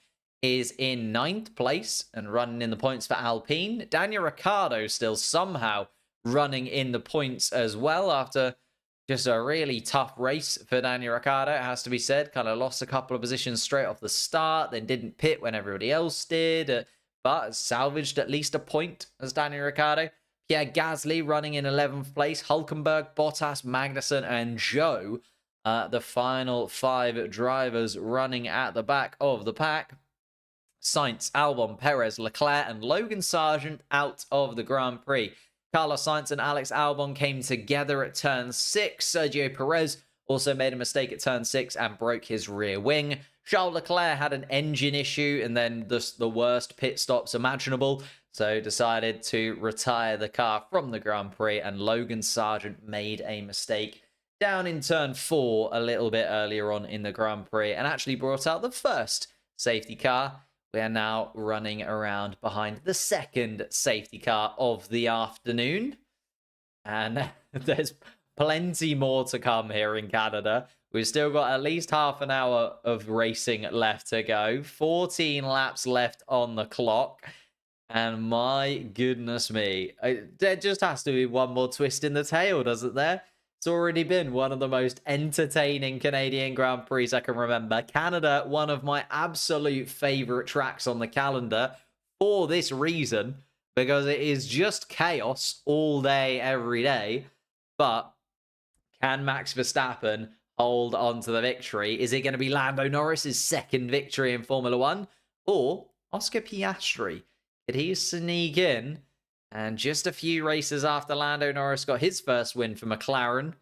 is in 9th place and running in the points for Alpine. Daniel Ricciardo still somehow running in the points as well after just a really tough race for Daniel Ricciardo, it has to be said. Kind of lost a couple of positions straight off the start, then didn't pit when everybody else did, but salvaged at least a point as Daniel Ricciardo. Pierre Gasly running in 11th place. Hulkenberg, Bottas, Magnussen, and Zhou, the final 5 drivers running at the back of the pack. Sainz, Albon, Perez, Leclerc, and Logan Sargent out of the Grand Prix. Carlos Sainz and Alex Albon came together at turn 6. Sergio Perez also made a mistake at turn 6 and broke his rear wing. Charles Leclerc had an engine issue and then the worst pit stops imaginable, so decided to retire the car from the Grand Prix, and Logan Sargent made a mistake down in turn 4 a little bit earlier on in the Grand Prix and actually brought out the first safety car. We are now running around behind the second safety car of the afternoon. And there's plenty more to come here in Canada. We've still got at least half an hour of racing left to go. 14 laps left on the clock. And my goodness me, there just has to be one more twist in the tail, doesn't there? It's already been one of the most entertaining Canadian Grand Prix I can remember. Canada, one of my absolute favorite tracks on the calendar for this reason, because it is just chaos all day, every day. But can Max Verstappen hold on to the victory? Is it going to be Lando Norris's second victory in Formula One, or Oscar Piastri? Could he sneak in? And just a few races after Lando Norris got his first win for McLaren,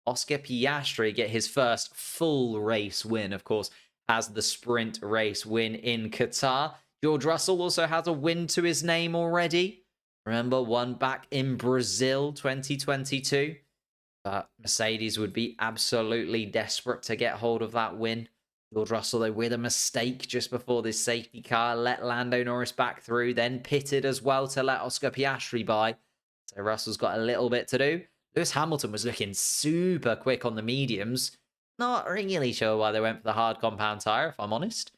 Oscar Piastri get his first full race win. Of course, has the sprint race win in Qatar. George Russell also has a win to his name already. Remember, one back in Brazil 2022. But Mercedes would be absolutely desperate to get hold of that win. George Russell, though, with a mistake just before this safety car, let Lando Norris back through, then pitted as well to let Oscar Piastri by. So Russell's got a little bit to do. Lewis Hamilton was looking super quick on the mediums. Not really sure why they went for the hard compound tyre, if I'm honest.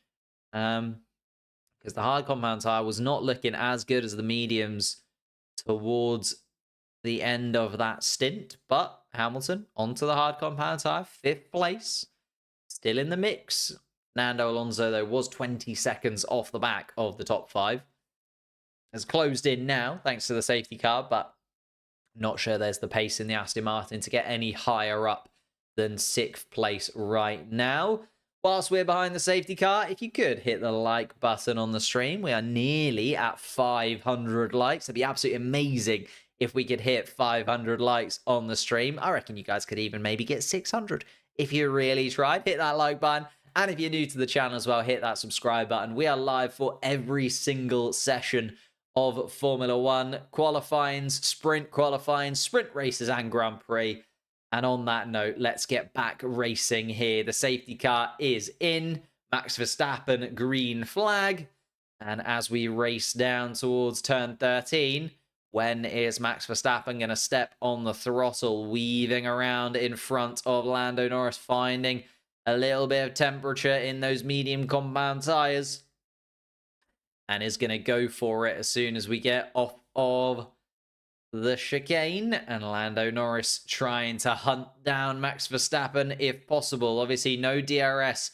Because the hard compound tyre was not looking as good as the mediums towards the end of that stint. But Hamilton onto the hard compound tyre, 5th place. Still in the mix. Fernando Alonso, though, was 20 seconds off the back of the top 5. Has closed in now, thanks to the safety car, but not sure there's the pace in the Aston Martin to get any higher up than 6th place right now. Whilst we're behind the safety car, if you could hit the like button on the stream, we are nearly at 500 likes. It'd be absolutely amazing if we could hit 500 likes on the stream. I reckon you guys could even maybe get 600 if you really tried. Hit that like button. And if you're new to the channel as well, hit that subscribe button. We are live for every single session of Formula One. Qualifyings, sprint races, and Grand Prix. And on that note, let's get back racing here. The safety car is in. Max Verstappen, green flag. And as we race down towards turn 13, when is Max Verstappen going to step on the throttle, weaving around in front of Lando Norris, finding a little bit of temperature in those medium compound tyres, and is going to go for it as soon as we get off of the chicane. And Lando Norris trying to hunt down Max Verstappen if possible. Obviously, no DRS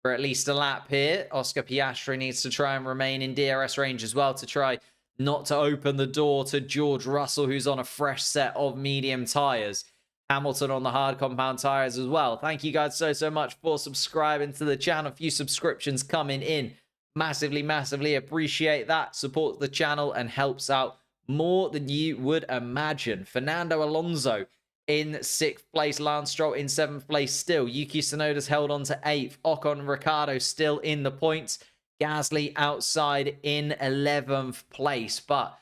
for at least a lap here. Oscar Piastri needs to try and remain in DRS range as well to try not to open the door to George Russell, who's on a fresh set of medium tyres. Hamilton on the hard compound tyres as well. Thank you guys so much for subscribing to the channel. A few subscriptions coming in. Massively appreciate that. Supports the channel and helps out more than you would imagine. Fernando Alonso in 6th place. Lance Stroll in 7th place still. Yuki Tsunoda's held on to 8th. Ocon and Ricciardo still in the points. Gasly outside in 11th place, but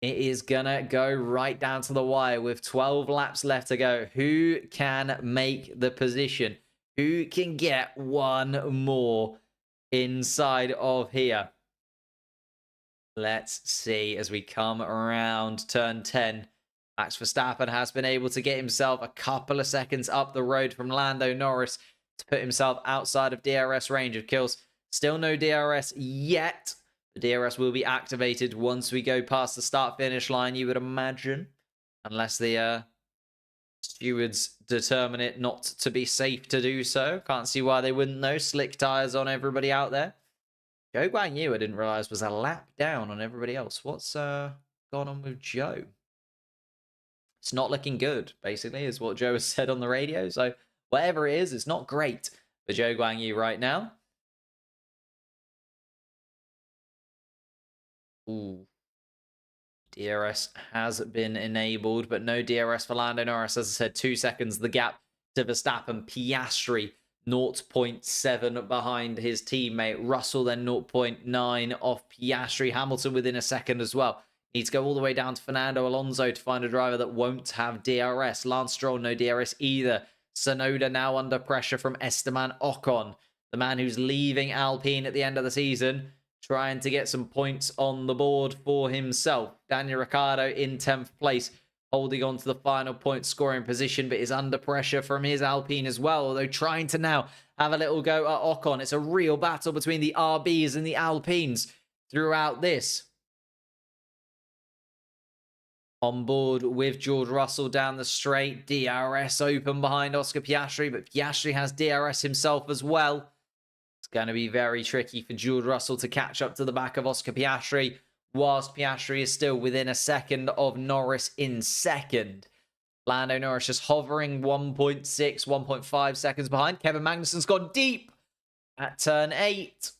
it is gonna go right down to the wire with 12 laps left to go. Who can make the position? Who can get one more inside of here. Let's see as we come around turn 10. Max Verstappen has been able to get himself a couple of seconds up the road from Lando Norris to put himself outside of DRS range of kills. Still no DRS yet. The DRS will be activated once we go past the start-finish line, you would imagine. Unless the stewards determine it not to be safe to do so. Can't see why they wouldn't though. Slick tyres on everybody out there. Zhou Guanyu, I didn't realize, was a lap down on everybody else. What's gone on with Zhou? It's not looking good, basically, is what Zhou has said on the radio. So whatever it is, it's not great for Zhou Guanyu right now. Ooh. DRS has been enabled, but no DRS for Lando Norris. As I said, 2 seconds, the gap to Verstappen. Piastri, 0.7 behind his teammate. Russell then 0.9 off Piastri. Hamilton within a second as well. Needs to go all the way down to Fernando Alonso to find a driver that won't have DRS. Lance Stroll, no DRS either. Tsunoda now under pressure from Esteban Ocon, the man who's leaving Alpine at the end of the season, trying to get some points on the board for himself. Daniel Ricciardo in 10th place, holding on to the final point scoring position, but is under pressure from his Alpine as well, although trying to now have a little go at Ocon. It's a real battle between the RBs and the Alpines throughout this. On board with George Russell down the straight. DRS open behind Oscar Piastri, but Piastri has DRS himself as well. It's going to be very tricky for George Russell to catch up to the back of Oscar Piastri, whilst Piastri is still within a second of Norris in second. Lando Norris just hovering 1.6, 1.5 seconds behind. Kevin Magnussen's gone deep at turn 8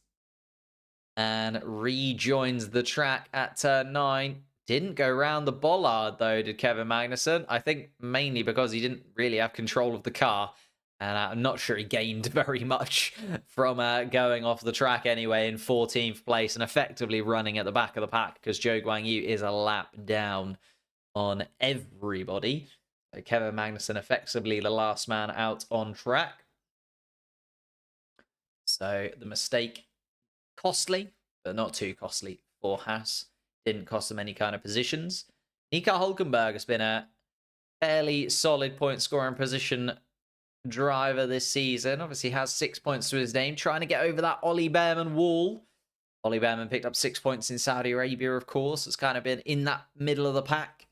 and rejoins the track at turn 9. Didn't go round the bollard, though, did Kevin Magnussen. I think mainly because he didn't really have control of the car. And I'm not sure he gained very much from going off the track anyway in 14th place and effectively running at the back of the pack because Zhou Guanyu is a lap down on everybody. So Kevin Magnussen effectively the last man out on track. So the mistake costly, but not too costly for Haas. Didn't cost them any kind of positions. Nico Hülkenberg has been a fairly solid point scoring position driver this season. Obviously has 6 points to his name, trying to get over that Ollie Behrman wall. Ollie Behrman picked up 6 points in Saudi Arabia, of course. It's kind of been in that middle of the pack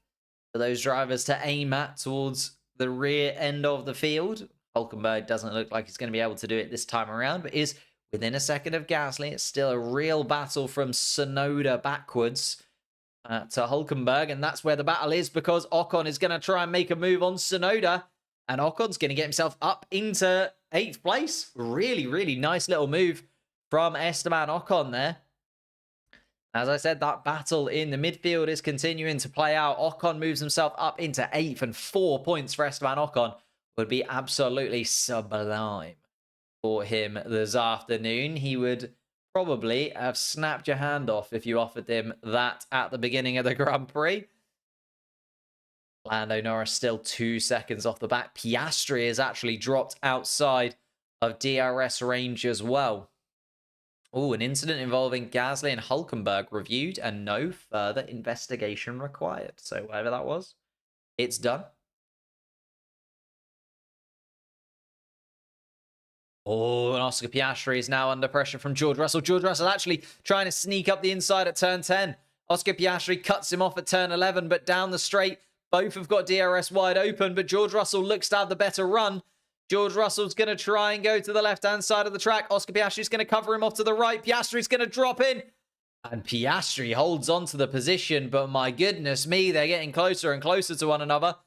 for those drivers to aim at towards the rear end of the field. Hülkenberg doesn't look like he's going to be able to do it this time around, but is within a second of Gasly. It's still a real battle from Tsunoda backwards to Hülkenberg, and that's where the battle is because Ocon is going to try and make a move on Tsunoda, and Ocon's going to get himself up into 8th place. Really, really nice little move from Esteban Ocon there. As I said, that battle in the midfield is continuing to play out. Ocon moves himself up into 8th, and 4 points for Esteban Ocon would be absolutely sublime for him this afternoon. He would probably have snapped your hand off if you offered him that at the beginning of the Grand Prix. Lando Norris still 2 seconds off the back. Piastri has actually dropped outside of DRS range as well. Oh, an incident involving Gasly and Hülkenberg reviewed and no further investigation required. So whatever that was, it's done. Oh, and Oscar Piastri is now under pressure from George Russell. George Russell actually trying to sneak up the inside at turn 10. Oscar Piastri cuts him off at turn 11, but down the straight, both have got DRS wide open, but George Russell looks to have the better run. George Russell's going to try and go to the left-hand side of the track. Oscar Piastri's going to cover him off to the right. Piastri's going to drop in. And Piastri holds on to the position, but my goodness me, they're getting closer and closer to one another.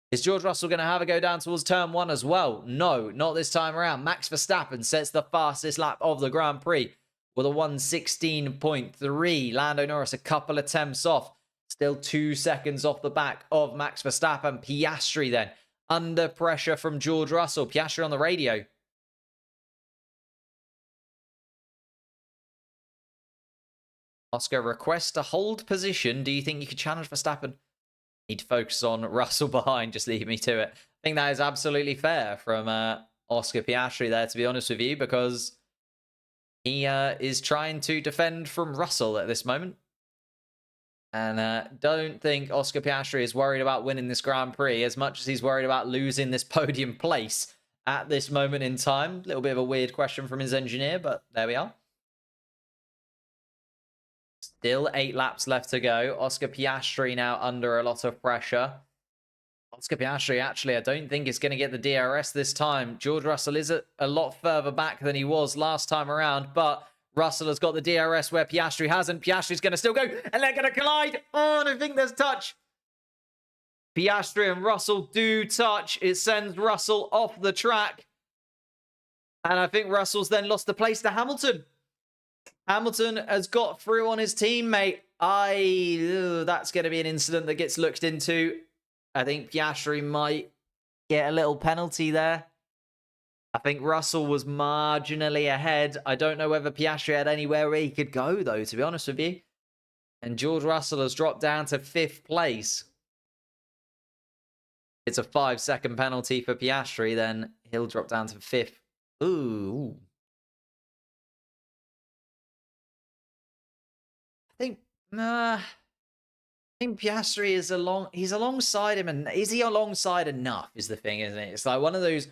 Is George Russell going to have a go down towards turn 1 as well? No, not this time around. Max Verstappen sets the fastest lap of the Grand Prix with a 1:16.3. Lando Norris a couple attempts off. Still 2 seconds off the back of Max Verstappen. Piastri then under pressure from George Russell. Piastri on the radio. Oscar requests to hold position. Do you think you could challenge Verstappen? Need to focus on Russell behind. Just leave me to it. I think that is absolutely fair from Oscar Piastri there, to be honest with you, because He is trying to defend from Russell at this moment. And don't think Oscar Piastri is worried about winning this Grand Prix as much as he's worried about losing this podium place at this moment in time. A little bit of a weird question from his engineer, but there we are. Still 8 laps left to go. Oscar Piastri now under a lot of pressure. Oscar Piastri, actually, I don't think is going to get the DRS this time. George Russell is a lot further back than he was last time around, but Russell has got the DRS where Piastri hasn't. Piastri's going to still go, and they're going to collide. Oh, and I think there's touch. Piastri and Russell do touch. It sends Russell off the track. And I think Russell's then lost the place to Hamilton. Hamilton has got through on his teammate. That's going to be an incident that gets looked into. I think Piastri might get a little penalty there. I think Russell was marginally ahead. I don't know whether Piastri had anywhere where he could go, though, to be honest with you. And George Russell has dropped down to 5th place. It's a 5-second penalty for Piastri, then he'll drop down to 5th. Ooh. I think Piastri is he's alongside him, and is he alongside enough is the thing, isn't it? It's like one of those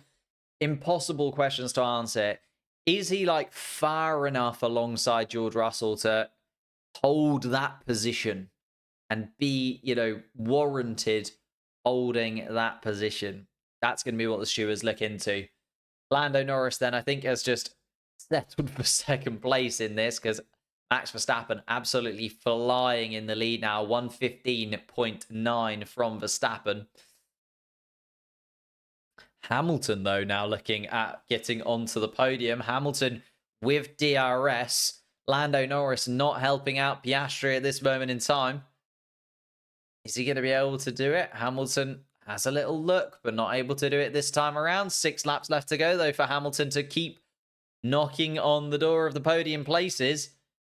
impossible questions to answer. Is he like far enough alongside George Russell to hold that position and be, warranted holding that position? That's going to be what the stewards look into. Lando Norris then, I think, has just settled for 2nd place in this because Max Verstappen absolutely flying in the lead now. 1:15.9 from Verstappen. Hamilton, though, now looking at getting onto the podium. Hamilton with DRS. Lando Norris not helping out Piastri at this moment in time. Is he going to be able to do it? Hamilton has a little look, but not able to do it this time around. 6 laps left to go, though, for Hamilton to keep knocking on the door of the podium places.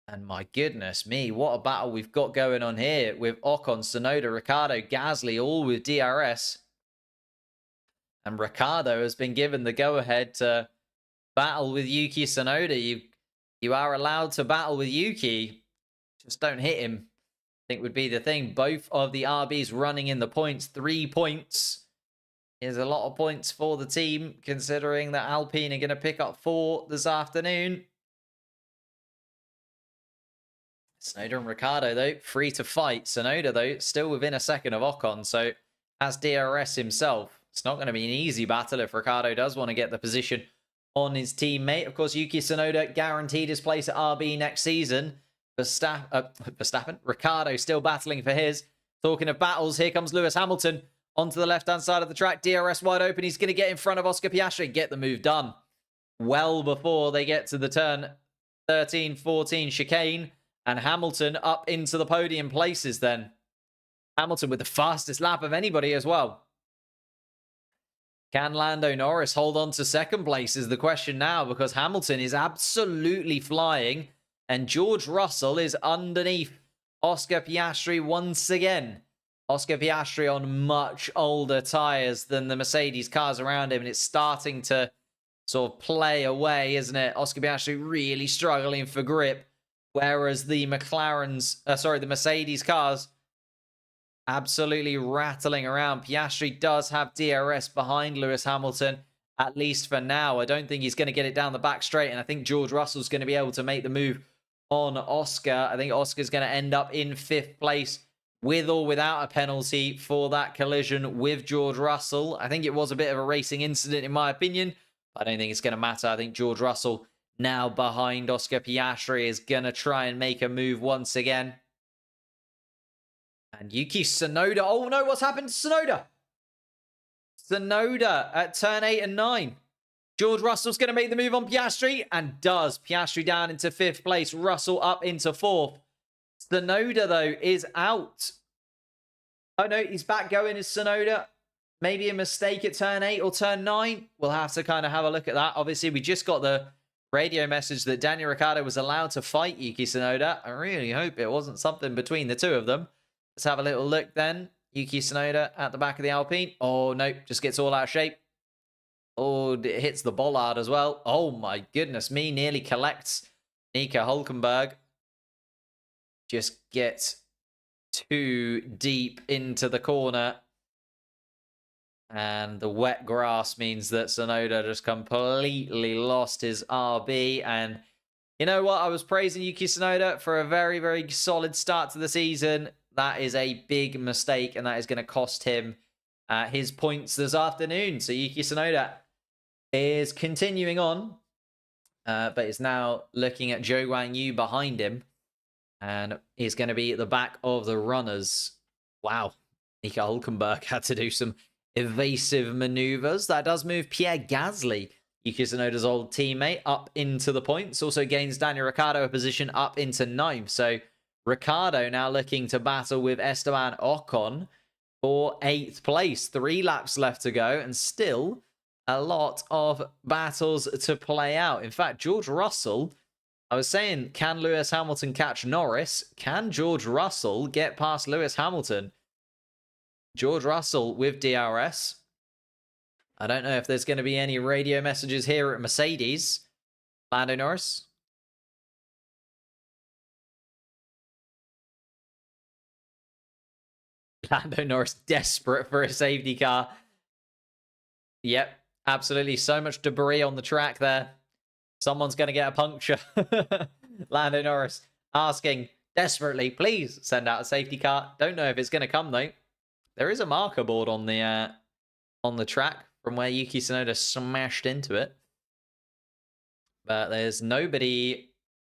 And my goodness me, what a battle we've got going on here with Ocon, Tsunoda, Ricciardo, Gasly, all with DRS. And Ricciardo has been given the go-ahead to battle with Yuki Tsunoda. You are allowed to battle with Yuki. Just don't hit him, I think would be the thing. Both of the RBs running in the points. 3 points is a lot of points for the team, considering that Alpine are going to pick up 4 this afternoon. Tsunoda and Ricciardo, though, free to fight. Tsunoda, though, still within a second of Ocon, so has DRS himself. It's not going to be an easy battle if Ricciardo does want to get the position on his teammate. Of course, Yuki Tsunoda guaranteed his place at RB next season. Verstappen, Ricciardo still battling for his. Talking of battles, here comes Lewis Hamilton onto the left-hand side of the track. DRS wide open. He's going to get in front of Oscar Piastri. Get the move done well before they get to the turn 13, 14 chicane. And Hamilton up into the podium places then. Hamilton with the fastest lap of anybody as well. Can Lando Norris hold on to 2nd place is the question now, because Hamilton is absolutely flying and George Russell is underneath Oscar Piastri once again. Oscar Piastri on much older tyres than the Mercedes cars around him, and it's starting to sort of play away, isn't it? Oscar Piastri really struggling for grip. Whereas the the Mercedes cars absolutely rattling around. Piastri does have DRS behind Lewis Hamilton, at least for now. I don't think he's going to get it down the back straight, and I think George Russell's going to be able to make the move on Oscar. I think Oscar's going to end up in 5th place with or without a penalty for that collision with George Russell. I think it was a bit of a racing incident in my opinion. I don't think it's going to matter. I think George Russell, now behind Oscar Piastri, is going to try and make a move once again. And Yuki Tsunoda. Oh no, what's happened to Tsunoda? Tsunoda at turn 8 and 9. George Russell's going to make the move on Piastri, and does. Piastri down into 5th place. Russell up into 4th. Tsunoda, though, is out. Oh no, he's back going as Tsunoda. Maybe a mistake at turn 8 or turn 9. We'll have to kind of have a look at that. Obviously, we just got the radio message that Daniel Ricciardo was allowed to fight Yuki Tsunoda. I really hope it wasn't something between the two of them. Let's have a little look then. Yuki Tsunoda at the back of the Alpine. Oh, no, just gets all out of shape. Oh, it hits the bollard as well. Oh, my goodness me. Nearly collects Nico Hulkenberg just gets too deep into the corner. And the wet grass means that Tsunoda just completely lost his RB. And you know what? I was praising Yuki Tsunoda for a very, very solid start to the season. That is a big mistake, and that is going to cost him his points this afternoon. So Yuki Tsunoda is continuing on, but is now looking at Zhou Guanyu behind him. And he's going to be at the back of the runners. Wow. Nico Hulkenberg had to do some evasive maneuvers. That does move Pierre Gasly, Yuki Tsunoda's old teammate, up into the points. Also gains Daniel Ricciardo a position up into 9th. So Ricciardo now looking to battle with Esteban Ocon for 8th place. 3 laps left to go, and still a lot of battles to play out. In fact, George Russell, I was saying, can Lewis Hamilton catch Norris? Can George Russell get past Lewis Hamilton? George Russell with DRS. I don't know if there's going to be any radio messages here at Mercedes. Lando Norris. Lando Norris desperate for a safety car. Yep, absolutely. So much debris on the track there. Someone's going to get a puncture. Lando Norris asking desperately, please send out a safety car. Don't know if it's going to come, though. There is a marker board on the track from where Yuki Tsunoda smashed into it. But there's nobody.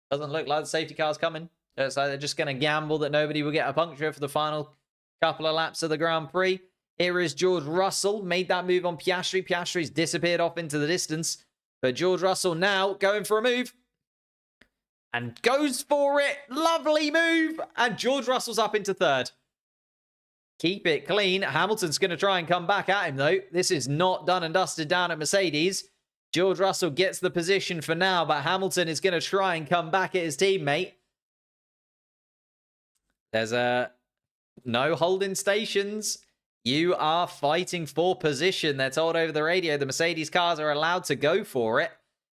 Doesn't look like the safety car's coming. It's like they're just going to gamble that nobody will get a puncture for the final couple of laps of the Grand Prix. Here is George Russell. Made that move on Piastri. Piastri's disappeared off into the distance. But George Russell now going for a move. And goes for it. Lovely move. And George Russell's up into 3rd. Keep it clean. Hamilton's going to try and come back at him, though. This is not done and dusted down at Mercedes. George Russell gets the position for now, but Hamilton is going to try and come back at his teammate. There's no holding stations. You are fighting for position. They're told over the radio the Mercedes cars are allowed to go for it.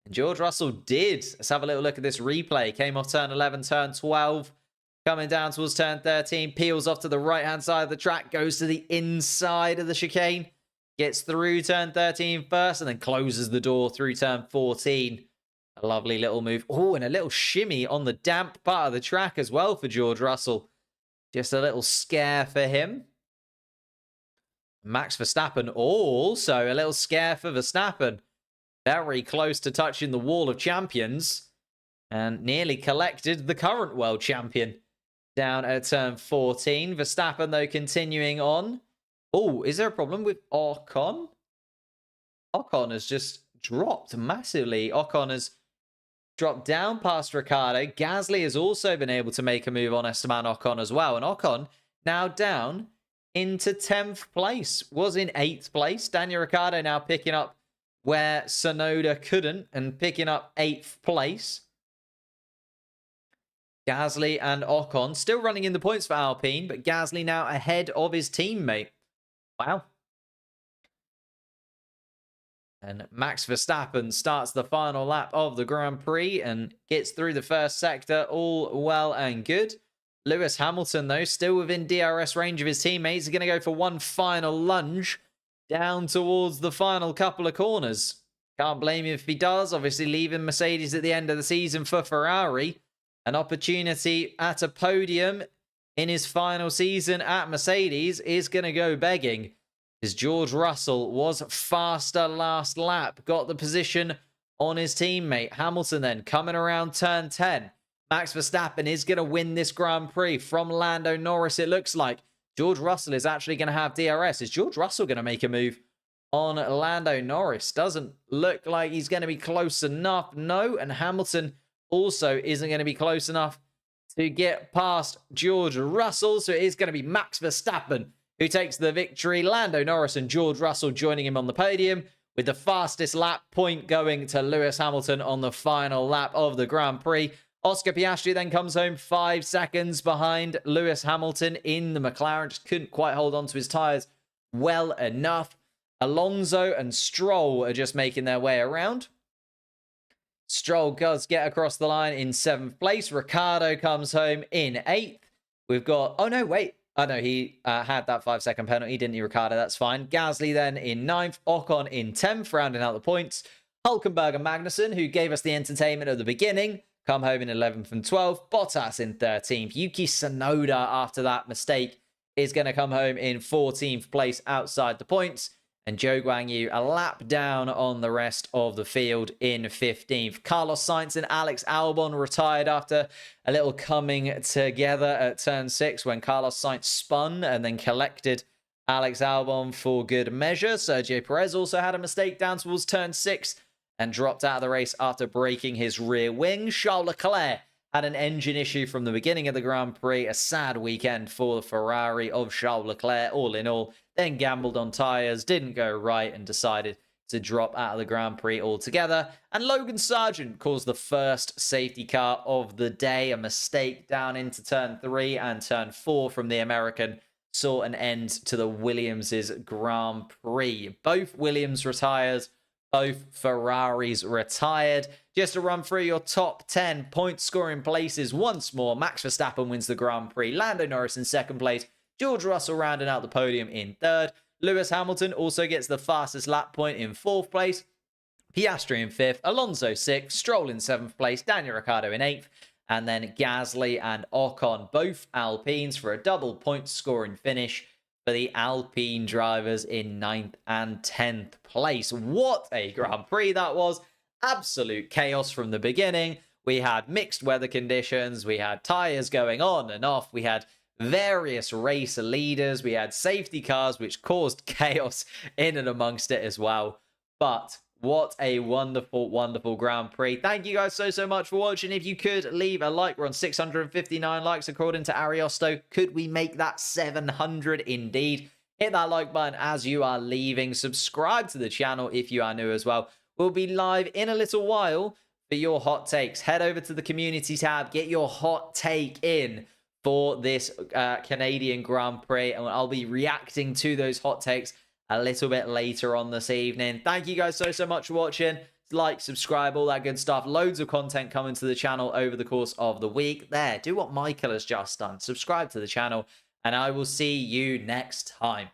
And George Russell did. Let's have a little look at this replay. Came off turn 11, turn 12. Coming down towards turn 13. Peels off to the right-hand side of the track. Goes to the inside of the chicane. Gets through turn 13 first. And then closes the door through turn 14. A lovely little move. Oh, and a little shimmy on the damp part of the track as well for George Russell. Just a little scare for him. Max Verstappen also a little scare for Verstappen. Very close to touching the wall of champions. And nearly collected the current world champion down at turn 14. Verstappen, though, continuing on. Oh, is there a problem with Ocon? Ocon has just dropped massively. Ocon has dropped down past Ricciardo. Gasly has also been able to make a move on Esteban Ocon as well. And Ocon now down into 10th place. Was in 8th place. Daniel Ricciardo now picking up where Tsunoda couldn't and picking up 8th place. Gasly and Ocon still running in the points for Alpine, but Gasly now ahead of his teammate. Wow. And Max Verstappen starts the final lap of the Grand Prix and gets through the first sector, all well and good. Lewis Hamilton, though, still within DRS range of his teammates. He's going to go for one final lunge down towards the final couple of corners. Can't blame him if he does. Obviously, leaving Mercedes at the end of the season for Ferrari. An opportunity at a podium in his final season at Mercedes is going to go begging. As George Russell was faster last lap. Got the position on his teammate. Hamilton then coming around turn 10. Max Verstappen is going to win this Grand Prix from Lando Norris, it looks like. George Russell is actually going to have DRS. Is George Russell going to make a move on Lando Norris? Doesn't look like he's going to be close enough. No, and Hamilton also isn't going to be close enough to get past George Russell. So it is going to be Max Verstappen who takes the victory. Lando Norris and George Russell joining him on the podium, with the fastest lap point going to Lewis Hamilton on the final lap of the Grand Prix. Oscar Piastri then comes home 5 seconds behind Lewis Hamilton in the McLaren. Just couldn't quite hold on to his tyres well enough. Alonso and Stroll are just making their way around. Stroll does get across the line in 7th place. Ricciardo comes home in 8th. We've got, oh no, wait. Oh no, he had that 5-second penalty, didn't he, Ricciardo? That's fine. Gasly then in 9th. Ocon in 10th, rounding out the points. Hulkenberg and Magnussen, who gave us the entertainment at the beginning, come home in 11th and 12th. Bottas in 13th. Yuki Tsunoda, after that mistake, is going to come home in 14th place outside the points. And Zhou Guanyu a lap down on the rest of the field in 15th. Carlos Sainz and Alex Albon retired after a little coming together at turn 6 when Carlos Sainz spun and then collected Alex Albon for good measure. Sergio Perez also had a mistake down towards turn 6 and dropped out of the race after breaking his rear wing. Charles Leclerc had an engine issue from the beginning of the Grand Prix. A sad weekend for the Ferrari of Charles Leclerc, all in all. Then gambled on tyres, didn't go right, and decided to drop out of the Grand Prix altogether. And Logan Sargent caused the first safety car of the day. A mistake down into turn 3 and turn 4 from the American saw an end to the Williams' Grand Prix. Both Williams retired. Both Ferraris retired. Just to run through your top 10 point scoring places once more. Max Verstappen wins the Grand Prix. Lando Norris in 2nd place. George Russell rounding out the podium in 3rd. Lewis Hamilton also gets the fastest lap point in 4th place. Piastri in 5th. Alonso 6th. Stroll in 7th place. Daniel Ricciardo in 8th. And then Gasly and Ocon, both Alpines, for a double point scoring finish for the Alpine drivers in 9th and 10th place. What a Grand Prix that was. Absolute chaos from the beginning. We had mixed weather conditions. We had tyres going on and off. We had various race leaders. We had safety cars, which caused chaos in and amongst it as well. But what a wonderful, wonderful Grand Prix. Thank you guys so much for watching. If you could leave a like, we're on 659 likes according to Ariosto. Could we make that 700? Indeed. Hit that like button as you are leaving. Subscribe to the channel if you are new as well. We'll be live in a little while for your hot takes. Head over to the community tab. Get your hot take in for this Canadian Grand Prix. And I'll be reacting to those hot takes a little bit later on this evening. Thank you guys so much for watching. Like, subscribe, all that good stuff. Loads of content coming to the channel over the course of the week. There, do what Michael has just done. Subscribe to the channel, and I will see you next time.